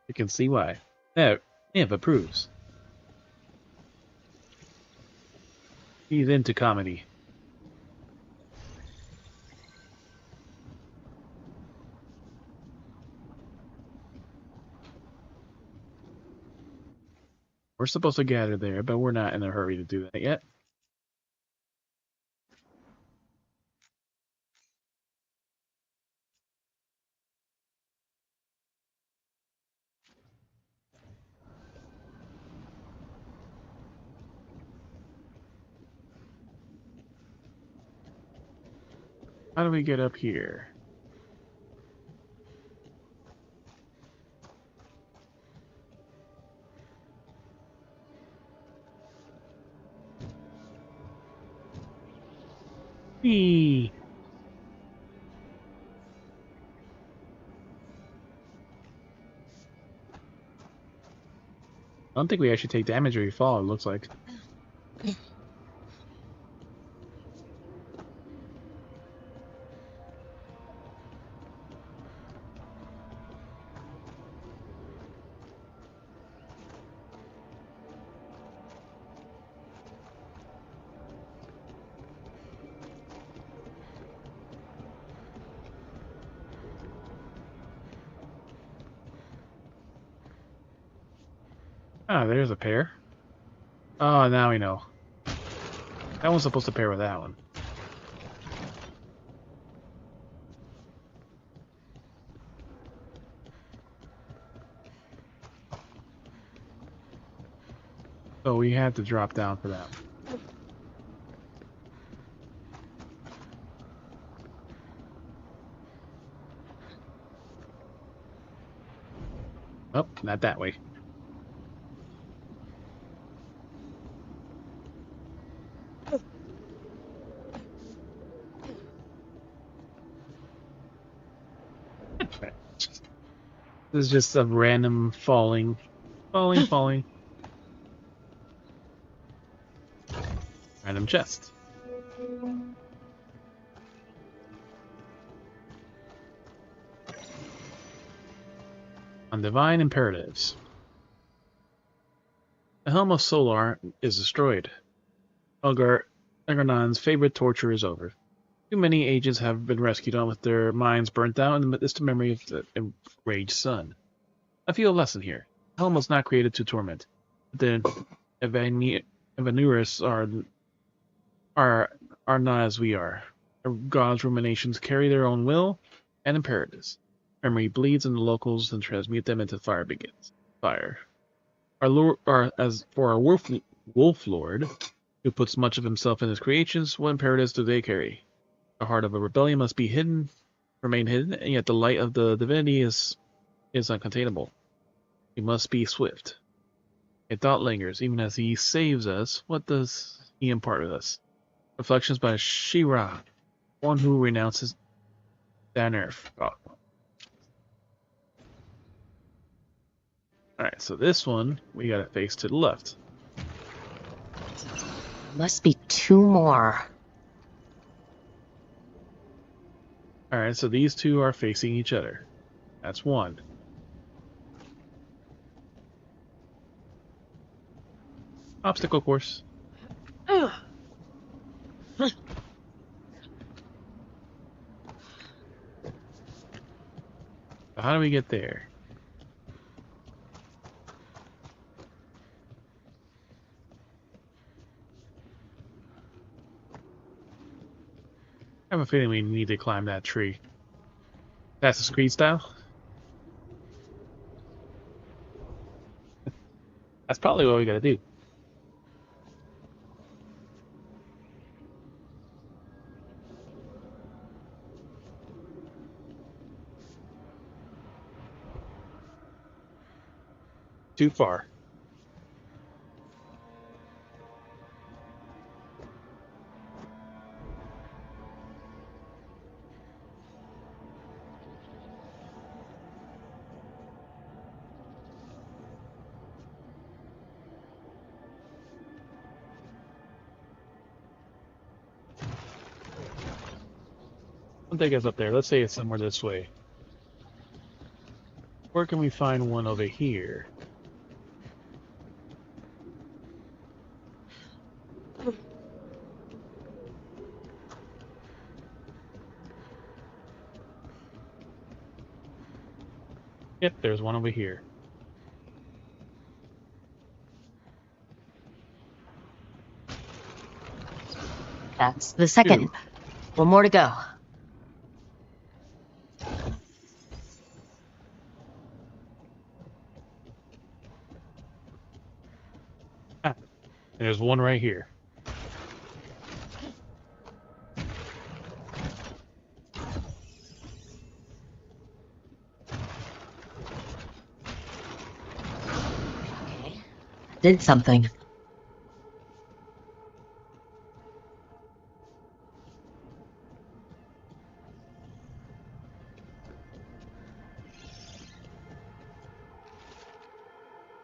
You can see why. Yeah, Imp approves. He's into comedy. We're supposed to gather there, but we're not in a hurry to do that yet. How do we get up here? Whee! I don't think we actually take damage when we fall, it looks like. Ah, there's a pair. Oh, now we know. That one's supposed to pair with that one. So we had to drop down for that one. Oh, not that way. This is just a random falling. Random chest. On divine imperatives. The helm of Solar is destroyed. Elgar'non's favorite torture is over. Too many agents have been rescued on with their minds burnt out in the distant memory of the enraged sun. I feel a lesson here. The helm was not created to torment. The Evanuris are not as we are. Our gods' ruminations carry their own will and imperatives. Memory bleeds in the locals and transmute them into fire begins. Fire. As for our wolf lord, who puts much of himself in his creations, what imperatives do they carry? The heart of a rebellion must be hidden, remain hidden, and yet the light of the divinity is uncontainable. He must be swift. A thought lingers, even as he saves us. What does he impart with us? Reflections by Shira, one who renounces Danerf. Alright, so this one, we gotta face to the left. Must be 2 more. Alright, so these two are facing each other. That's one. Obstacle course. So how do we get there? I have a feeling we need to climb that tree. That's the Creed style? That's probably what we gotta do. Too far. Don't take us up there. Let's say it's somewhere this way. Where can we find one over here? Yep, there's one over here. That's the second. 2. 1 more to go. Ah, there's one right here. Did something.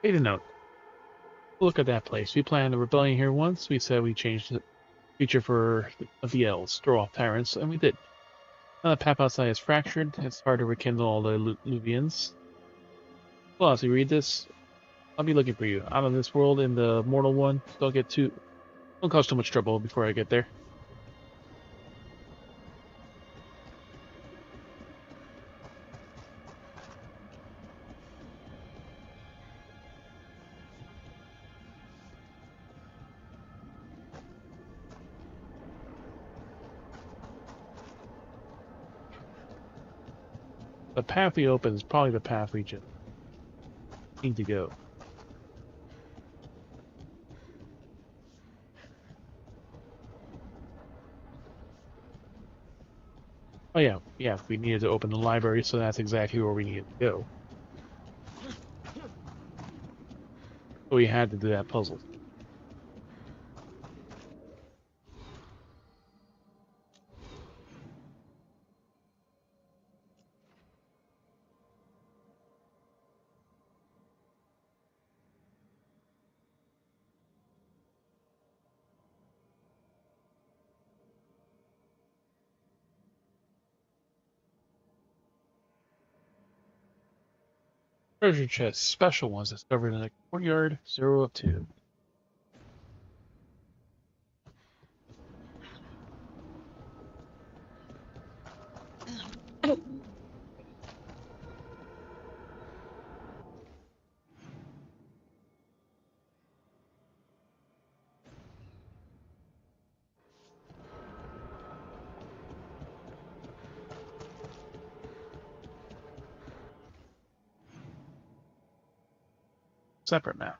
Made a note. Look at that place. We planned a rebellion here once. We said we changed the future for the elves, throw off tyrants, and we did. Now the path outside is fractured. It's hard to rekindle all the Luvians. Well, as you read this, I'll be looking for you. Out of this world in the mortal one. Don't cause too much trouble before I get there. The path we open is probably the path we just need to go. Oh yeah, we needed to open the library, so that's exactly where we needed to go. So we had to do that puzzle. Treasure chest, special ones discovered in the courtyard, 0 of 2. Separate map.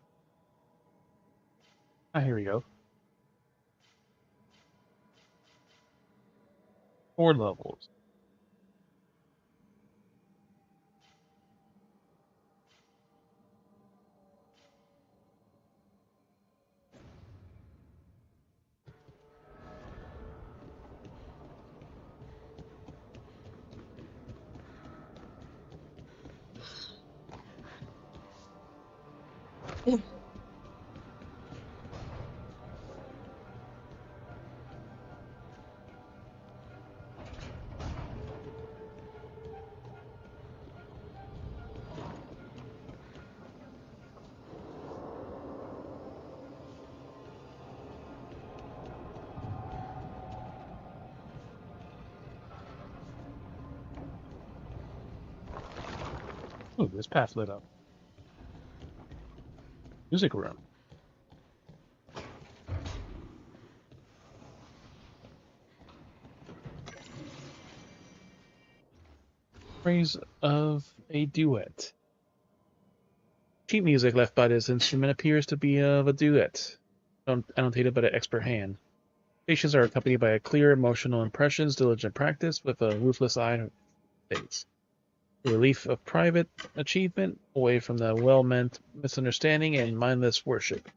Ah, here we go. 4 levels. Ooh, this path lit up. Music room. Phrase of a duet. Sheet music left by this instrument appears to be of a duet, annotated by an expert hand. Patients are accompanied by a clear emotional impressions, diligent practice with a ruthless eye on face. The relief of private achievement, away from the well-meant misunderstanding and mindless worship.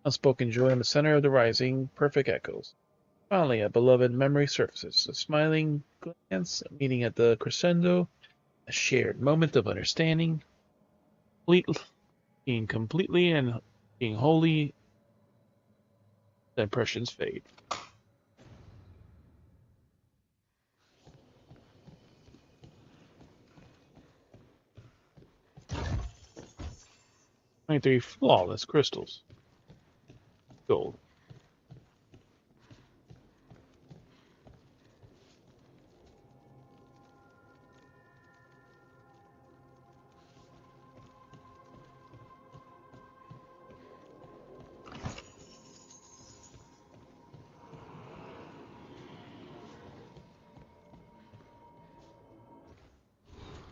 Unspoken joy in the center of the rising, perfect echoes. Finally, a beloved memory surfaces, a smiling glance, meeting at the crescendo, a shared moment of understanding, being completely and being wholly, the impressions fade. Three flawless crystals. Gold.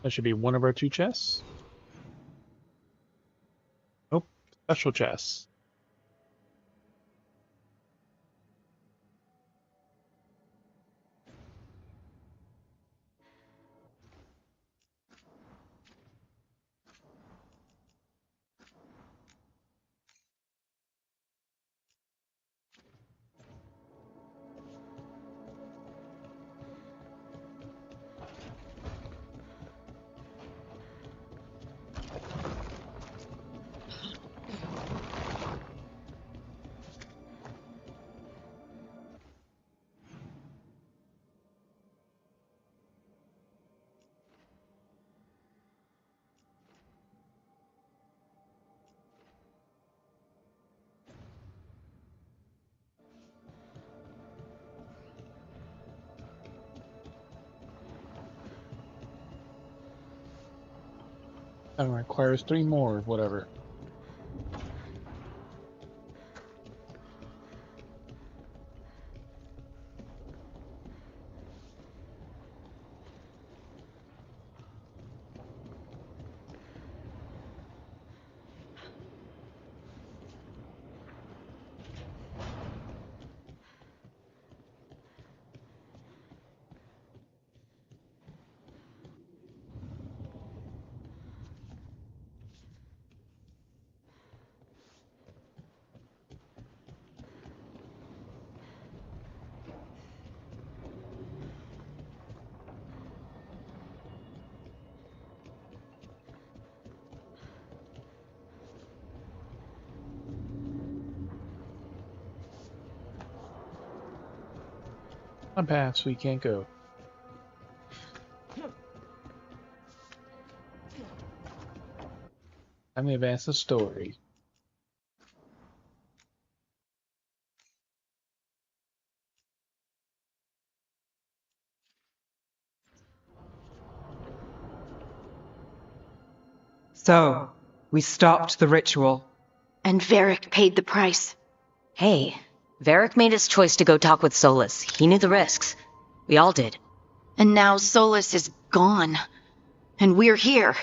That should be one of our two chests. Nope, special chests. That requires 3 more of whatever. On paths we can't go. Time to advance the story. So, we stopped the ritual. And Varric paid the price. Hey, Varric made his choice to go talk with Solus. He knew the risks. We all did. And now Solus is gone. And we're here.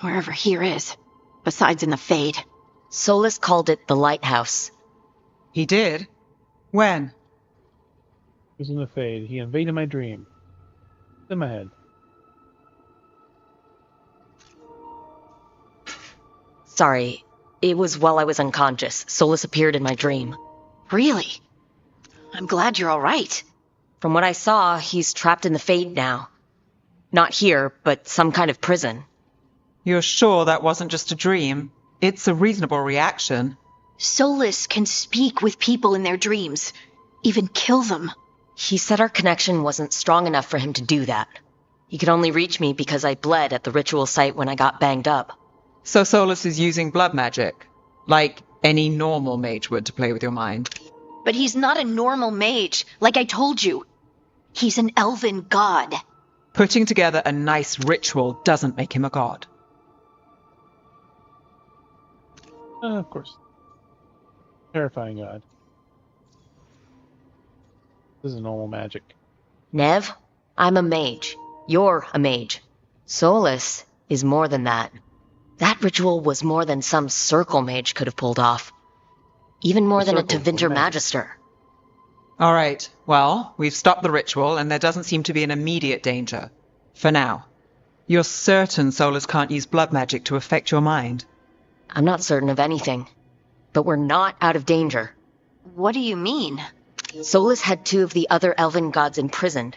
Wherever here is. Besides in the Fade. Solus called it the Lighthouse. He did? When? He was in the Fade. He invaded my dream. It's in my head. Sorry, it was while I was unconscious. Solus appeared in my dream. Really? I'm glad you're all right. From what I saw, he's trapped in the Fade now. Not here, but some kind of prison. You're sure that wasn't just a dream? It's a reasonable reaction. Solus can speak with people in their dreams, even kill them. He said our connection wasn't strong enough for him to do that. He could only reach me because I bled at the ritual site when I got banged up. So Solus is using blood magic, like any normal mage would to play with your mind. But he's not a normal mage, like I told you. He's an elven god. Putting together a nice ritual doesn't make him a god. Of course. Terrifying god. This is normal magic. Nev, I'm a mage. You're a mage. Solus is more than that. That ritual was more than some circle mage could have pulled off. Even more than a Tevinter Magister. All right, well, we've stopped the ritual and there doesn't seem to be an immediate danger. For now. You're certain Solus can't use blood magic to affect your mind? I'm not certain of anything. But we're not out of danger. What do you mean? Solus had 2 of the other elven gods imprisoned.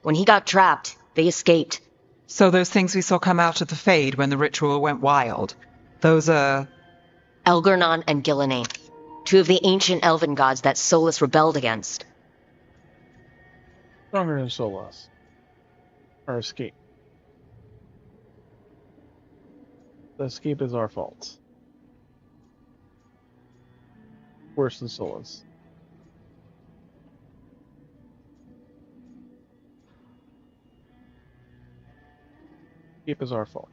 When he got trapped, they escaped. So those things we saw come out of the Fade when the ritual went wild, those are... Elgernon and Gillenane. 2 of the ancient elven gods that Solus rebelled against. Stronger than Solas. Our escape. The escape is our fault. Worse than Solas. Escape is our fault.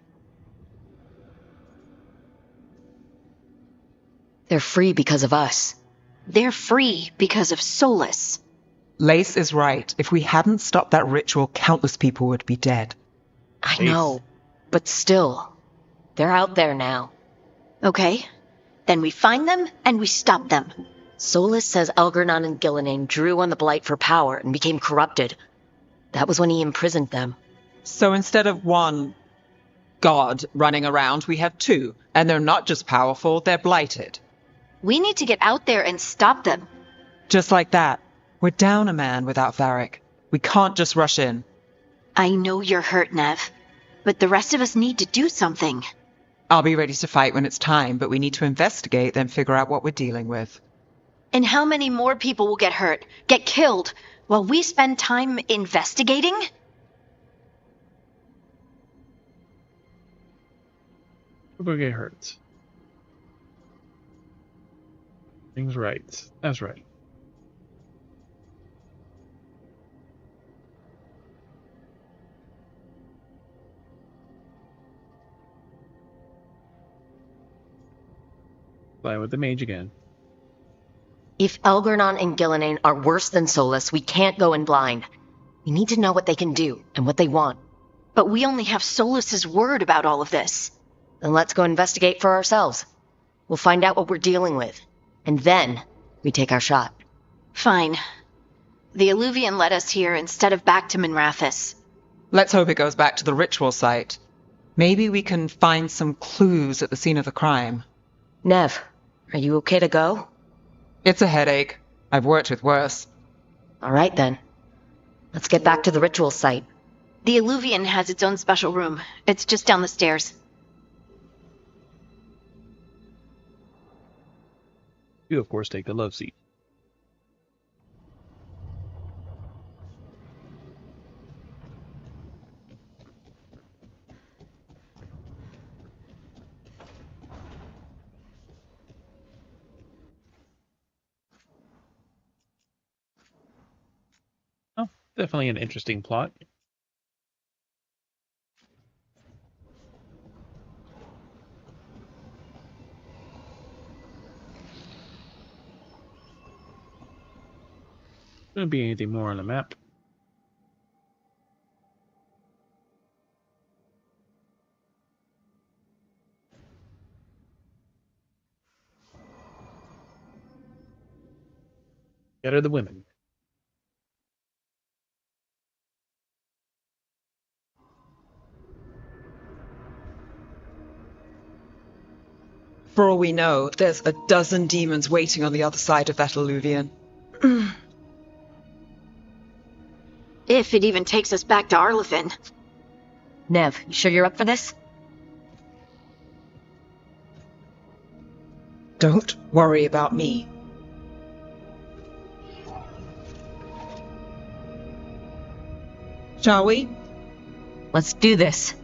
They're free because of us. They're free because of Solus. Lace is right. If we hadn't stopped that ritual, countless people would be dead. I know, but still, they're out there now. Okay, then we find them and we stop them. Solus says Elgernon and Gillenane drew on the Blight for power and became corrupted. That was when he imprisoned them. So instead of 1 god running around, we have 2. And they're not just powerful, they're blighted. We need to get out there and stop them. Just like that. We're down a man without Varric. We can't just rush in. I know you're hurt, Nev, but the rest of us need to do something. I'll be ready to fight when it's time, but we need to investigate, then figure out what we're dealing with. And how many more people will get hurt, get killed, while we spend time investigating? People get hurt. Things right. That's right. Fly with the mage again. If Elgernon and Gillenane are worse than Solus, we can't go in blind. We need to know what they can do and what they want. But we only have Solus's word about all of this. Then let's go investigate for ourselves. We'll find out what we're dealing with. And then we take our shot. Fine. The Alluvian led us here instead of back to Minrathous. Let's hope it goes back to the ritual site. Maybe we can find some clues at the scene of the crime. Nev, are you okay to go? It's a headache. I've worked with worse. All right, then. Let's get back to the ritual site. The Alluvian has its own special room. It's just down the stairs. You, of course, take the love seat. Oh, definitely an interesting plot. Shouldn't be anything more on the map. Gather the women. For all we know, there's a dozen demons waiting on the other side of that alluvian. If it even takes us back to Arlefin. Nev, you sure you're up for this? Don't worry about me. Shall we? Let's do this.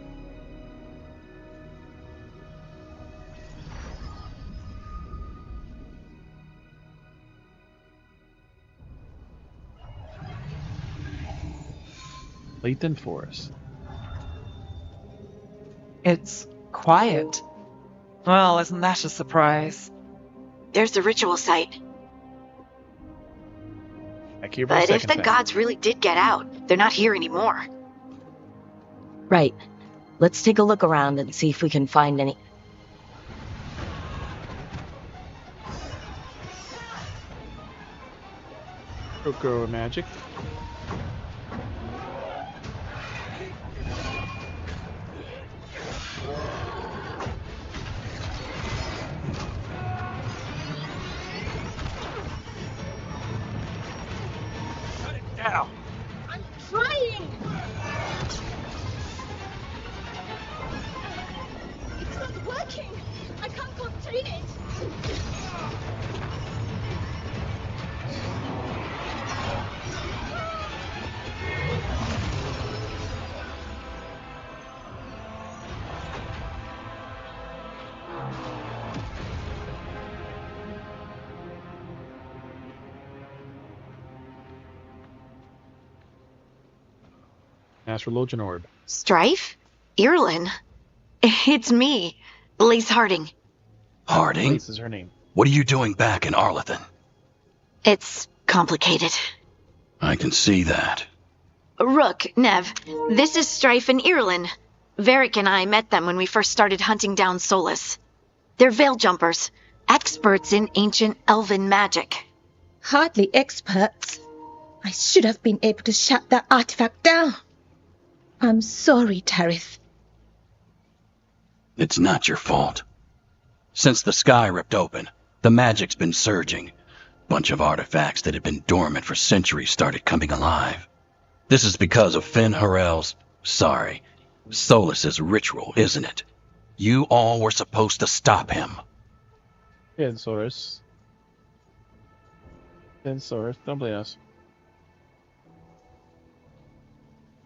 Layton Forest. It's quiet. Well, isn't that a surprise? There's the ritual site. Back here But if the gods really did get out, they're not here anymore. Right. Let's take a look around and see if we can find any... Coco magic. Shut it down. I'm trying! It's not working! I can't contain it! Astrologian orb. Strife? Irlin? It's me, Lace Harding. Harding? This is her name. What are you doing back in Arlethan? It's complicated. I can see that. Rook, Nev, this is Strife and Irlin. Varric and I met them when we first started hunting down Solus. They're veil jumpers, experts in ancient elven magic. Hardly experts. I should have been able to shut that artifact down. I'm sorry, Tarith. It's not your fault. Since the sky ripped open, the magic's been surging. Bunch of artifacts that had been dormant for centuries started coming alive. This is because of Finn Harel's... sorry, Solus's ritual, isn't it? You all were supposed to stop him. Yeah, Soros. Don't blame us.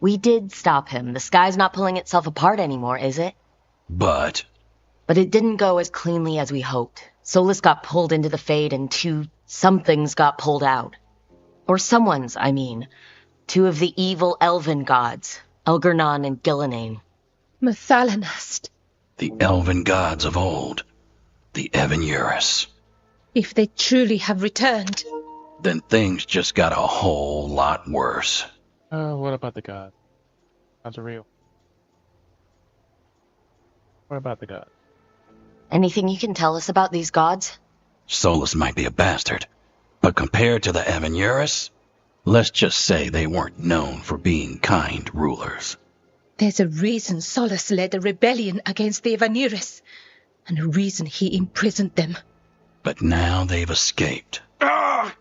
We did stop him. The sky's not pulling itself apart anymore, is it? But it didn't go as cleanly as we hoped. Solus got pulled into the Fade and two somethings got pulled out. Or someone's, I mean. Two of the evil elven gods, Elgernon and Gillinane. Mathalanast. the elven gods of old, the Evan-Eurus. If they truly have returned, Then things just got a whole lot worse. What about the god? Gods are real. What about the god? Anything you can tell us about these gods? Solus might be a bastard, but compared to the Evan-Eurus, let's just say they weren't known for being kind rulers. there's a reason Solus led a rebellion against the Evan-Eurus, and a reason he imprisoned them. But now they've escaped. Tareth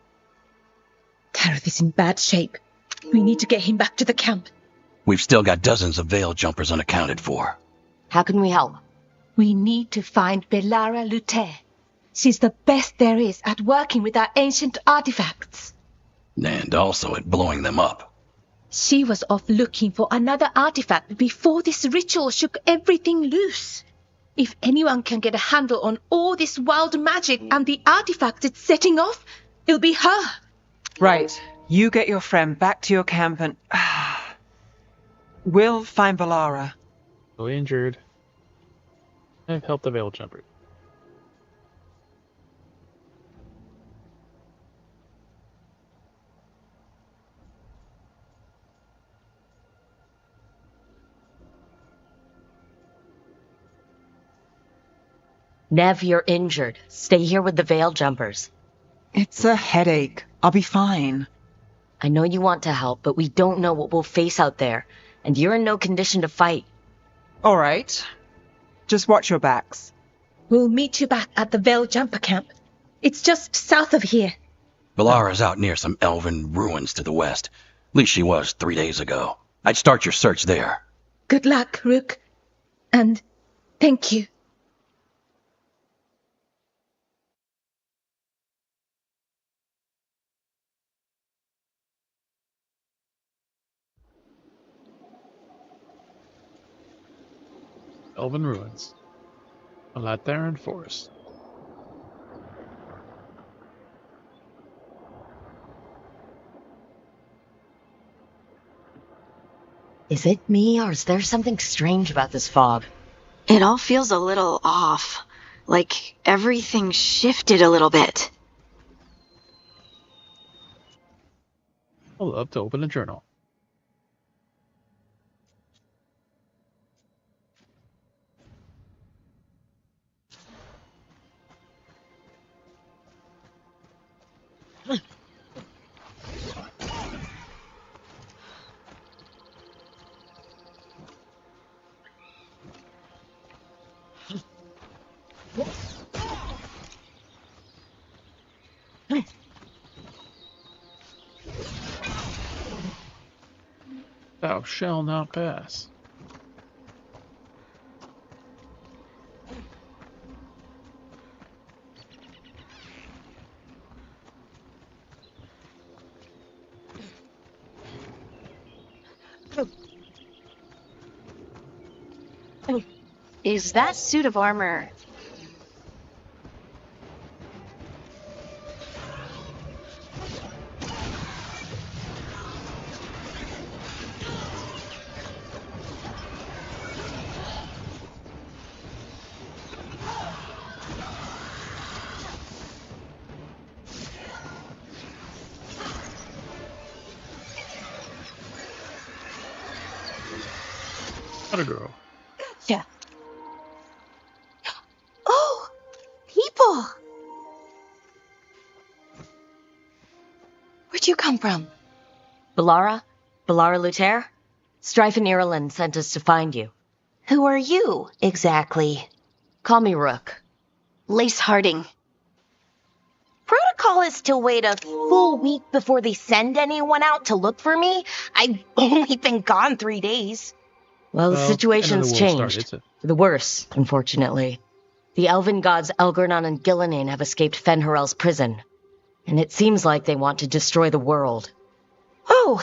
is in bad shape. We need to get him back to the camp. We've still got dozens of veil jumpers unaccounted for. How can we help? We need to find Belara Lute. She's the best there is at working with our ancient artifacts. And also at blowing them up. She was off looking for another artifact before this ritual shook everything loose. If anyone can get a handle on all this wild magic and the artifacts it's setting off, it'll be her. Right. You get your friend back to your camp and... we'll find Belara. So injured. I've helped the veil jumper. Nev, you're injured. Stay here with the veil jumpers. It's a headache. I'll be fine. I know you want to help, but we don't know what we'll face out there, and you're in no condition to fight. All right. Just watch your backs. We'll meet you back at the veil jumper camp. It's just south of here. Belara's out near some elven ruins to the west. At least she was 3 days ago. I'd start your search there. Good luck, Rook. And thank you. Elven ruins. A Latharan forest. Is it me, or is there something strange about this fog? It all feels a little off. Like everything shifted a little bit. Hold up to open a journal. Thou shalt not pass. Is that suit of armor... What a girl. Yeah. Oh, people! Where'd you come from? Balara Luther? Strife and Ireland sent us to find you. Who are you, exactly? Call me Rook. Lace Harding. Protocol is to wait a full week before they send anyone out to look for me. I've only been gone 3 days. Well, the situation's changed. Started, For the worse, unfortunately. The elven gods Elgernon and Gillinan have escaped Fenharel's prison. And it seems like they want to destroy the world. Oh,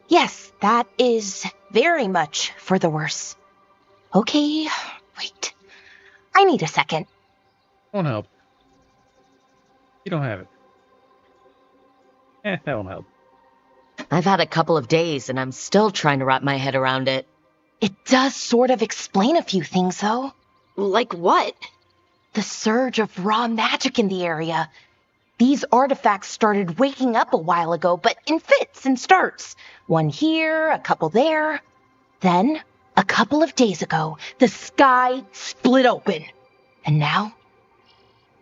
yes, that is very much for the worse. Okay, wait. I need a second. Won't help. You don't have it. That won't help. I've had a couple of days, and I'm still trying to wrap my head around it. It does sort of explain a few things, though. Like what? The surge of raw magic in the area. These artifacts started waking up a while ago, but in fits and starts. One here, a couple there. Then, a couple of days ago, the sky split open. And now,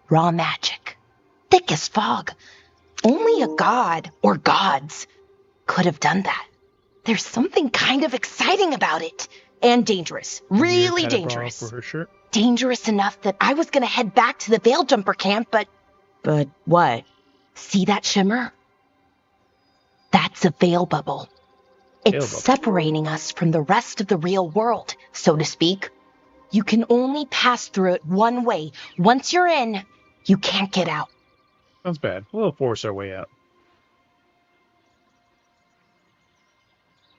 raw magic. Thick as fog. Only a god, or gods, could have done that. There's something kind of exciting about it. And dangerous. Really dangerous. For her shirt. Dangerous enough that I was going to head back to the Veil Jumper camp, but... But what? See that shimmer? That's a veil bubble. It's separating us from the rest of the real world, so to speak. You can only pass through it one way. Once you're in, you can't get out. Sounds bad. We'll force our way out.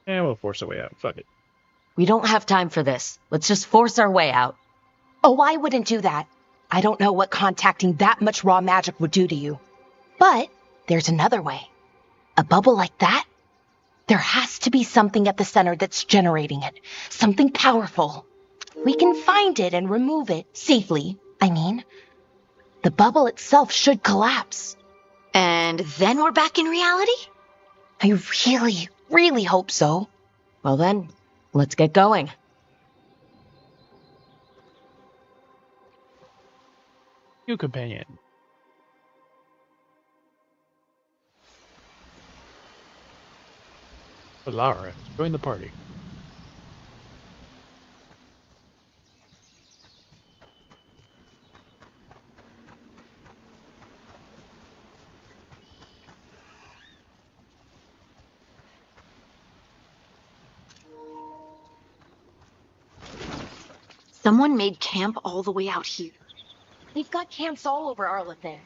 Yeah, we'll force our way out. Fuck it. We don't have time for this. Let's just force our way out. Oh, I wouldn't do that. I don't know what contacting that much raw magic would do to you. But there's another way. A bubble like that? There has to be something at the center that's generating it. Something powerful. We can find it and remove it safely, I mean. The bubble itself should collapse. And then we're back in reality? I really, really hope so. Well then, let's get going. New companion. Balara, join the party. Someone made camp all the way out here. We've got camps all over Arlathan.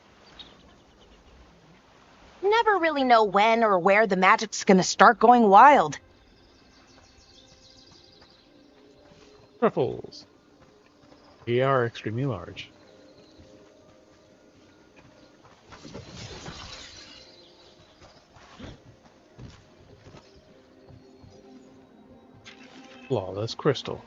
Never really know when or where the magic's gonna start going wild. Truffles. They are extremely large. Flawless crystal.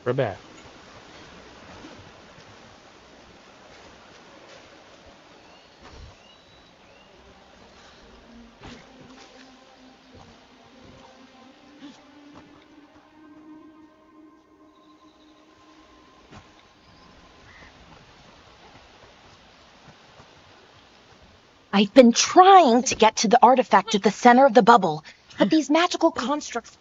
We're back. I've been trying to get to the artifact at the center of the bubble, but these magical constructs...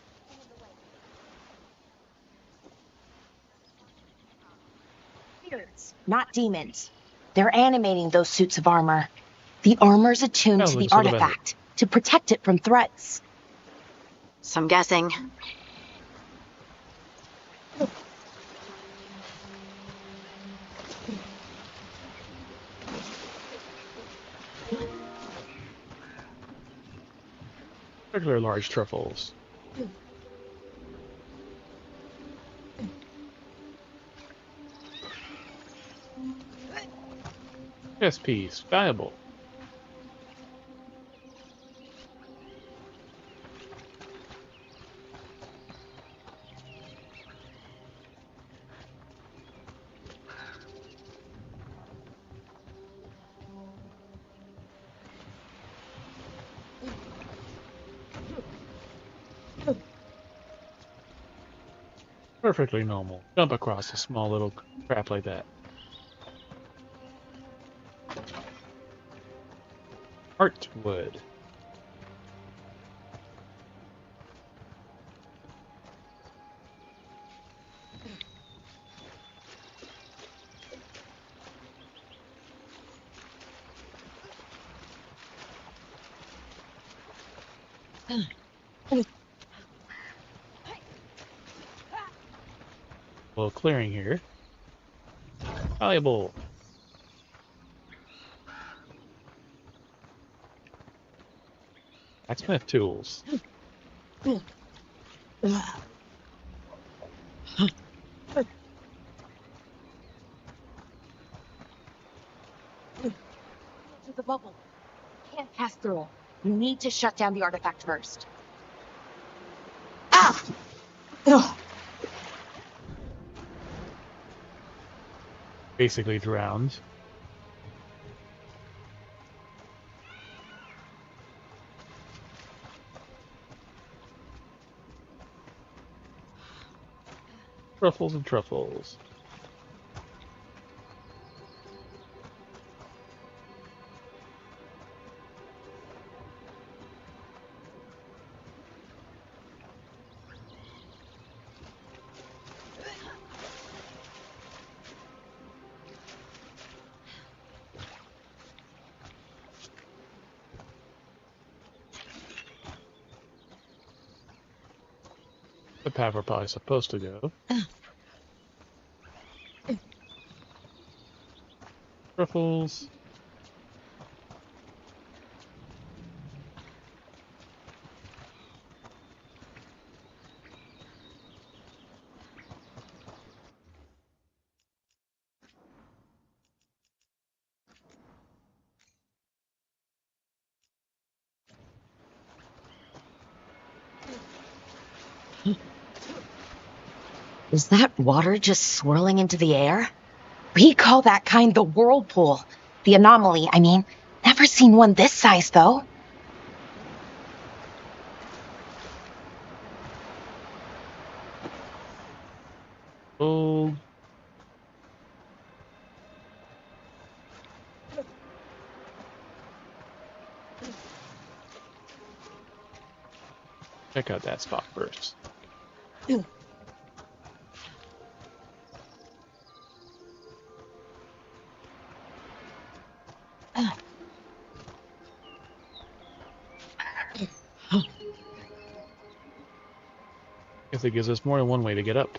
Spirits, not demons. They're animating those suits of armor. The armor's attuned to the artifact to protect it from threats. So I'm guessing. Regular large truffles. Chess piece. Valuable. Perfectly normal. Jump across a small little crap like that. Heartwood. Little clearing here. Valuable. Blacksmith tools. To the bubble. Can't pass through. You need to shut down the artifact first. Ah! Ugh. Basically drowned. Truffles and truffles. The path we're probably supposed to go. Truffles. Is that water just swirling into the air? We call that kind the whirlpool. The anomaly, I mean. Never seen one this size, though. Oh. Check out that spot first. Guess it gives us more than one way to get up.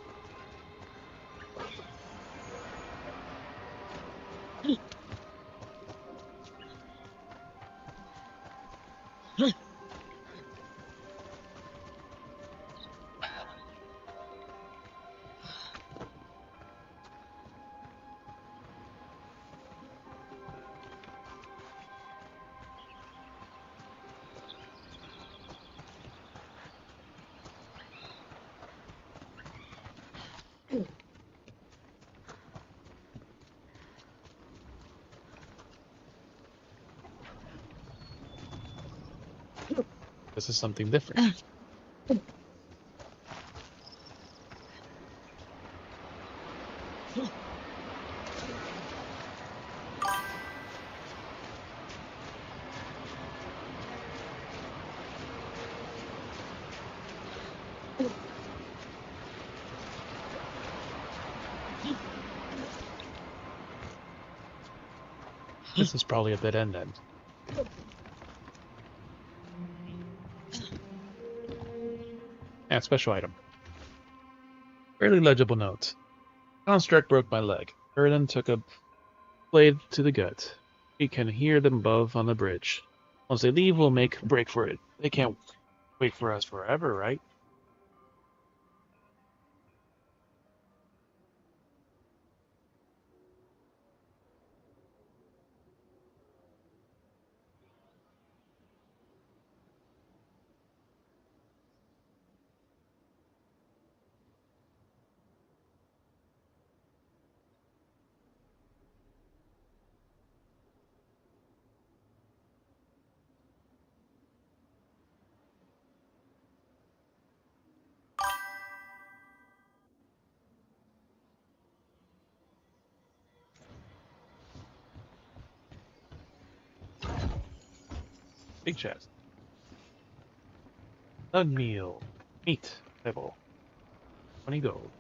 This is something different. This is probably a dead end then. And special item. Fairly legible note. Construct broke my leg. Erden took a blade to the gut. We can hear them above on the bridge. Once they leave, we'll make a break for it. They can't wait for us forever, right? Big chest. Nug meal. Meat. Table. 20 gold.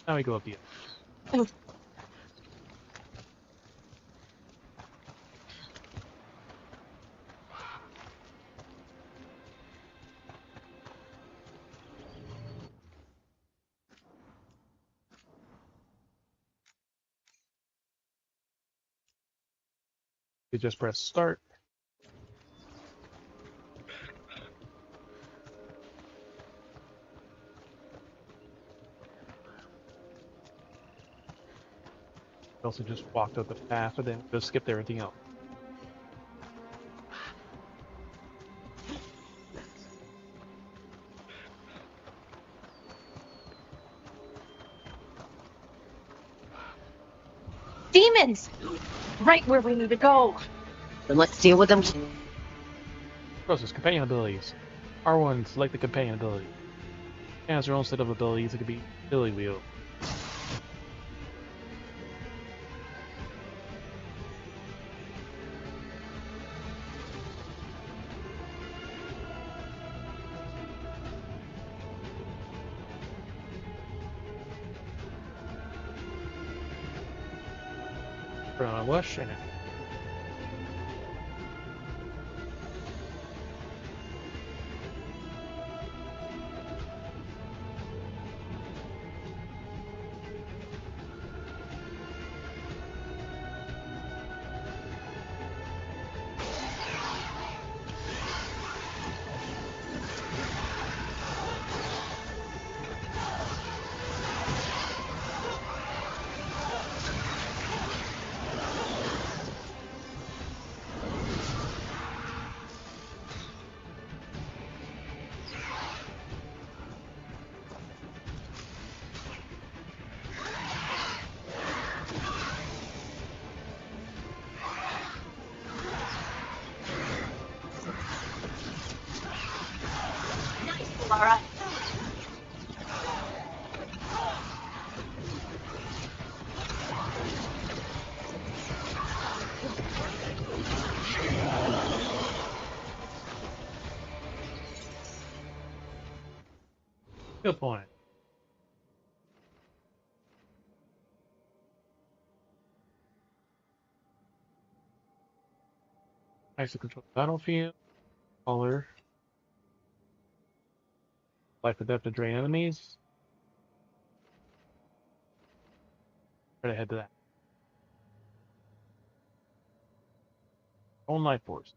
Now we go up here. You just press start. You also just walked up the path and then just skipped everything else. Demons! Right where we need to go. Then let's deal with them. Process companion abilities. R1, select the companion ability. It has their own set of abilities. It could be ability wheel. Put on a wush and Laura. good point. Nice to control the battlefield. Color. Life or death to drain enemies. Try to head to that. Own life force.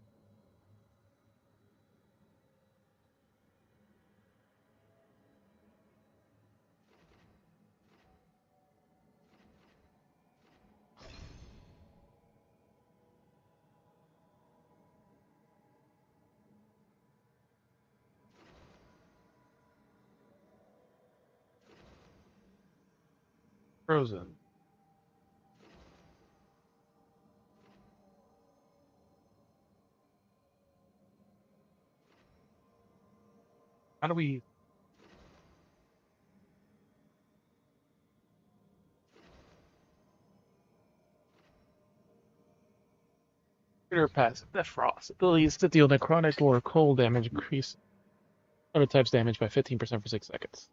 Frozen. How do we... Critter passive. The frost. Ability is to deal necrotic or cold damage. Increase other types damage by 15% for 6 seconds.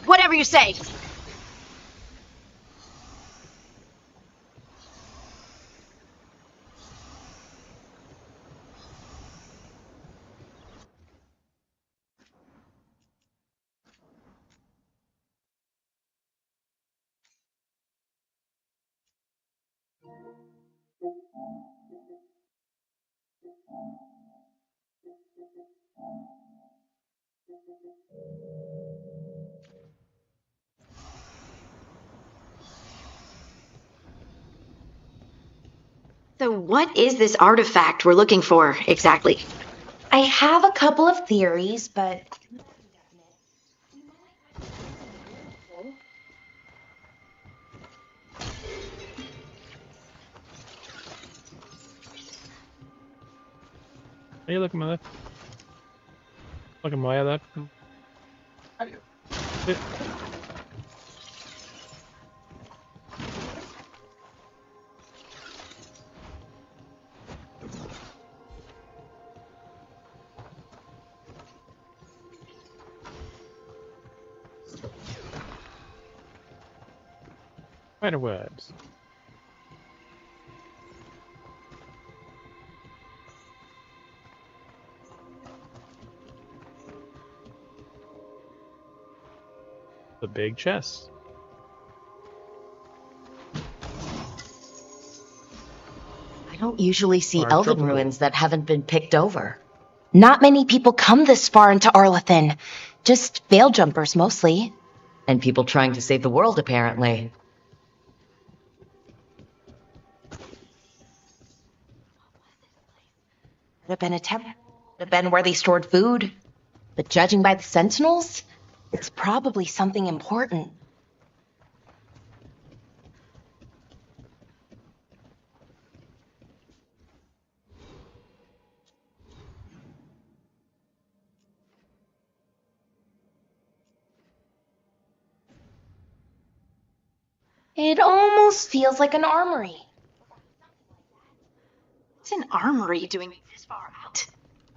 Whatever you say. So what is this artifact we're looking for, exactly? I have a couple of theories, but Hey, look at my left. Look at my left. Spider webs. The big chest. I don't usually see Our elven trouble. ruins that haven't been picked over. not many people come this far into Arlathan. Just veil jumpers mostly. And people trying to save the world, apparently. Could have been a temple. Could have been where they stored food. But judging by the sentinels, it's probably something important. It almost feels like an armory. What's an armory doing this far out?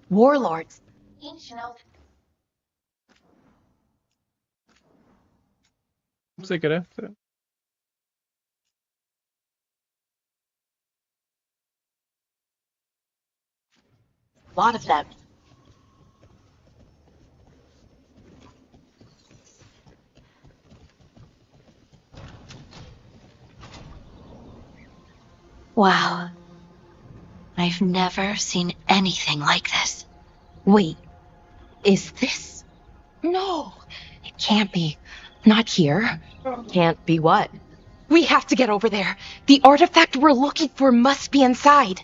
Warlords. Ancient elven. Säkert. A lot of them. Wow. I've never seen anything like this. Wait, is this? No, it can't be. Not here. Can't be what? We have to get over there. The artifact we're looking for must be inside.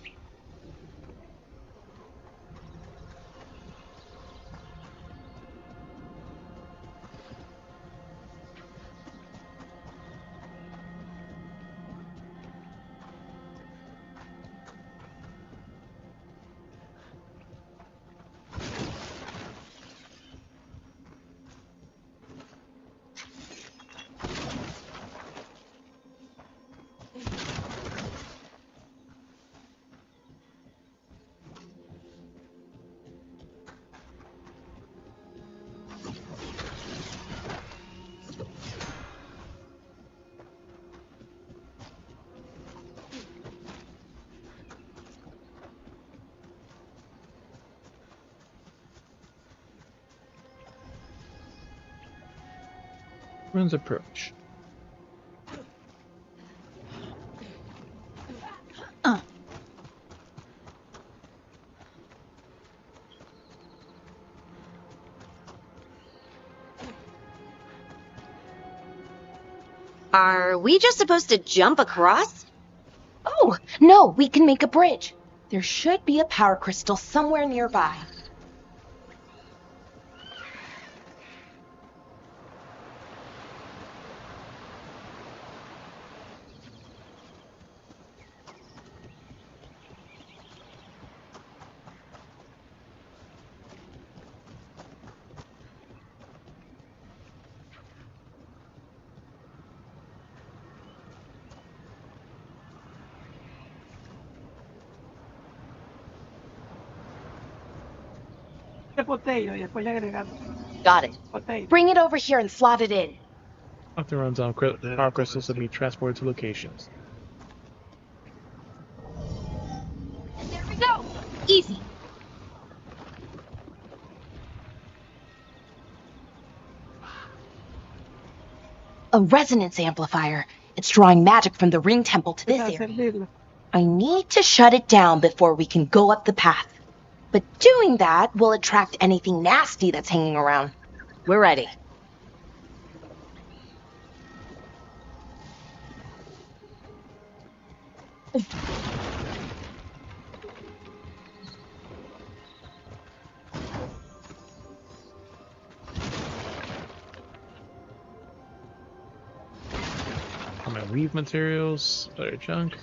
Runes approach. Are we just supposed to jump across? Oh, no, we can make a bridge. There should be a power crystal somewhere nearby. Got it. Bring it over here and slot it in. Often runs on power crystals to be transported to locations. There we go. Easy. A resonance amplifier. It's drawing magic from the ring temple to this area. I need to shut it down before we can go up the path. But doing that will attract anything nasty that's hanging around. We're ready. Common weave materials, better junk.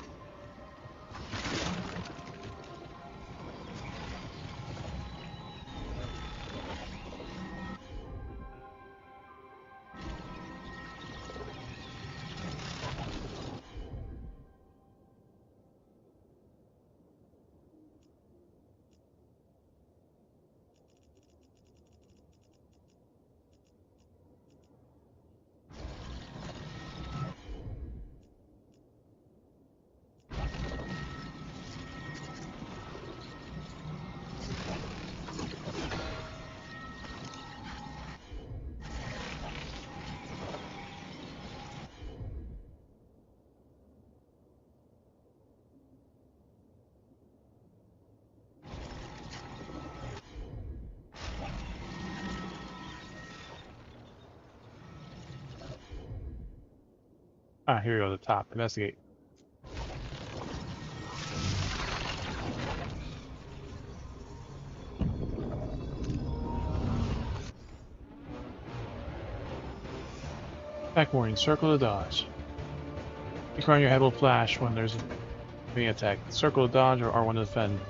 Ah, here we go, the top. Investigate. Attack warning, circle to dodge. Requiring your head will flash when there's being attacked. Circle to dodge or R1 to defend.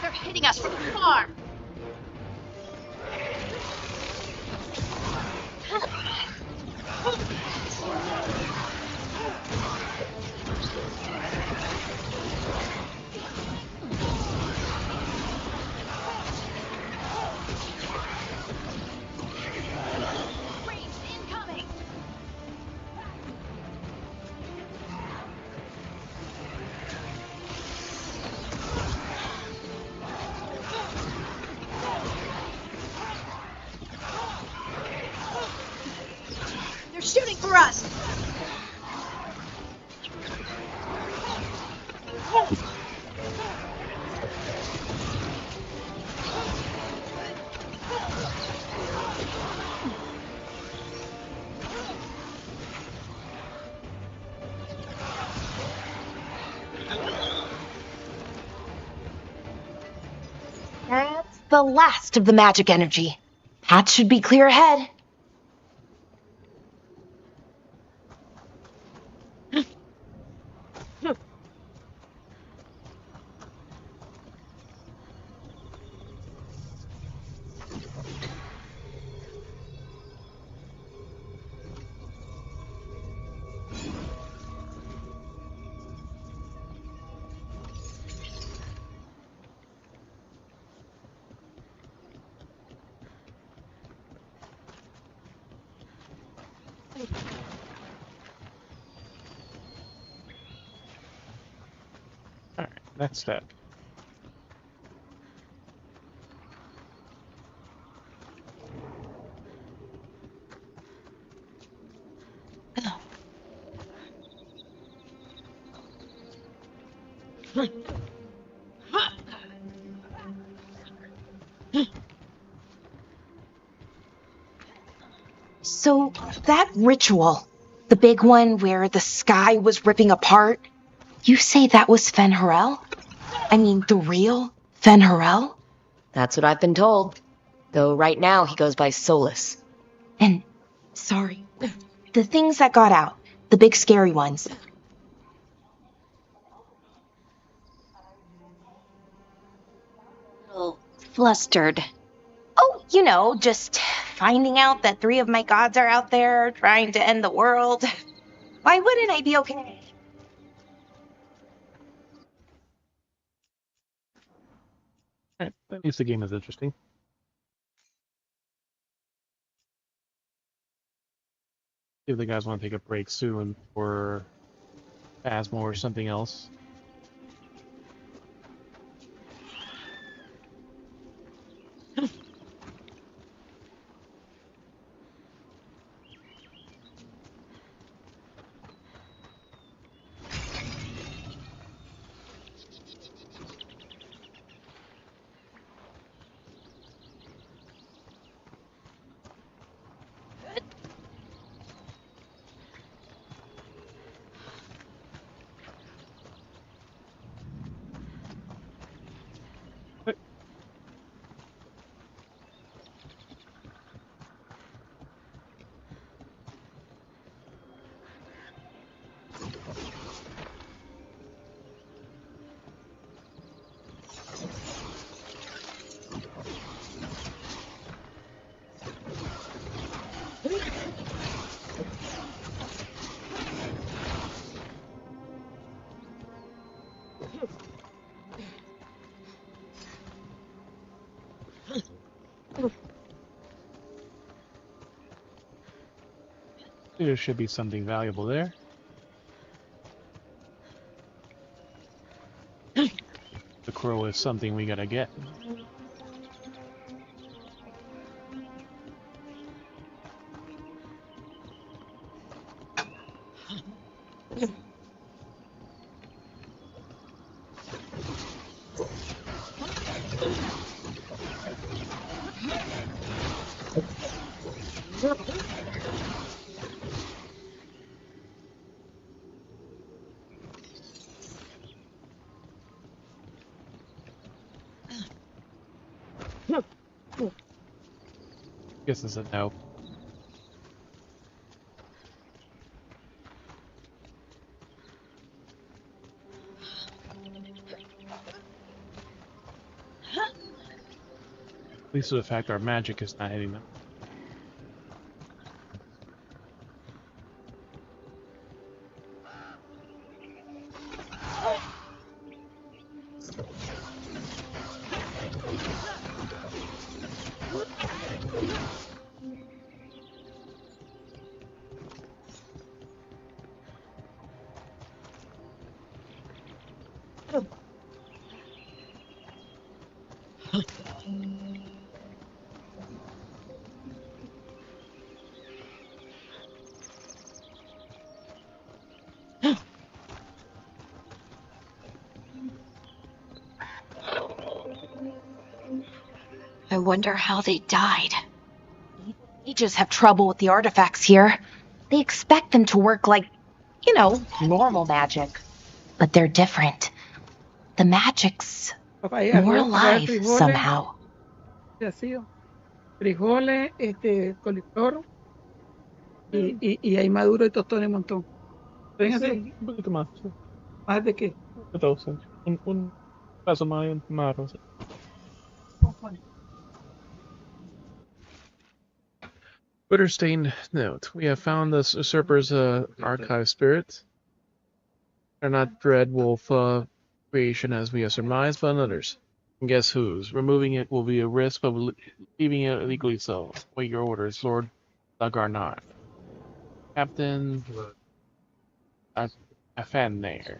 They're hitting us from far. They're shooting for us. the last of the magic energy. Path should be clear ahead. Alright, next step. So, that ritual, the big one where the sky was ripping apart, you say that was Fen'Harel? I mean, the real Fen'Harel? That's what I've been told. Though right now he goes by Solus. And, sorry, the things that got out, the big scary ones. Little flustered. Oh, you know, just finding out that 3 of my gods are out there trying to end the world. Why wouldn't I be okay? Alright, at least the game is interesting. If the guys want to take a break soon for Phasmo or something else. There should be something valuable there. The crow is something we gotta get. Guess it's a no. At least for the fact our magic is not hitting them. I wonder how they died. They just have trouble with the artifacts here. They expect them to work like, you know, normal magic. But they're different. The magic's more alive somehow. Así, frijoles, coliflor y ahí maduro y tostones un montón. ¿Ven Sí, así? un poquito más. Sí. ¿Más de qué? De todo, sí. Un paso más arroz. Sí. Bloodstained note. We have found the usurper's archive spirit. They're not dread wolf creation as we have surmised, but others. And guess whose? Removing it will be a risk, but leaving it illegally so. Wait your orders, Lord Lagarnat. Captain Afannair.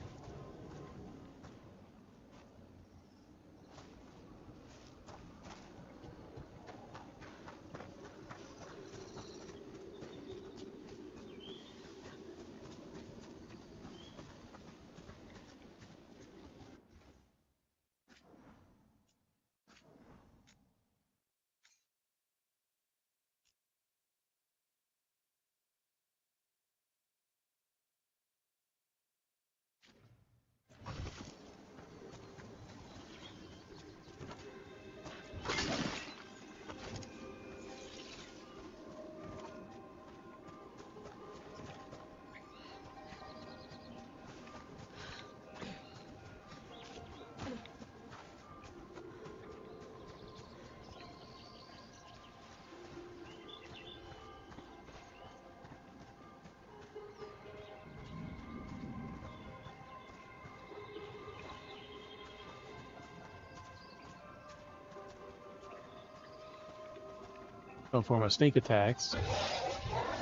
Some form of sneak attacks.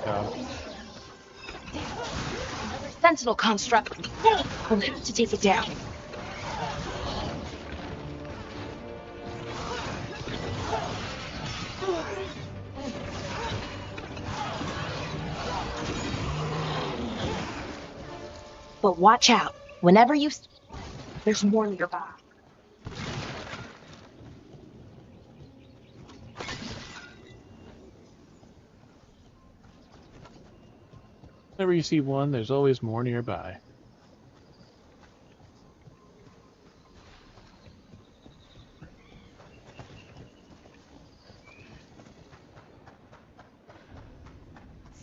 Another sentinel construct. We'll have to take it down. But watch out. Whenever you... There's more nearby. Whenever you see one, there's always more nearby.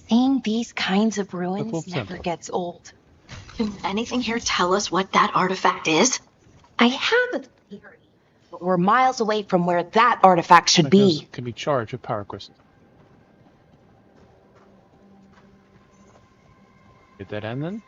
Seeing these kinds of ruins never gets old. Can anything here tell us what that artifact is? I have a theory, but we're miles away from where that artifact should be. Can be charged with power crystals. Get that end then?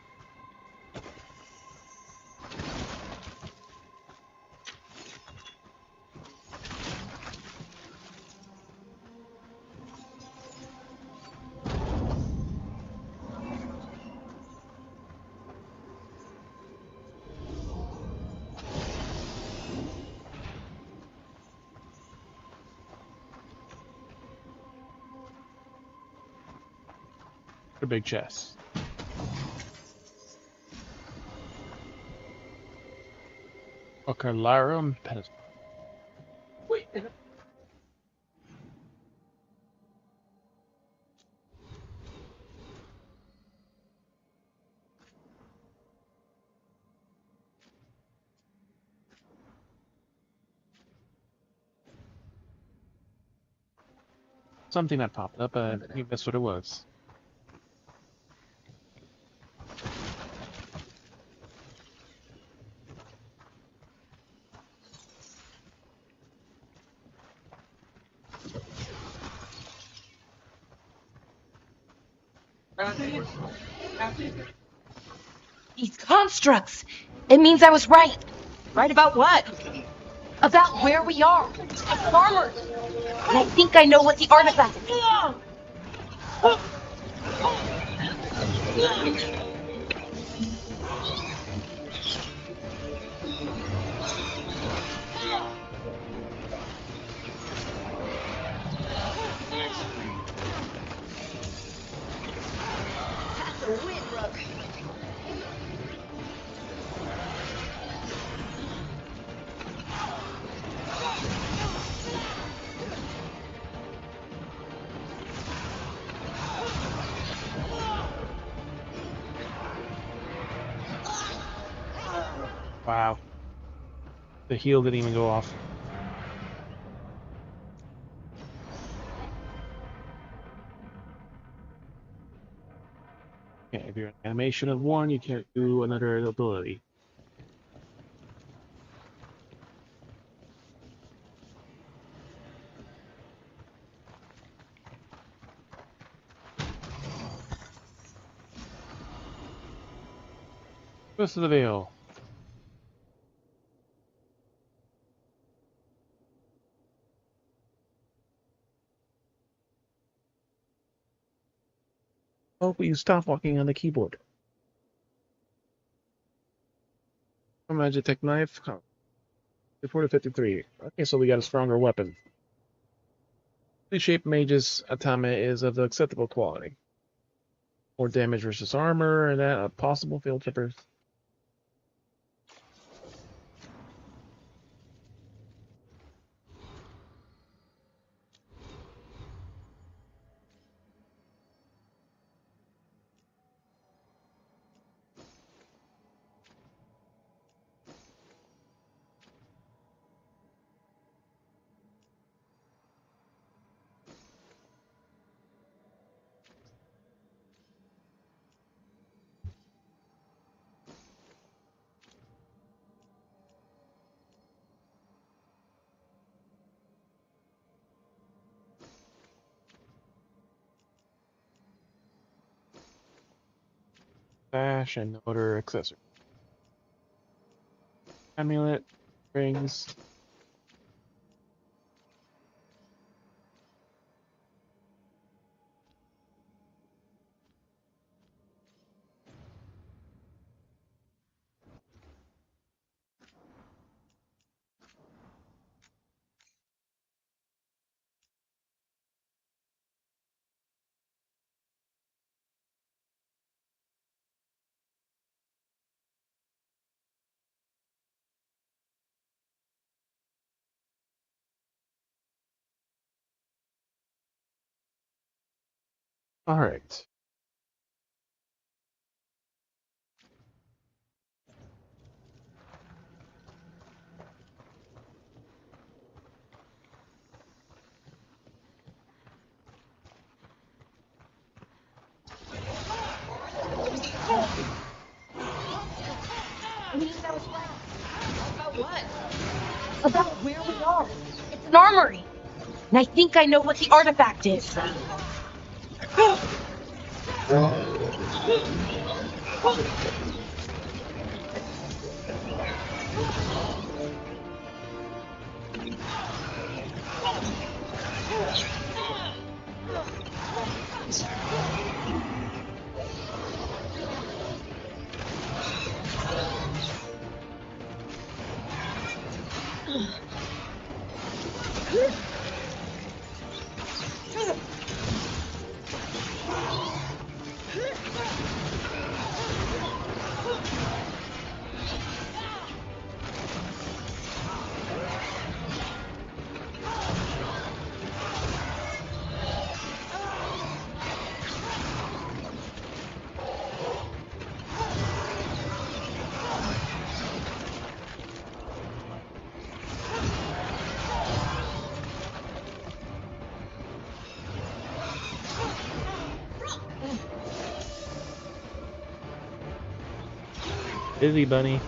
A big chest. Ocularum pedestal. Wait. Something that popped up, and you missed what it was. These constructs! It means I was right. Right about what? About where we are. As farmers. And I think I know what the artifact is. Wow. The heal didn't even go off. Okay, if you're an animation of one, you can't do another ability. Rest of the veil. Oh, but you stop walking on the keyboard. A Magitech knife. Oh. 54 to 53. Okay, so we got a stronger weapon. The shaped mage's atame is of acceptable quality. More damage versus armor, and that possible field trippers. Sash and other accessories. Amulet, rings. All right. About what? About where we are. It's an armory. And I think I know what the artifact is. Busy bunny.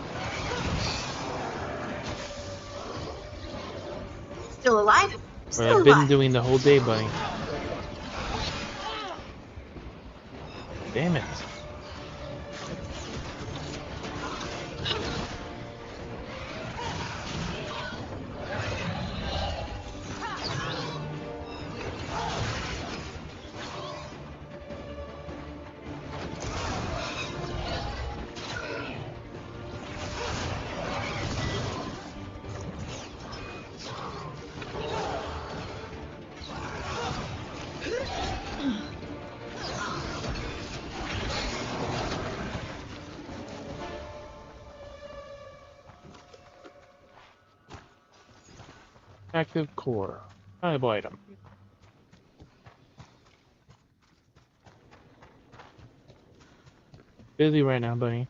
Still alive? What Still I've been alive. doing the whole day, bunny. Damn it. Active core. Valuable item. Busy right now, bunny.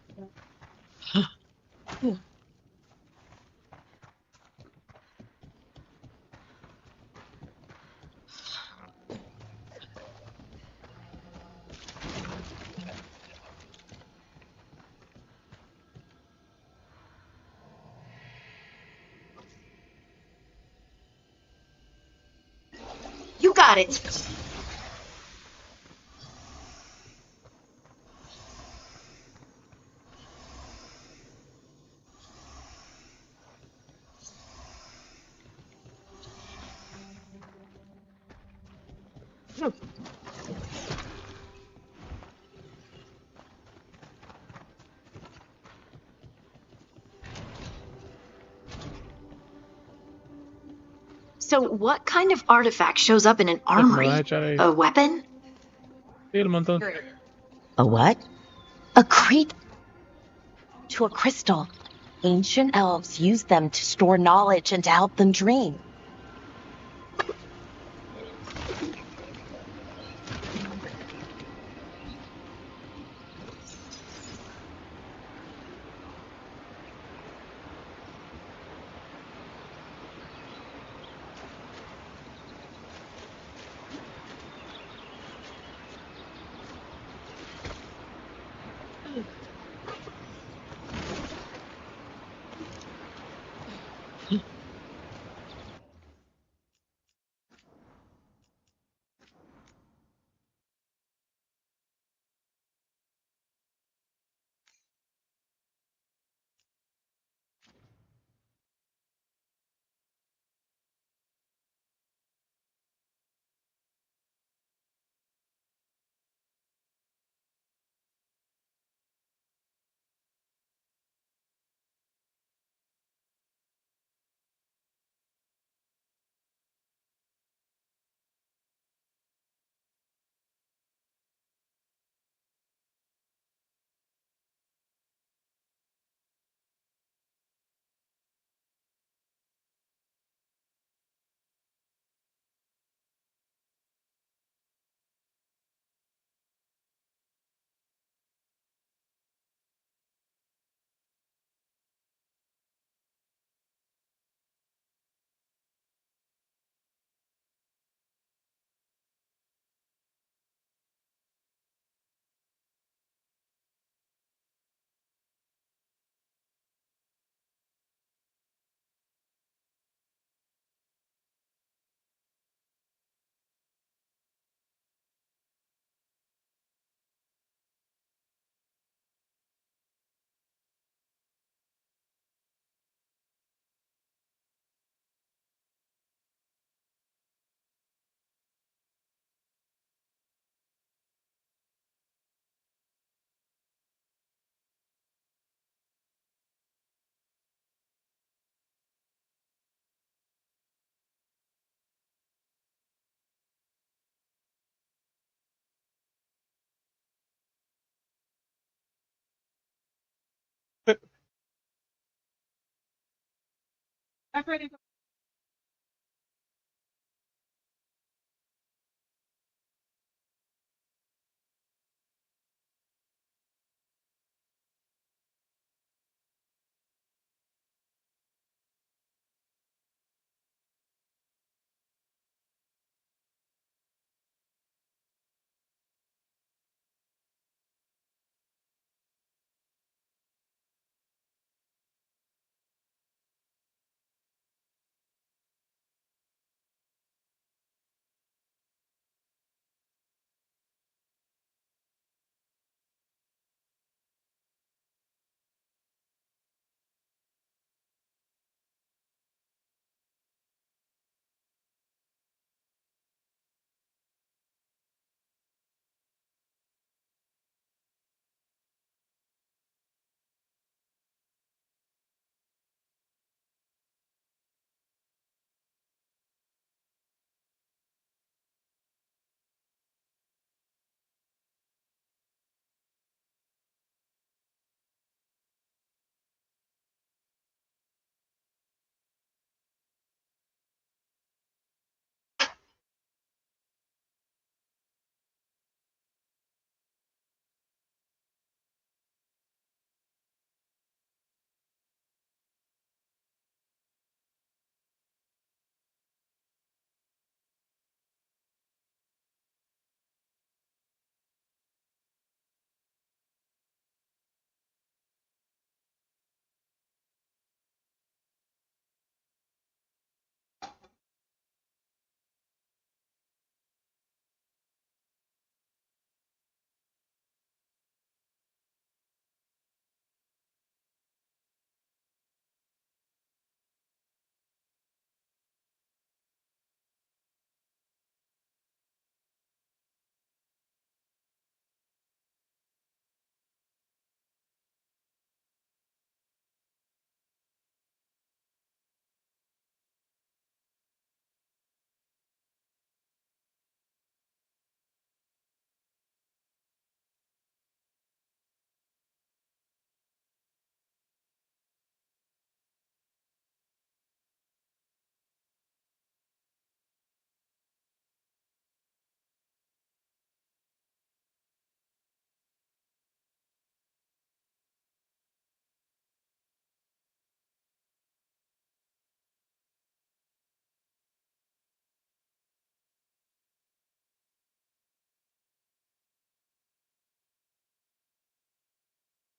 got it. So what kind of artifact shows up in an armory? A weapon? A what? A creep to a crystal. Ancient elves used them to store knowledge and to help them dream.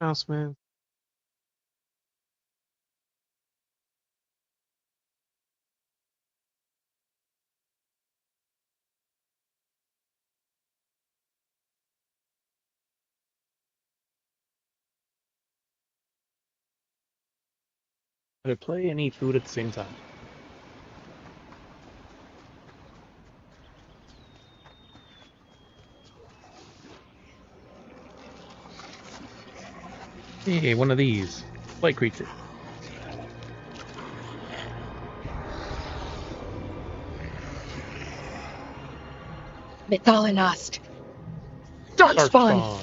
Houseman. To play and eat food at the same time. Hey, one of these. Light creature. Methalinast. Darkspawn.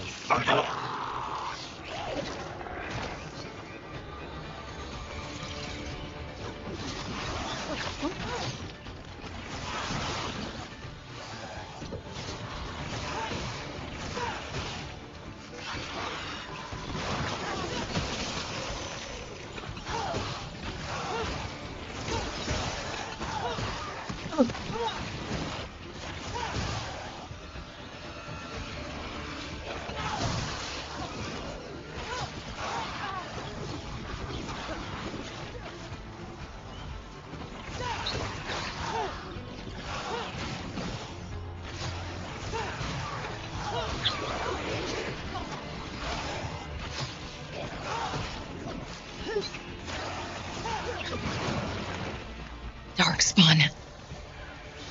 Darkspawn.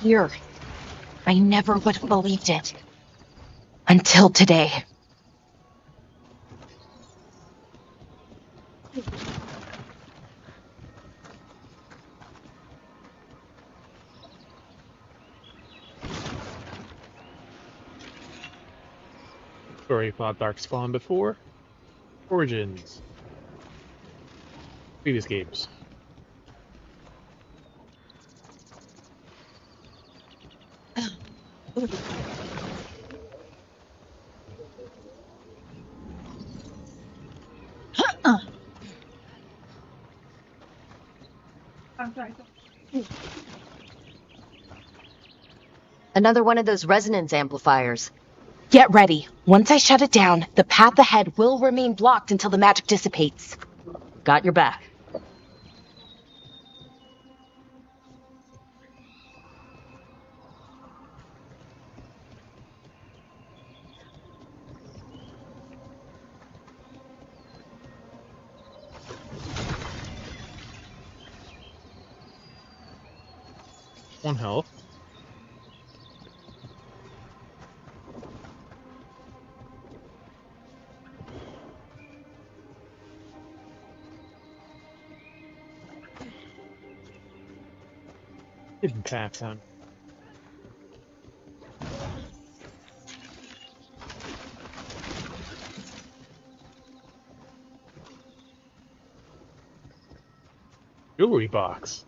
Here. I never would have believed it. Until today. Story fought Darkspawn before. Origins. Previous games. Another one of those resonance amplifiers. Get ready. Once I shut it down, the path ahead will remain blocked until the magic dissipates. Got your back. One health. Hidden path time. Jewelry box.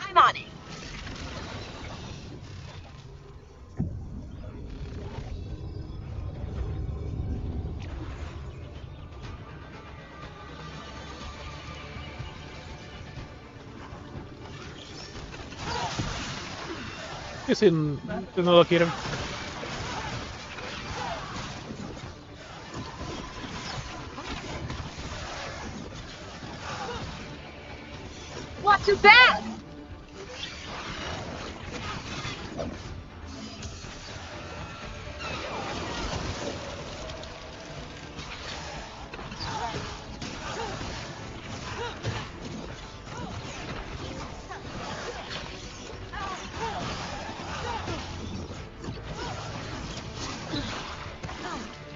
I'm on it. Just didn't locate him. Got your back!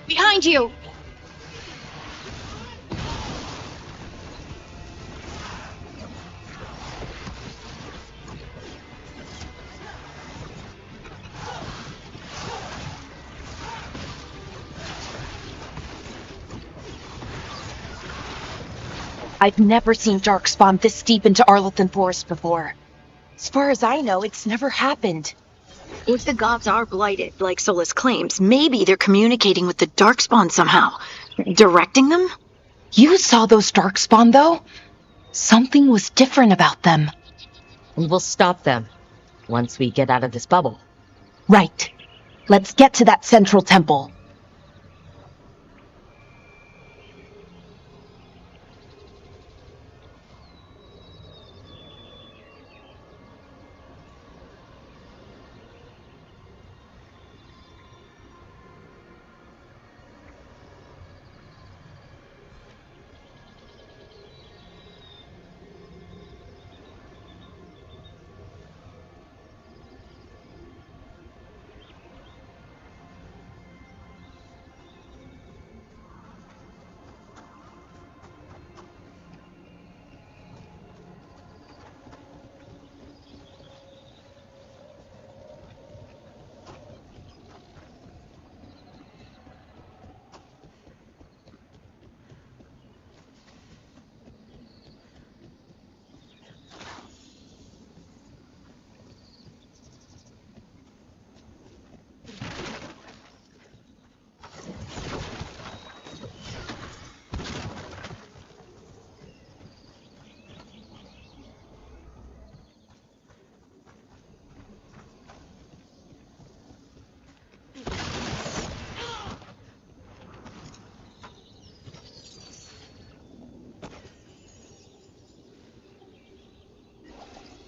Behind you! I've never seen Darkspawn this deep into Arlothan Forest before. As far as I know, it's never happened. If the gods are blighted, like Solus claims, maybe they're communicating with the Darkspawn somehow. Directing them? You saw those Darkspawn, though? Something was different about them. And we'll stop them once we get out of this bubble. Right. Let's get to that central temple.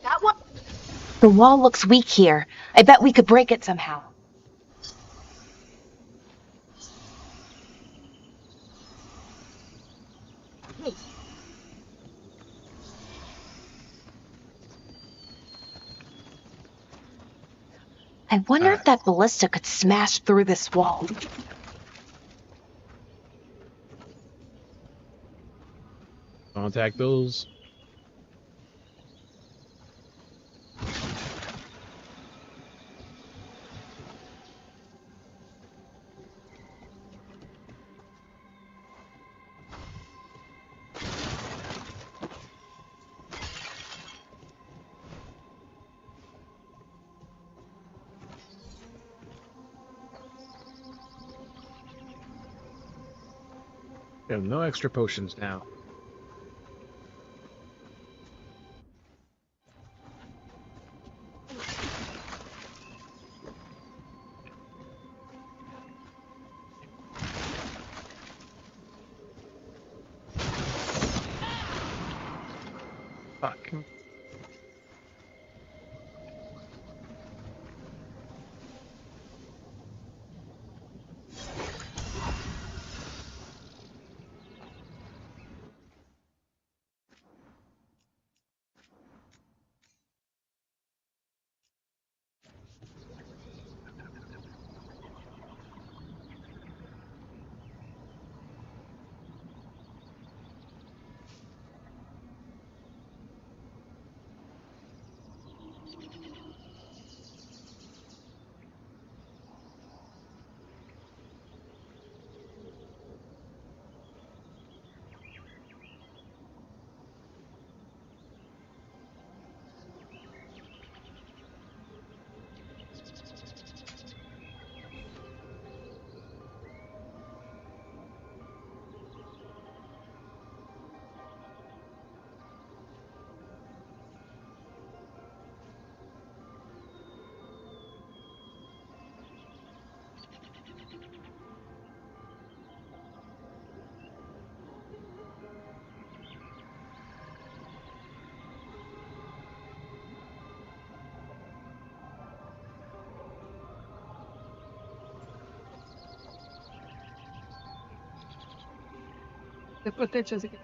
That one? The wall looks weak here. I bet we could break it somehow. I wonder if that ballista could smash through this wall. Contact those. We have no extra potions now. Fuck. Después te echo, así que.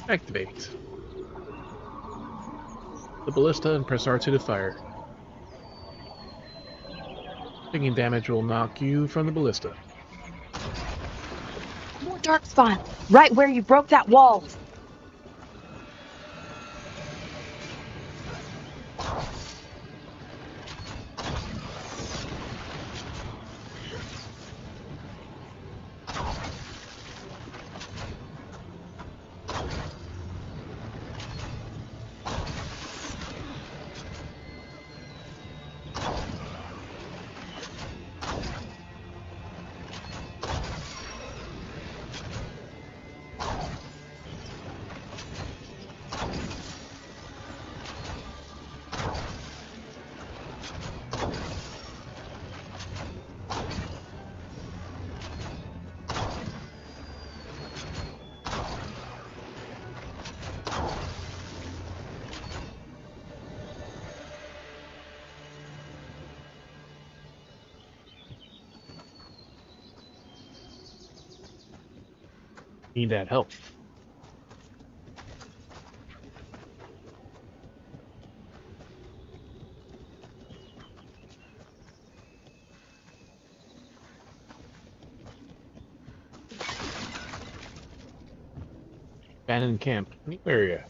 Activate the ballista and press R2 to fire. Taking damage will knock you from the ballista. More darkspawn, right where you broke that wall. Need that help. Abandoned camp. New area.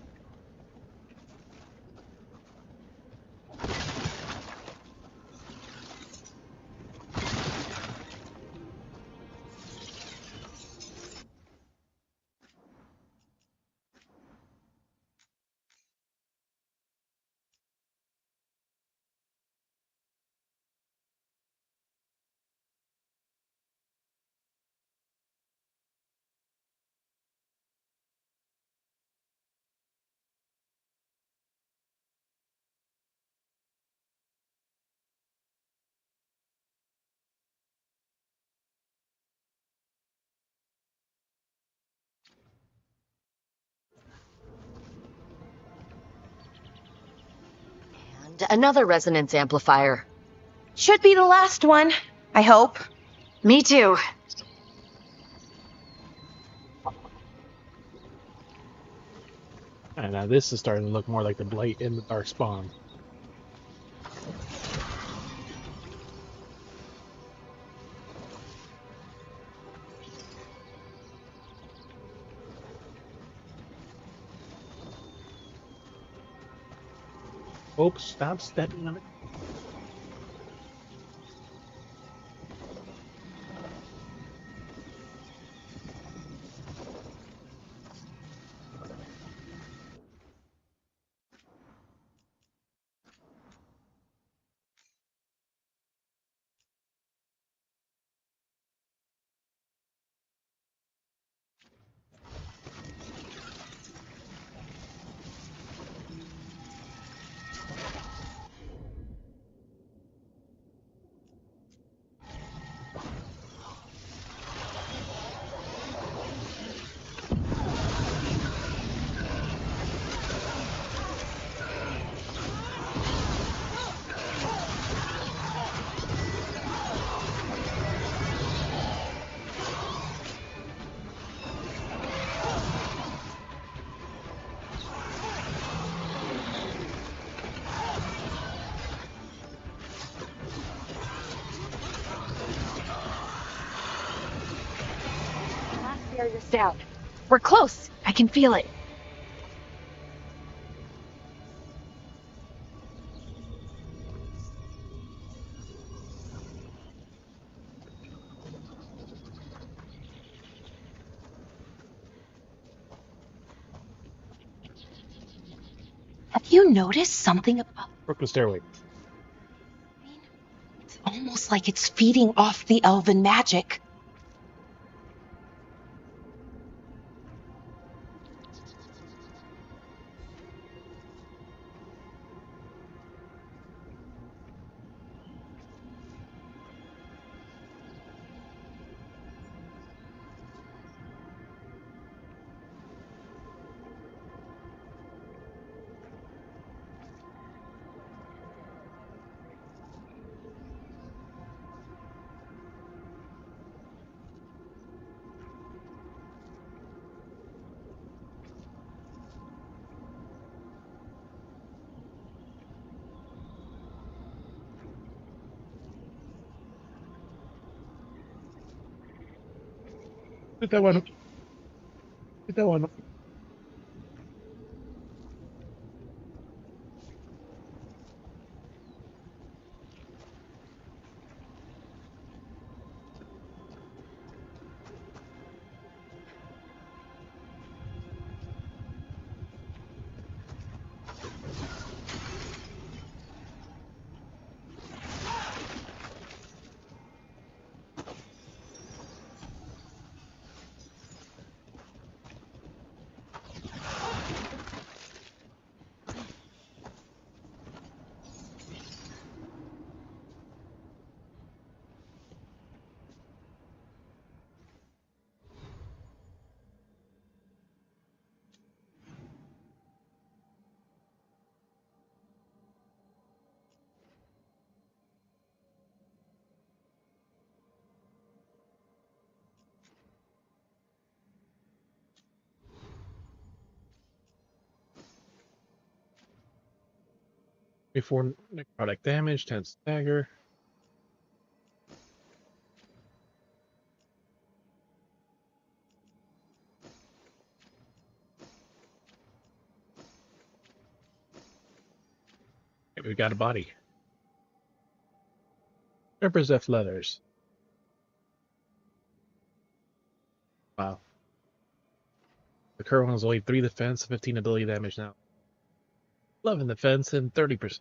And another resonance amplifier. Should be the last one, I hope. Me too. And now this is starting to look more like the Blight in the Darkspawn. Oops, stop stepping on it. Barrier's down. We're close. I can feel it. Have you noticed something about Brooklyn Stairway. It's almost like it's feeding off the elven magic. Está bueno. Está bueno. Before necrotic damage, 10 stagger. Okay, we got a body. Rippers F leathers. Wow. The current one is only 3 defense, 15 ability damage now. 11 defense and 30%.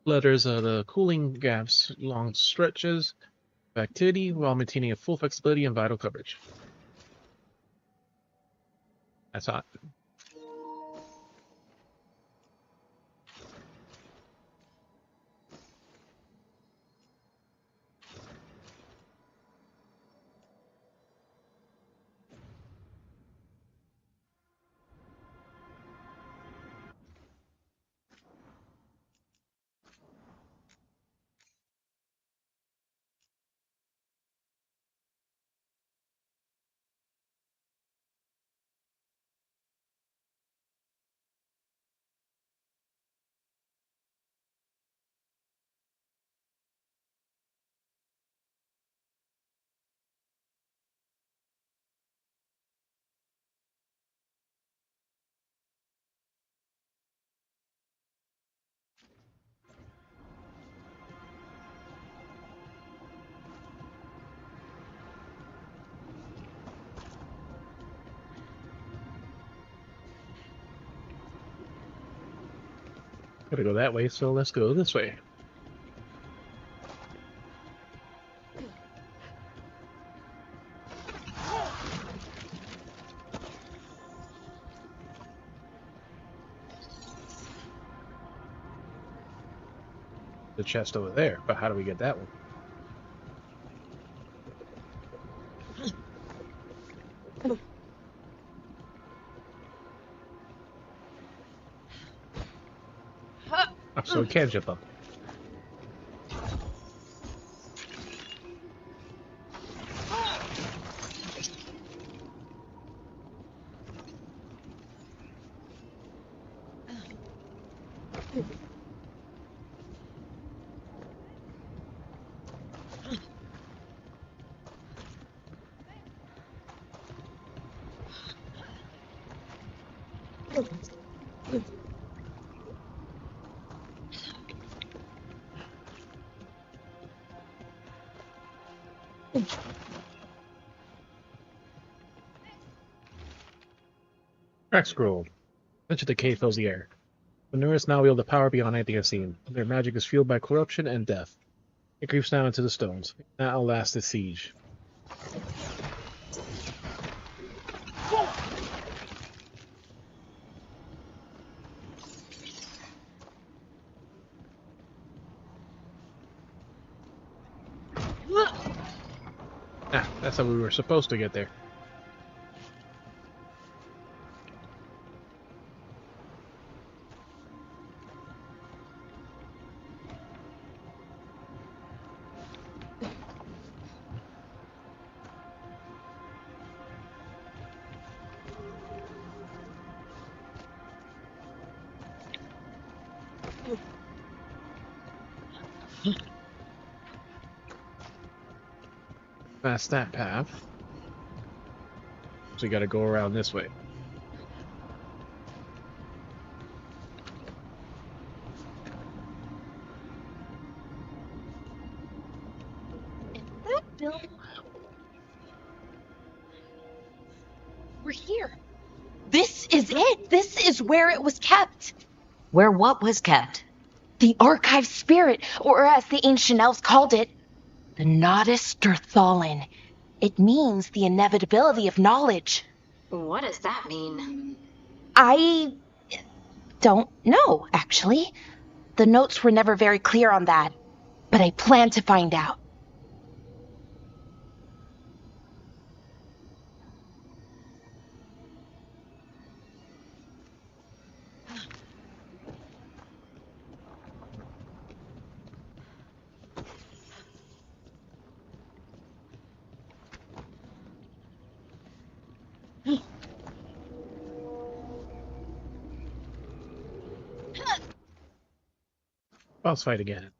Letters are the cooling gaps, long stretches of activity while maintaining a full flexibility and vital coverage. That's hot. Gotta go that way, so let's go this way. The chest over there, but how do we get that one? Oh, so we can jump up. Crack scroll. Such a decay fills the air. The Nurse now wield the power beyond anything I've seen. Their magic is fueled by corruption and death. It creeps down into the stones. That will last the siege. Ah, that's how we were supposed to get there. That's that path. So you gotta go around this way. That building. We're here. This is it. This is where it was kept. Where what was kept? The archive spirit, or as the ancient elves called it, the Nodus Derthalin. It means the inevitability of knowledge. What does that mean? I don't know, actually. The notes were never very clear on that, but I plan to find out. Boss fight again.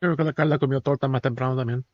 Creo que la Carla comió torta más temprano también.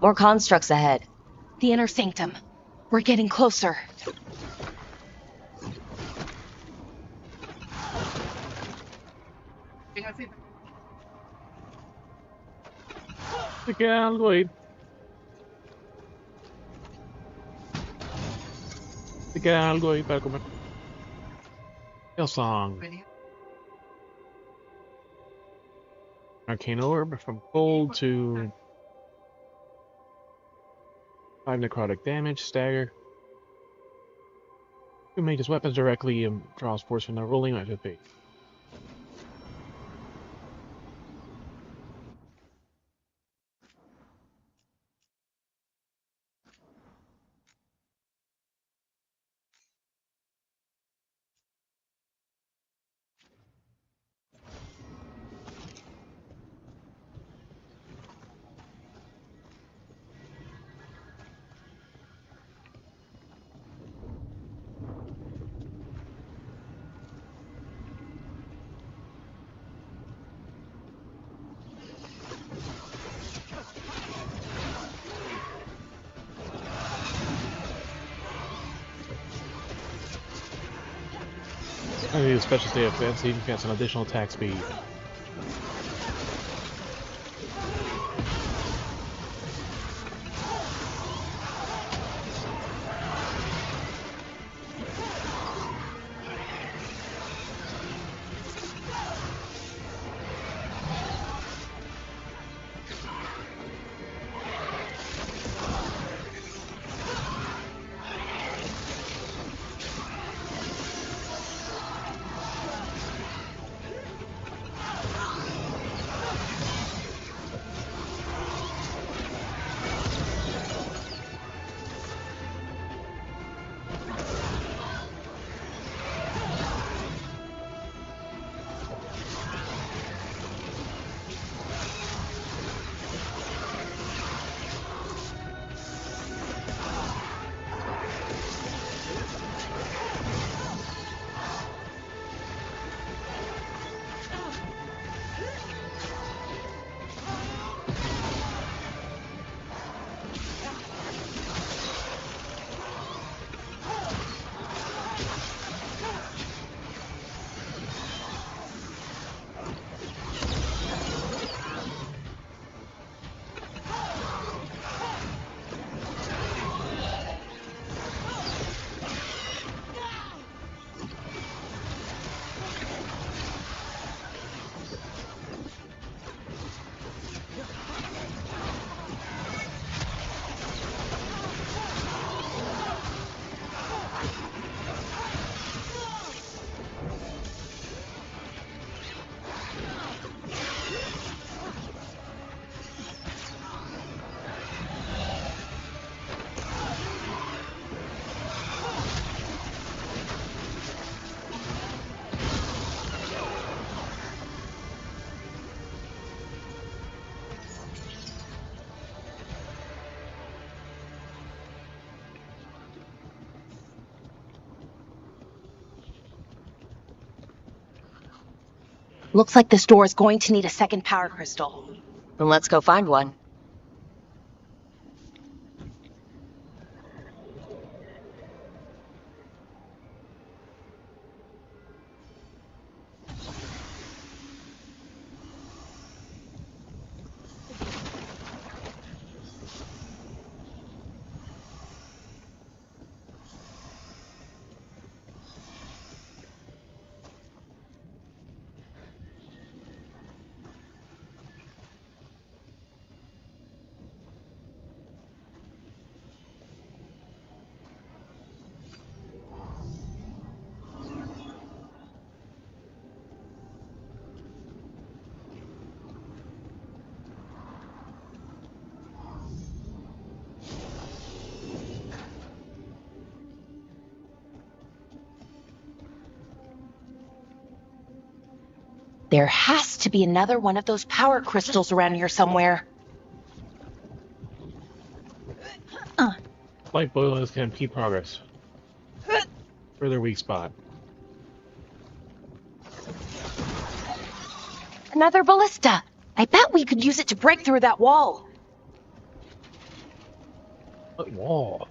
More constructs ahead. The inner sanctum. We're getting closer. Te queda algo ahí. Te queda algo ahí para comer. Hillsong. Arcane Orb from cold to 5 necrotic damage, stagger. 2 mages weapons directly draws force from the rolling at 50. I need a special state offense, so you can get some additional attack speed. Looks like this door is going to need a second power crystal. Then let's go find one. There has to be another one of those power crystals around here somewhere. Light boilers can keep progress. Further weak spot. Another ballista. I bet we could use it to break through that wall. What wall?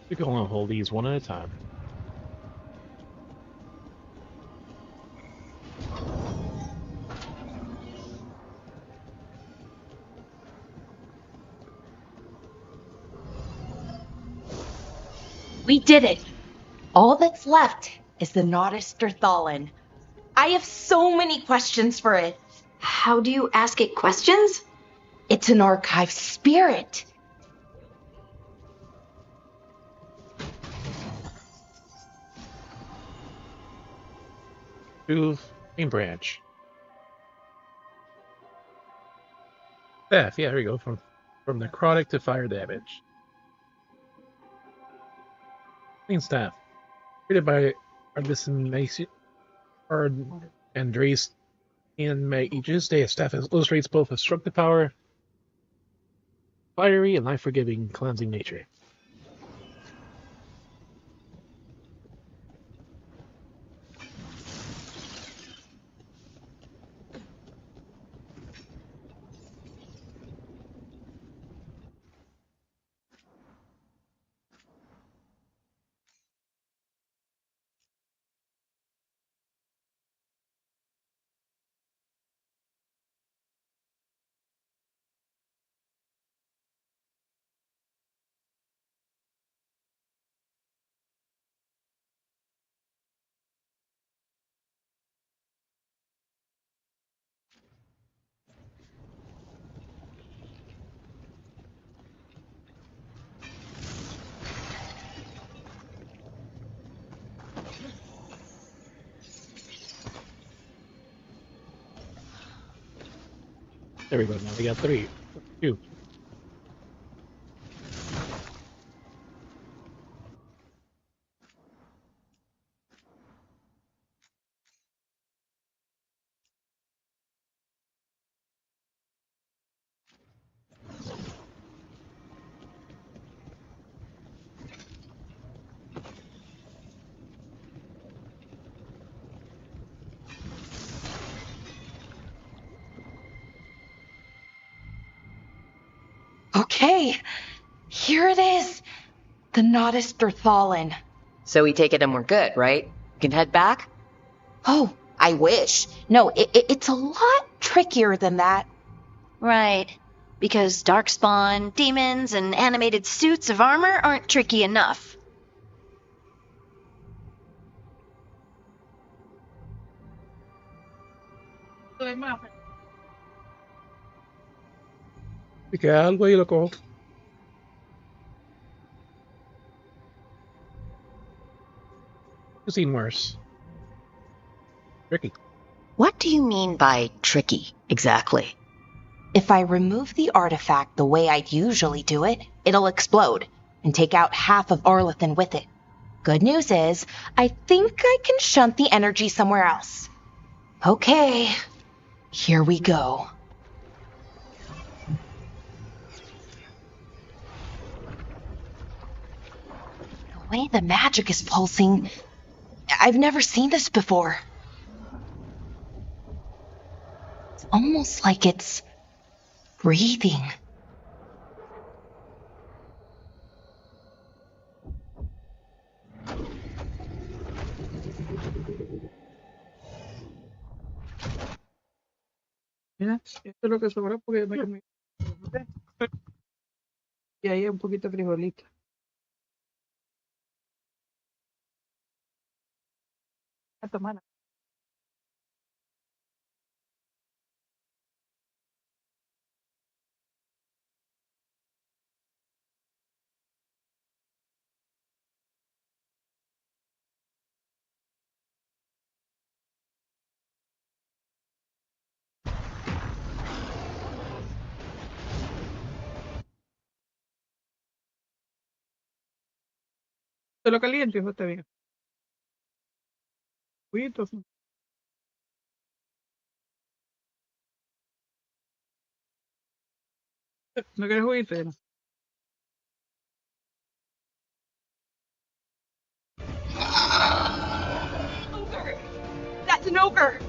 We can only hold these one at a time. We did it. All that's left is the Naughterthalin. I have so many questions for it. How do you ask it questions? It's an archive spirit. To main branch. Theft, yeah, there we go. From necrotic to fire damage. Main staff. Created by Artisan Mason Andres and Mages. They have staff that illustrates both destructive power, fiery, and life-forgiving, cleansing nature. There we go. Now we got 3. 2. Okay, here it is. The Nodus Derthalin. So we take it and we're good, right? We can head back? Oh, I wish. No, it's a lot trickier than that. Right. Because darkspawn, demons, and animated suits of armor aren't tricky enough. Si queda algo ahí lo cojo. I've seen worse. Tricky. What do you mean by tricky, exactly? If I remove the artifact the way I'd usually do it, it'll explode and take out half of Arlathan with it. Good news is, I think I can shunt the energy somewhere else. Okay, here we go. The way the magic is pulsing, I've never seen this before. It's almost like it's breathing. Mira, esto es lo que sobró porque me comí. Y ahí un poquito de frijolito. A tomar. ¿Te lo caliente o está bien? Juguito. ¿No quieres juguito? Ya no. That's an ogre!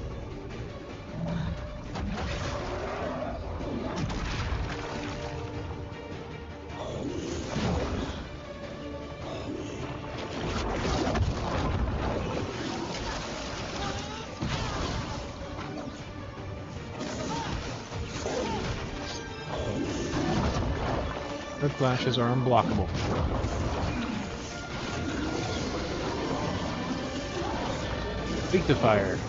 Red flashes are unblockable. Weak to fire.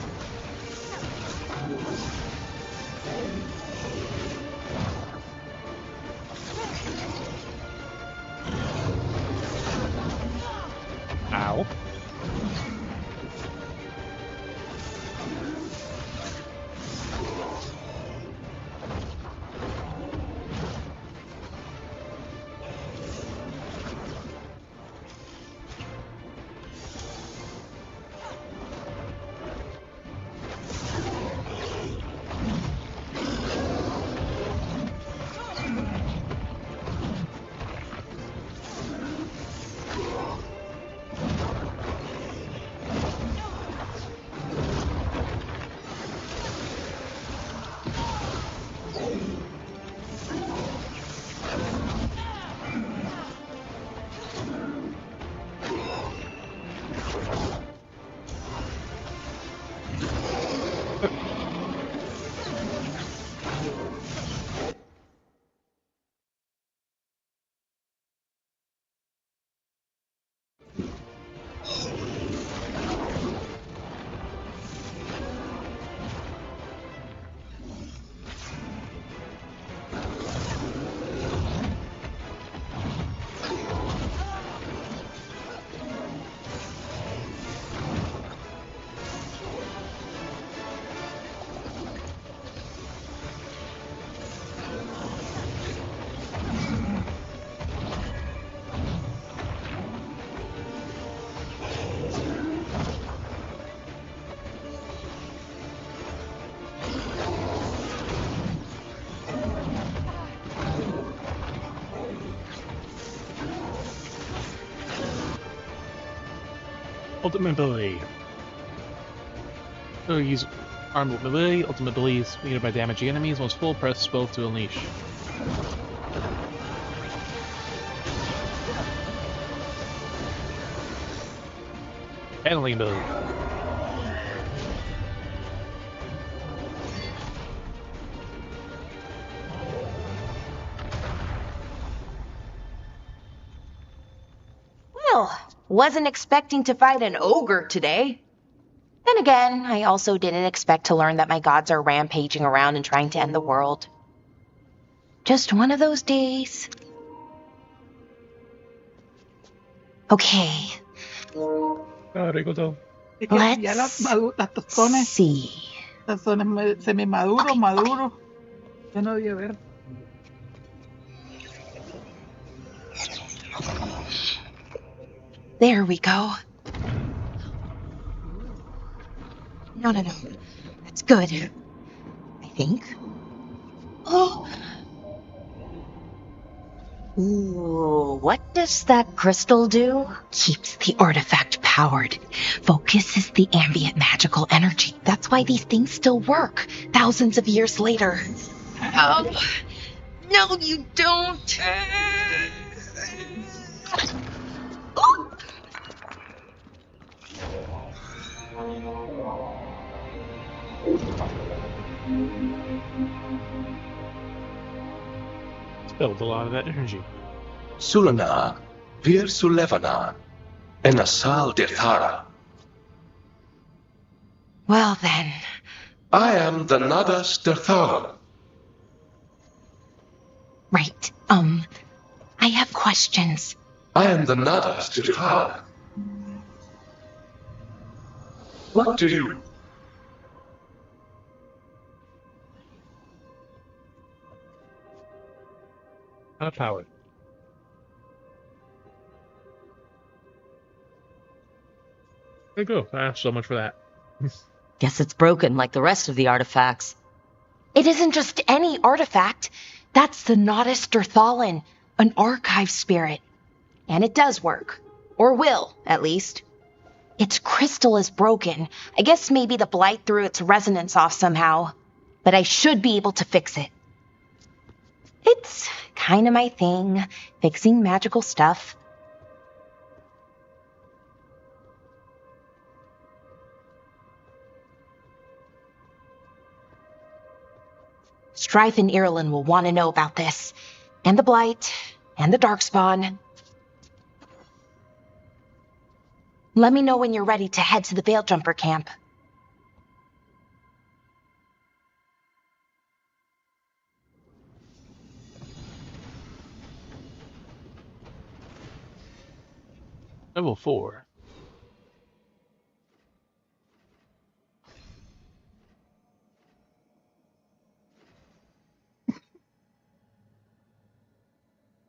Ow. Ultimate ability. So use armed ability. Ultimate ability is created by damaging enemies. Once full, press both to unleash. Handling mode. Well, wasn't expecting to fight an ogre today. Then again, I also didn't expect to learn that my gods are rampaging around and trying to end the world. Just one of those days. Okay. Es que ya las tostones. See. Tostones semi-maduros, maduros. Ya no debía ver. There we go. No. That's good. I think. Oh. Ooh, what does that crystal do? Keeps the artifact powered. Focuses the ambient magical energy. That's why these things still work, thousands of years later. Oh. No, you don't. Oh. Spilled a lot of that energy. Sulana, Vir Sulevana, Enasal Dethara. Well then. I am the Nadas Detharan. Right. I have questions. I am the Nadas Detharan. What do you... Not powered. There you go. So much for that. Guess it's broken like the rest of the artifacts. It isn't just any artifact. That's the Nadas Derthalin, an archive spirit. And it does work. Or will, at least. Its crystal is broken. I guess maybe the blight threw its resonance off somehow. But I should be able to fix it. It's kind of my thing, fixing magical stuff. Strife and Irulan will want to know about this. And the Blight. And the Darkspawn. Let me know when you're ready to head to the Veil Jumper camp. Level 4.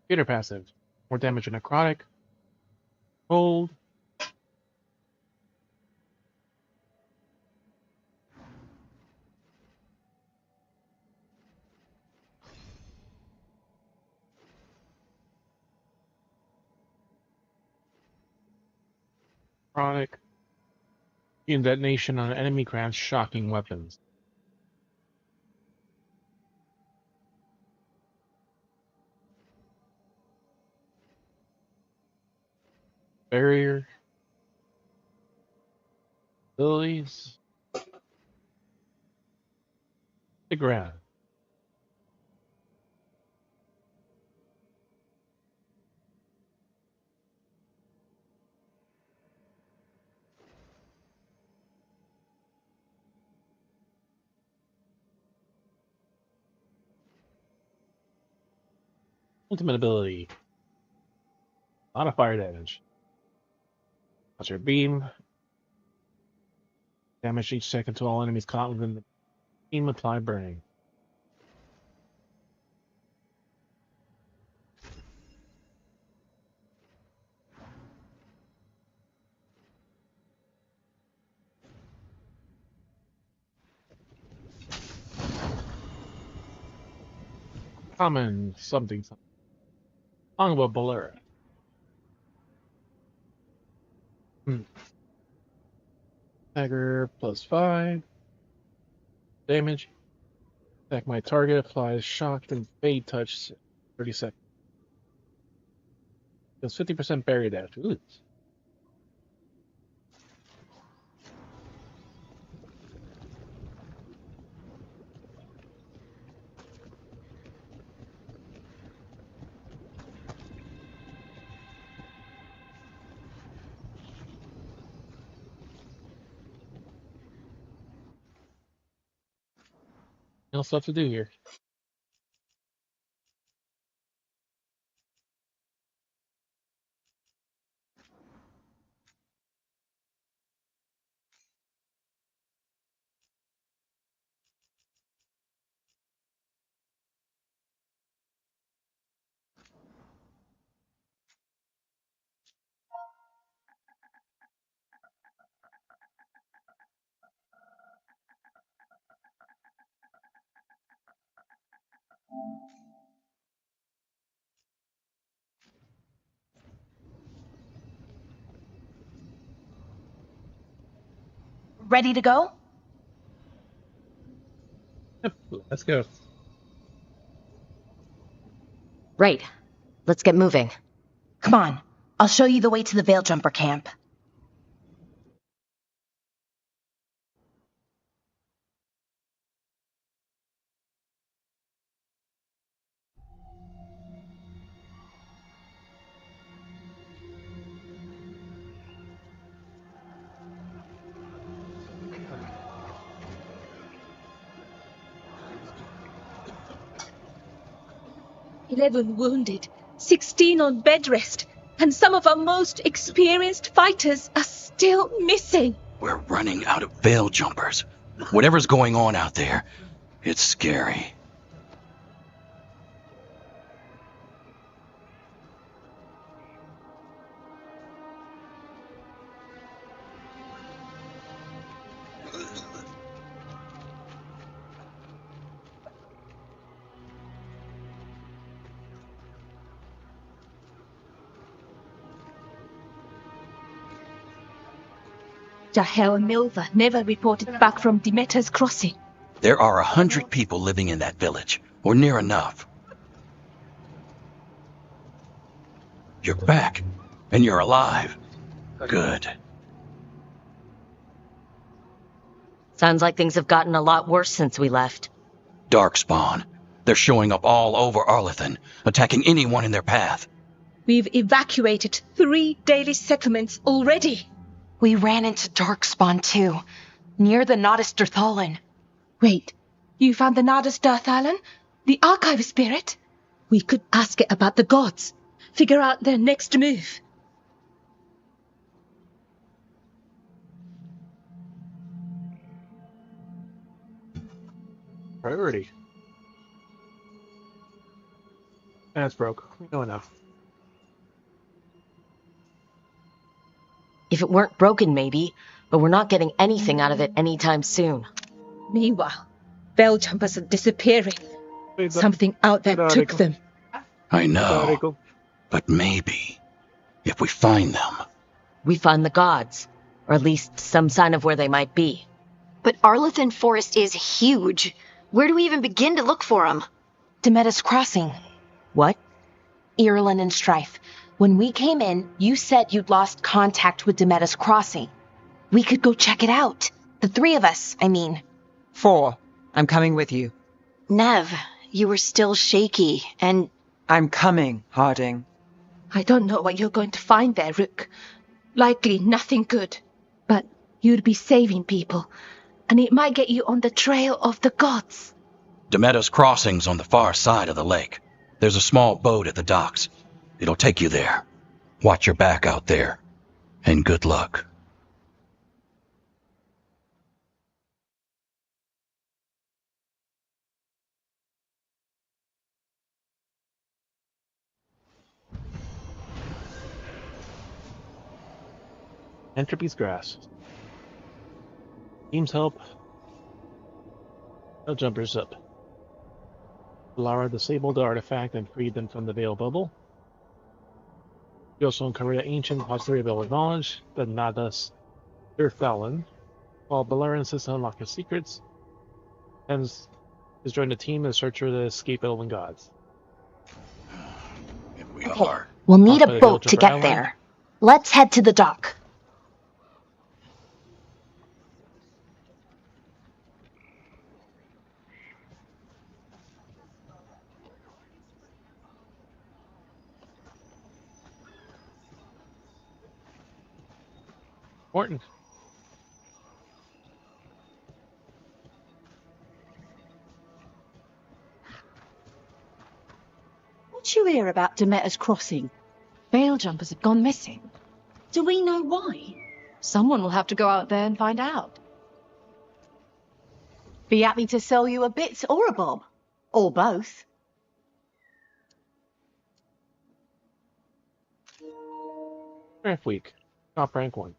Theater passive. More damage to necrotic. Cold. Chronic. In detonation on enemy grants shocking weapons. Barrier. Abilities. The ground. Ultimate ability. A lot of fire damage. That's your beam. Damage each second to all enemies caught within the beam apply burning. Common something. Longbow Bolera. Dagger +5. Damage. Attack my target, applies shocked and fade touch 30 seconds. Deals 50% barrier damage. Ooh. No stuff to do here. Ready to go? Yep, let's go. Right. Let's get moving. Come on. I'll show you the way to the Veil Jumper camp. "11 wounded, 16 on bed rest, and some of our most experienced fighters are still missing." We're running out of veil jumpers. Whatever's going on out there, it's scary. Jahel and Milva never reported back from Demeter's crossing. There are 100 people living in that village, or near enough. You're back, and you're alive. Good. Sounds like things have gotten a lot worse since we left. Darkspawn. They're showing up all over Arlethan, attacking anyone in their path. We've evacuated 3 daily settlements already. We ran into Darkspawn too, near the Nodus Dirthalan. Wait, you found the Nodus Dirthalan? The archive spirit? We could ask it about the gods. Figure out their next move. Priority. That's broke. We know enough. If it weren't broken, maybe, but we're not getting anything out of it anytime soon. Meanwhile, Veil Jumpers are disappearing. Something out there took them. I know, but maybe, if we find them... We find the gods, or at least some sign of where they might be. But Arlethan Forest is huge. Where do we even begin to look for them? Demeter's Crossing. What? Irulan and Strife. When we came in, you said you'd lost contact with Demeter's Crossing. We could go check it out. The 3 of us, I mean. 4. I'm coming with you. Nev, you were still shaky, and... I'm coming, Harding. I don't know what you're going to find there, Rook. Likely nothing good. But you'd be saving people, and it might get you on the trail of the gods. Demeter's Crossing's on the far side of the lake. There's a small boat at the docks. It'll take you there. Watch your back out there. And good luck. Entropy's grass. Teams help. No jumpers up. Lara disabled the artifact and freed them from the Veil Bubble. We also uncovered an ancient posterity of knowledge, the Nadas Dirthalan, while Balara insists on unlock his secrets, and has joined a team in search of the escaped elven gods. We are. We'll need Off a the boat to Jumper get Island. there. Let's head to the dock. Morton. Didn't you hear about Demeter's Crossing? Veil jumpers have gone missing. Do we know why? Someone will have to go out there and find out. Be happy to sell you a bit or a bob. Or both. Rank week. Top rank 1.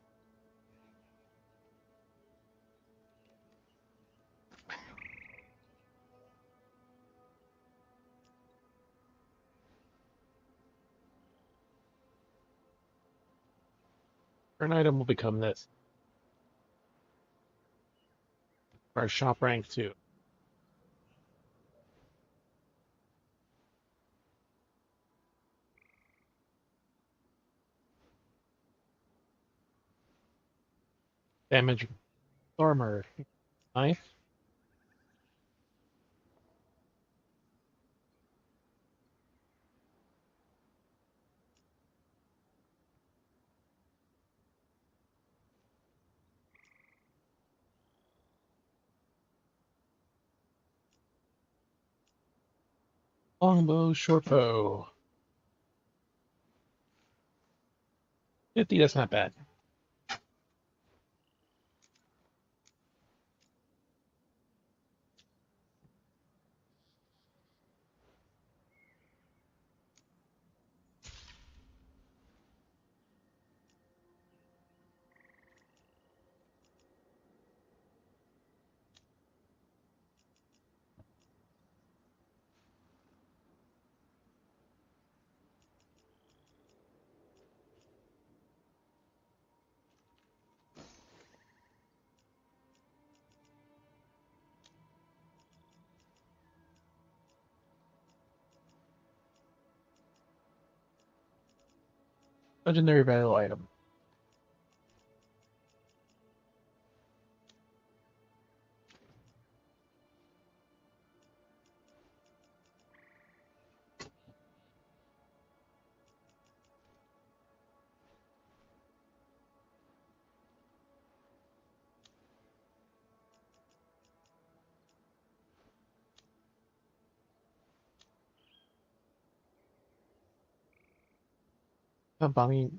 An item will become this. Our shop rank 2. Damage armor. Knife. Longbow, short bow. 50, that's not bad. Legendary value item. Bombing.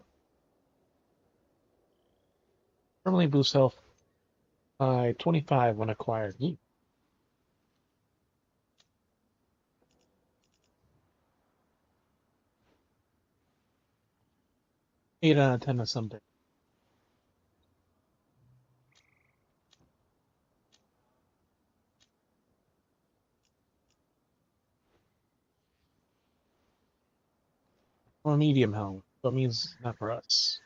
Permanently boosts health by 25 when acquired. Yeet. 8 out of 10 or something. Or medium health. So it means not for us.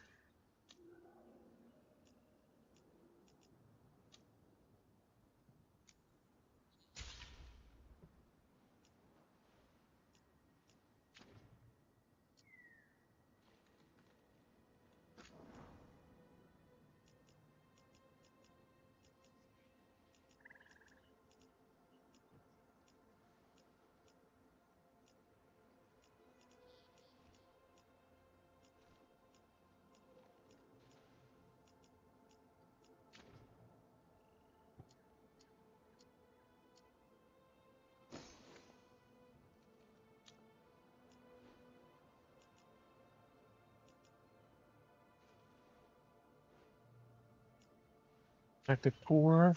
Tactic 4.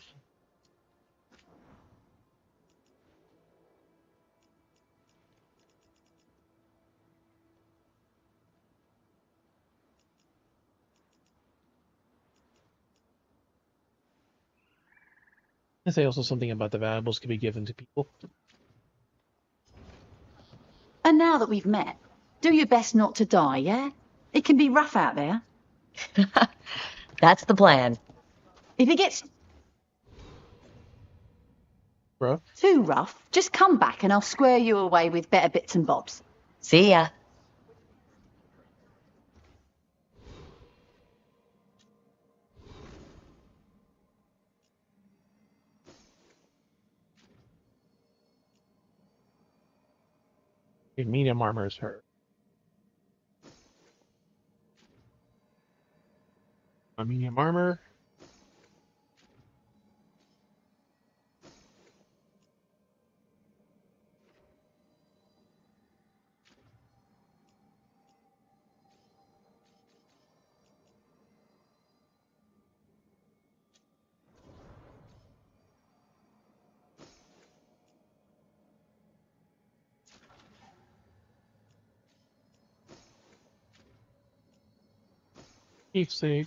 I say also something about the valuables can be given to people. And now that we've met, do your best not to die, yeah? It can be rough out there. That's the plan. If it gets Bro? too rough, just come back and I'll square you away with better bits and bobs. See ya. Medium armor is her. My medium armor. Keepsake.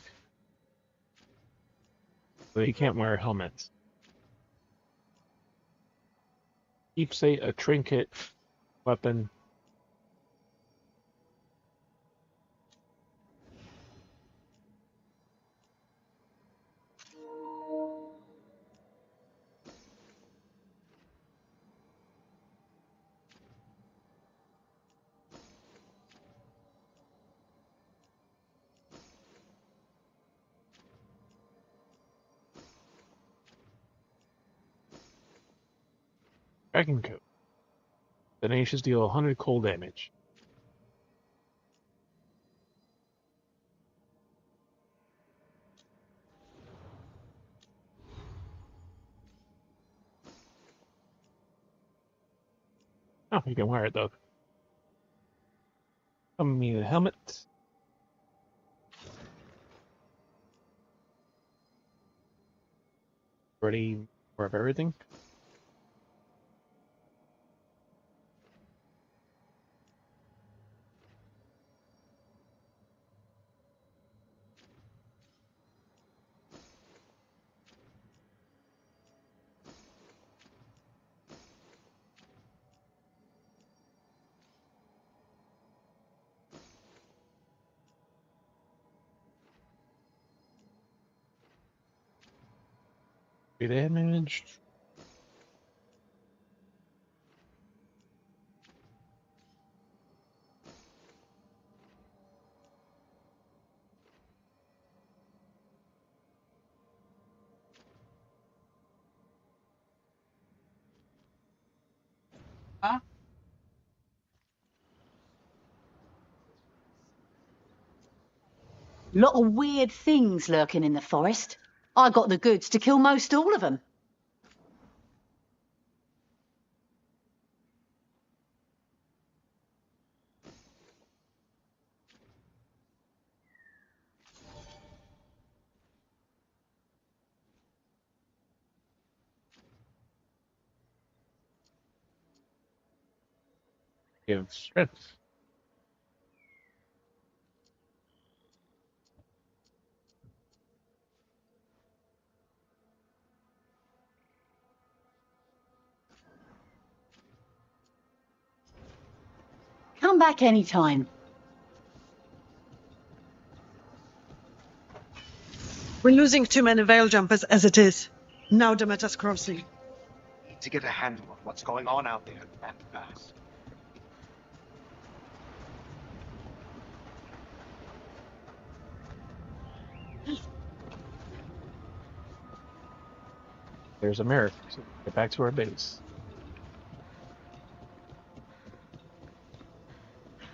But you can't wear helmets. Keepsake, a trinket, weapon. Dragon coat. Tenacious deal 100 cold damage. Oh, you can wear it though. Come me the helmet. Ready for everything. Be damaged. Huh? Lot of weird things lurking in the forest. I got the goods to kill most all of them. Give strength. Come back anytime. We're losing too many veil jumpers as it is. Now Demeter's crossing. Need to get a handle on what's going on out there and fast. There's a mirror. So get back to our base.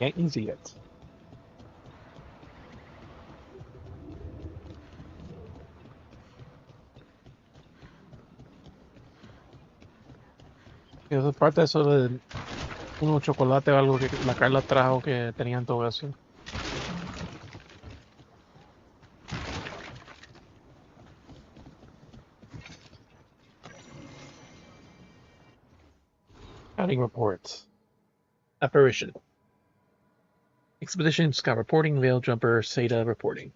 Ain't easy yet. Y eso es parte de eso de unos chocolate o algo que la Carla trajo que tenían todo eso. Scouting reports. Apparition. Expedition Scout reporting. Veil Jumper Seda reporting.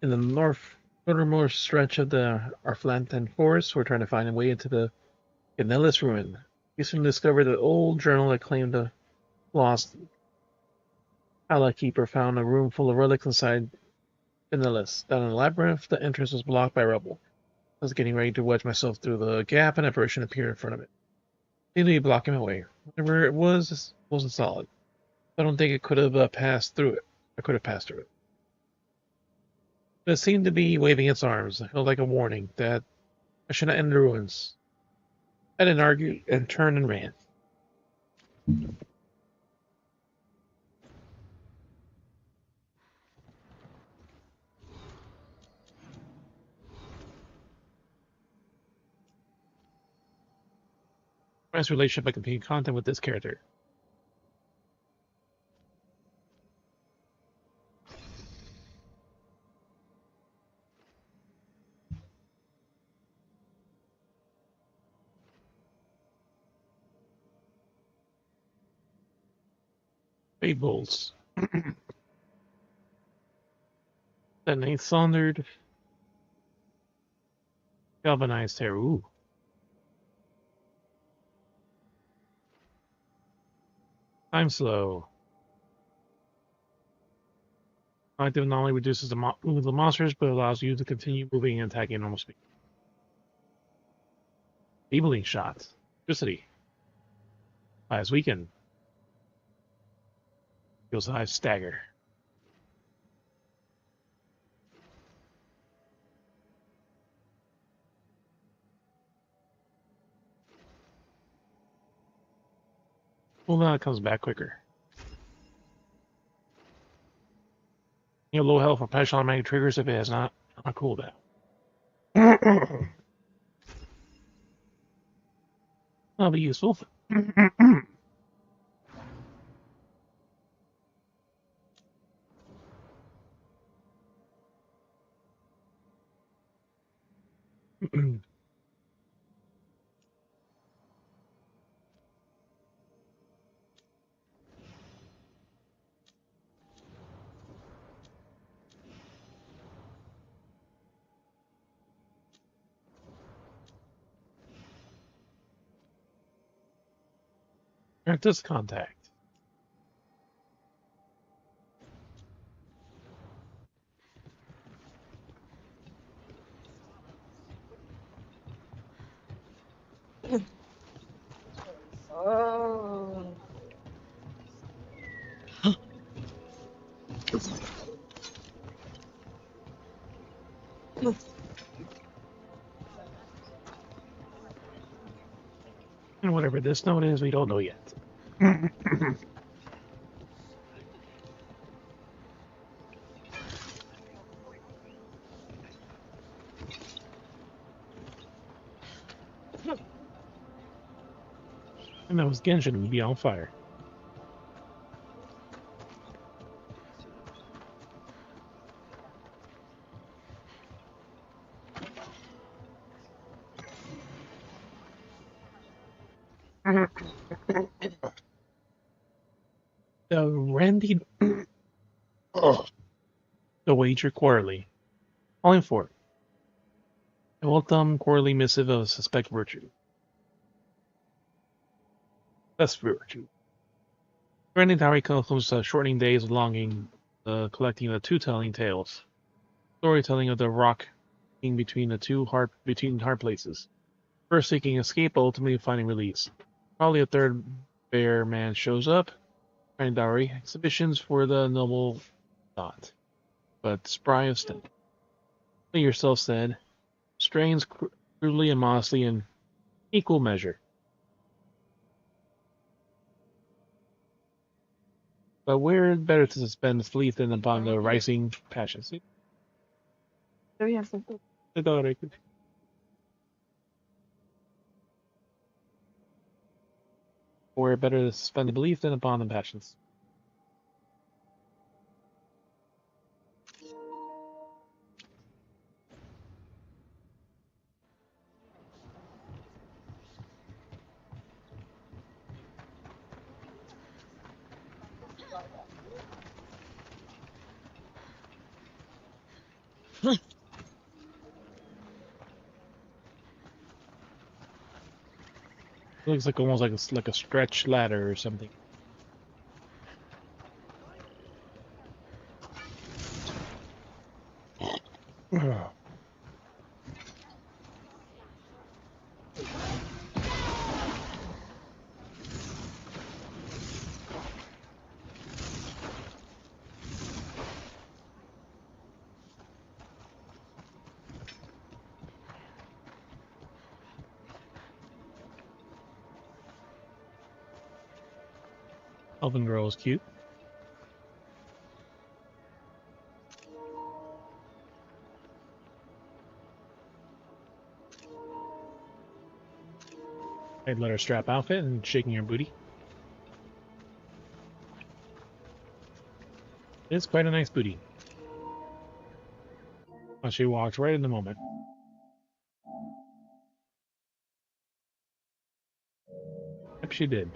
In the northernmost stretch of the Arflantan Forest, we're trying to find a way into the Ganellis ruin. We soon discovered an old journal that claimed a lost Allah keeper found a room full of relics inside Ganellis. Down in the labyrinth, the entrance was blocked by rubble. I was getting ready to wedge myself through the gap, and an apparition appeared in front of it. Seemed to be blocking my way. Whatever it wasn't solid. I don't think it could have passed through it. I could have passed through it. But it seemed to be waving its arms. It felt like a warning that I should not enter the ruins. I didn't argue and turned and ran. Nice relationship by completing content with this character. Fables. Then they sauntered. Galvanized hair. Ooh. Time slow. Active not only reduces the move of the monsters, but allows you to continue moving and attacking at normal speed. Enabling shots. Electricity. Eyes weaken. Feels high stagger. Well, now it comes back quicker. Low health for special automatic triggers if it has not a cooldown. That'll be useful. Practice contact. And whatever this note is, we don't know yet. And that was Genshin would be on fire. The Randy the wager quarterly. Calling for it. A welcome quarterly missive of suspect virtue. Best virtue. Randy Diary comes shortening days of longing, collecting the two telling tales. Storytelling of the rock being between hard places. First seeking escape, ultimately finding release. Probably a third bear man shows up. Randy Diary exhibitions for the noble thought. But spry of stem. You yourself said, strains crudely and modestly in equal measure. But where better to suspend its belief than upon the rising passions? Where better to suspend the belief than upon the passions? It looks like almost like a stretch ladder or something. Elven girl is cute. I'd let her strap outfit and shaking her booty. It's quite a nice booty. Well, she walked right in the moment. Yep, she did.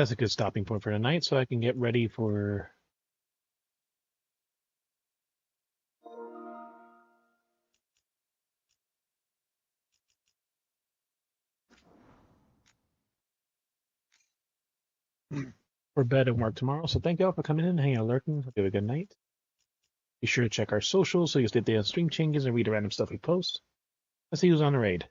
That's a good stopping point for tonight, so I can get ready for... for bed and work tomorrow. So thank you all for coming in and hanging out, lurking. Hope you have a good night. Be sure to check our socials so you'll stay updated on stream changes and read the random stuff we post. Let's see who's on the raid.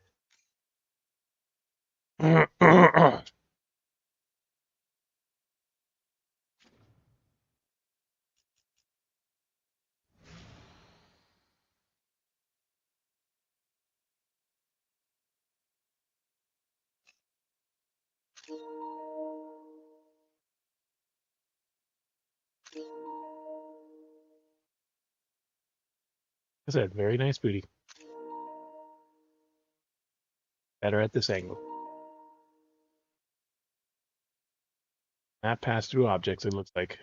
I said, very nice booty. Better at this angle. Not pass through objects, it looks like.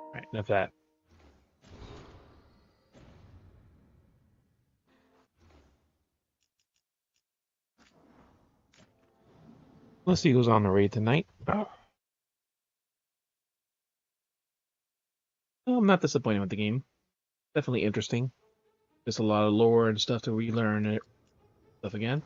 Alright, enough of that. Let's see who's on the raid tonight. Oh. I'm not disappointed with the game. Definitely interesting. There's a lot of lore and stuff to relearn and stuff again.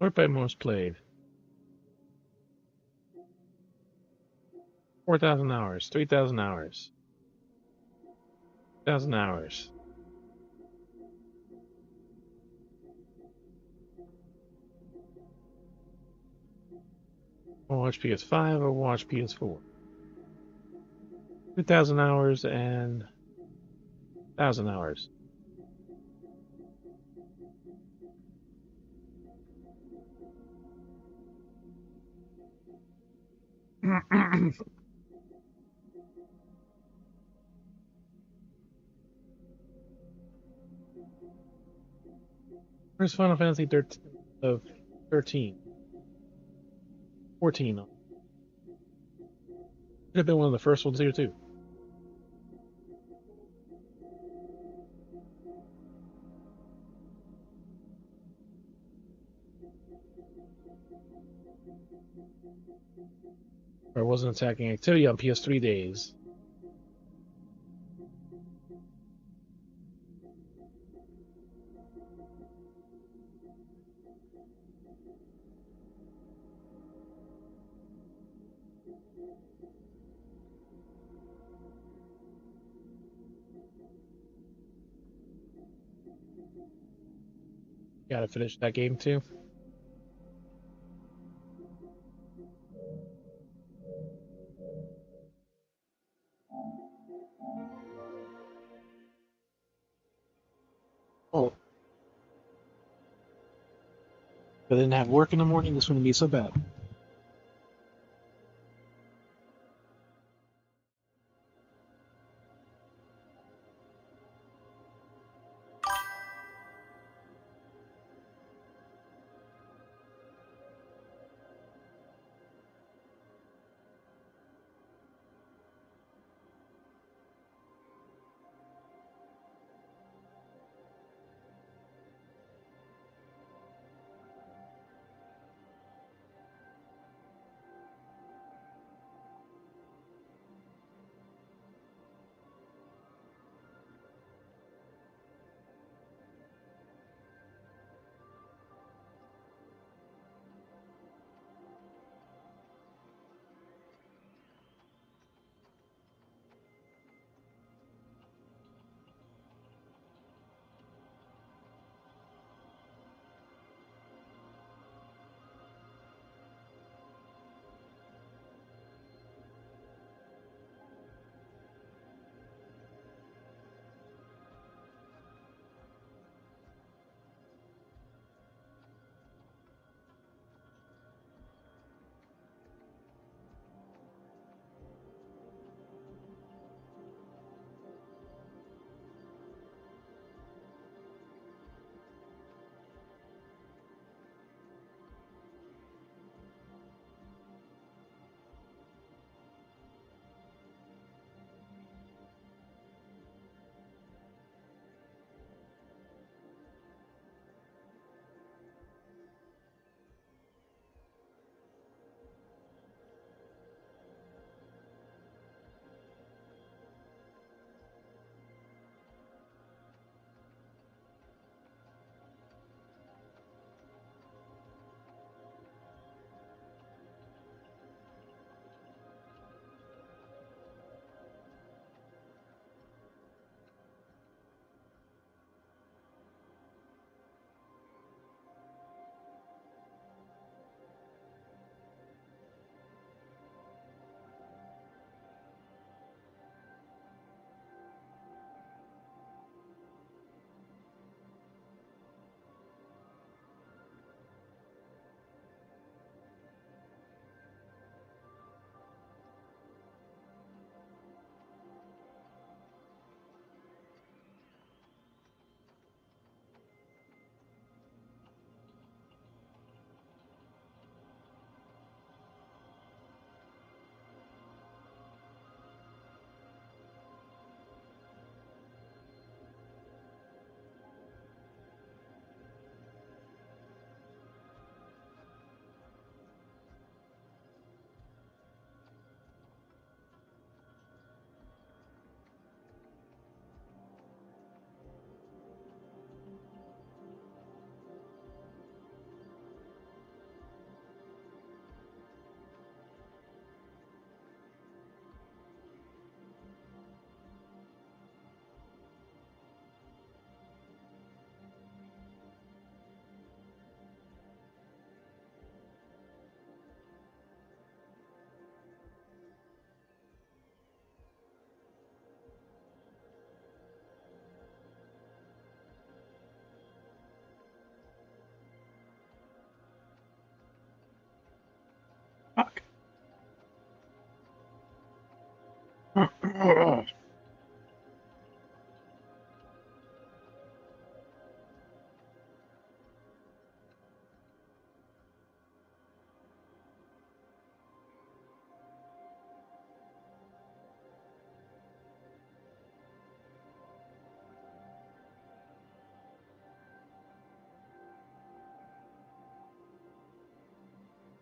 Sort by most played. 4,000 hours, 3,000 hours, 1,000 hours. Watch PS5 or watch PS4. 2,000 hours and 1,000 hours. Where's Final Fantasy 13? 14. Could have been one of the first ones here too. Or wasn't attacking activity on PS3 days. Gotta finish that game too. Oh. If I didn't have work in the morning, this wouldn't be so bad.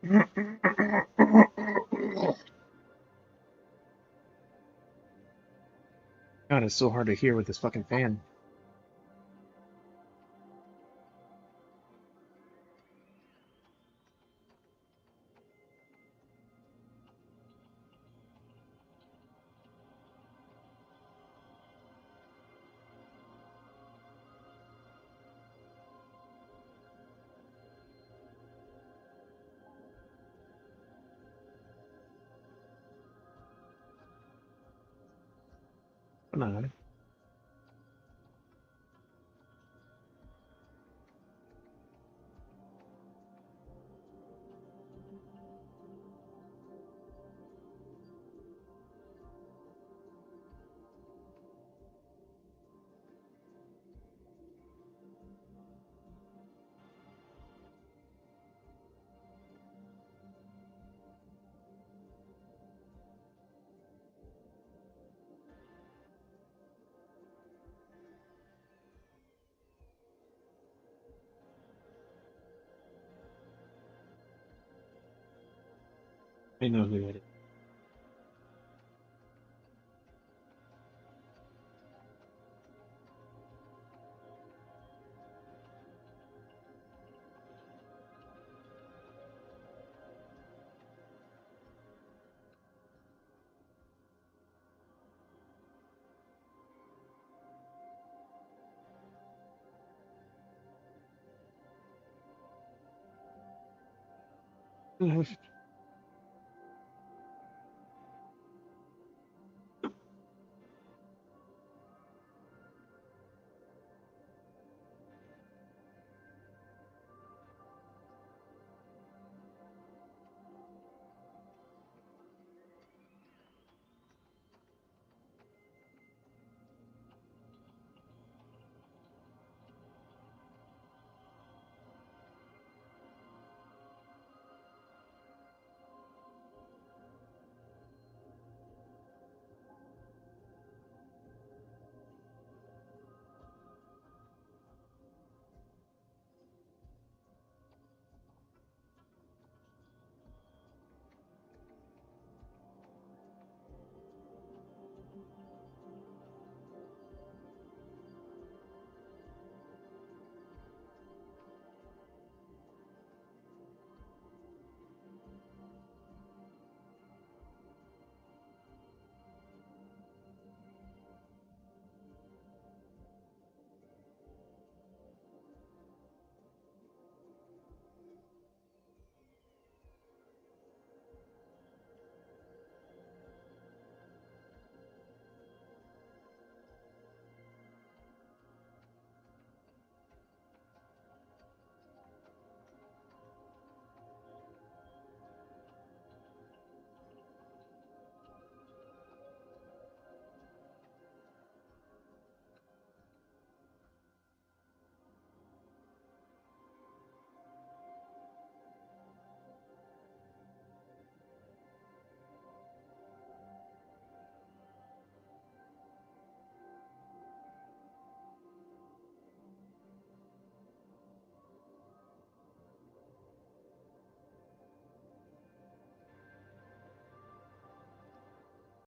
God, it's so hard to hear with this fucking fan. No. I know who it is.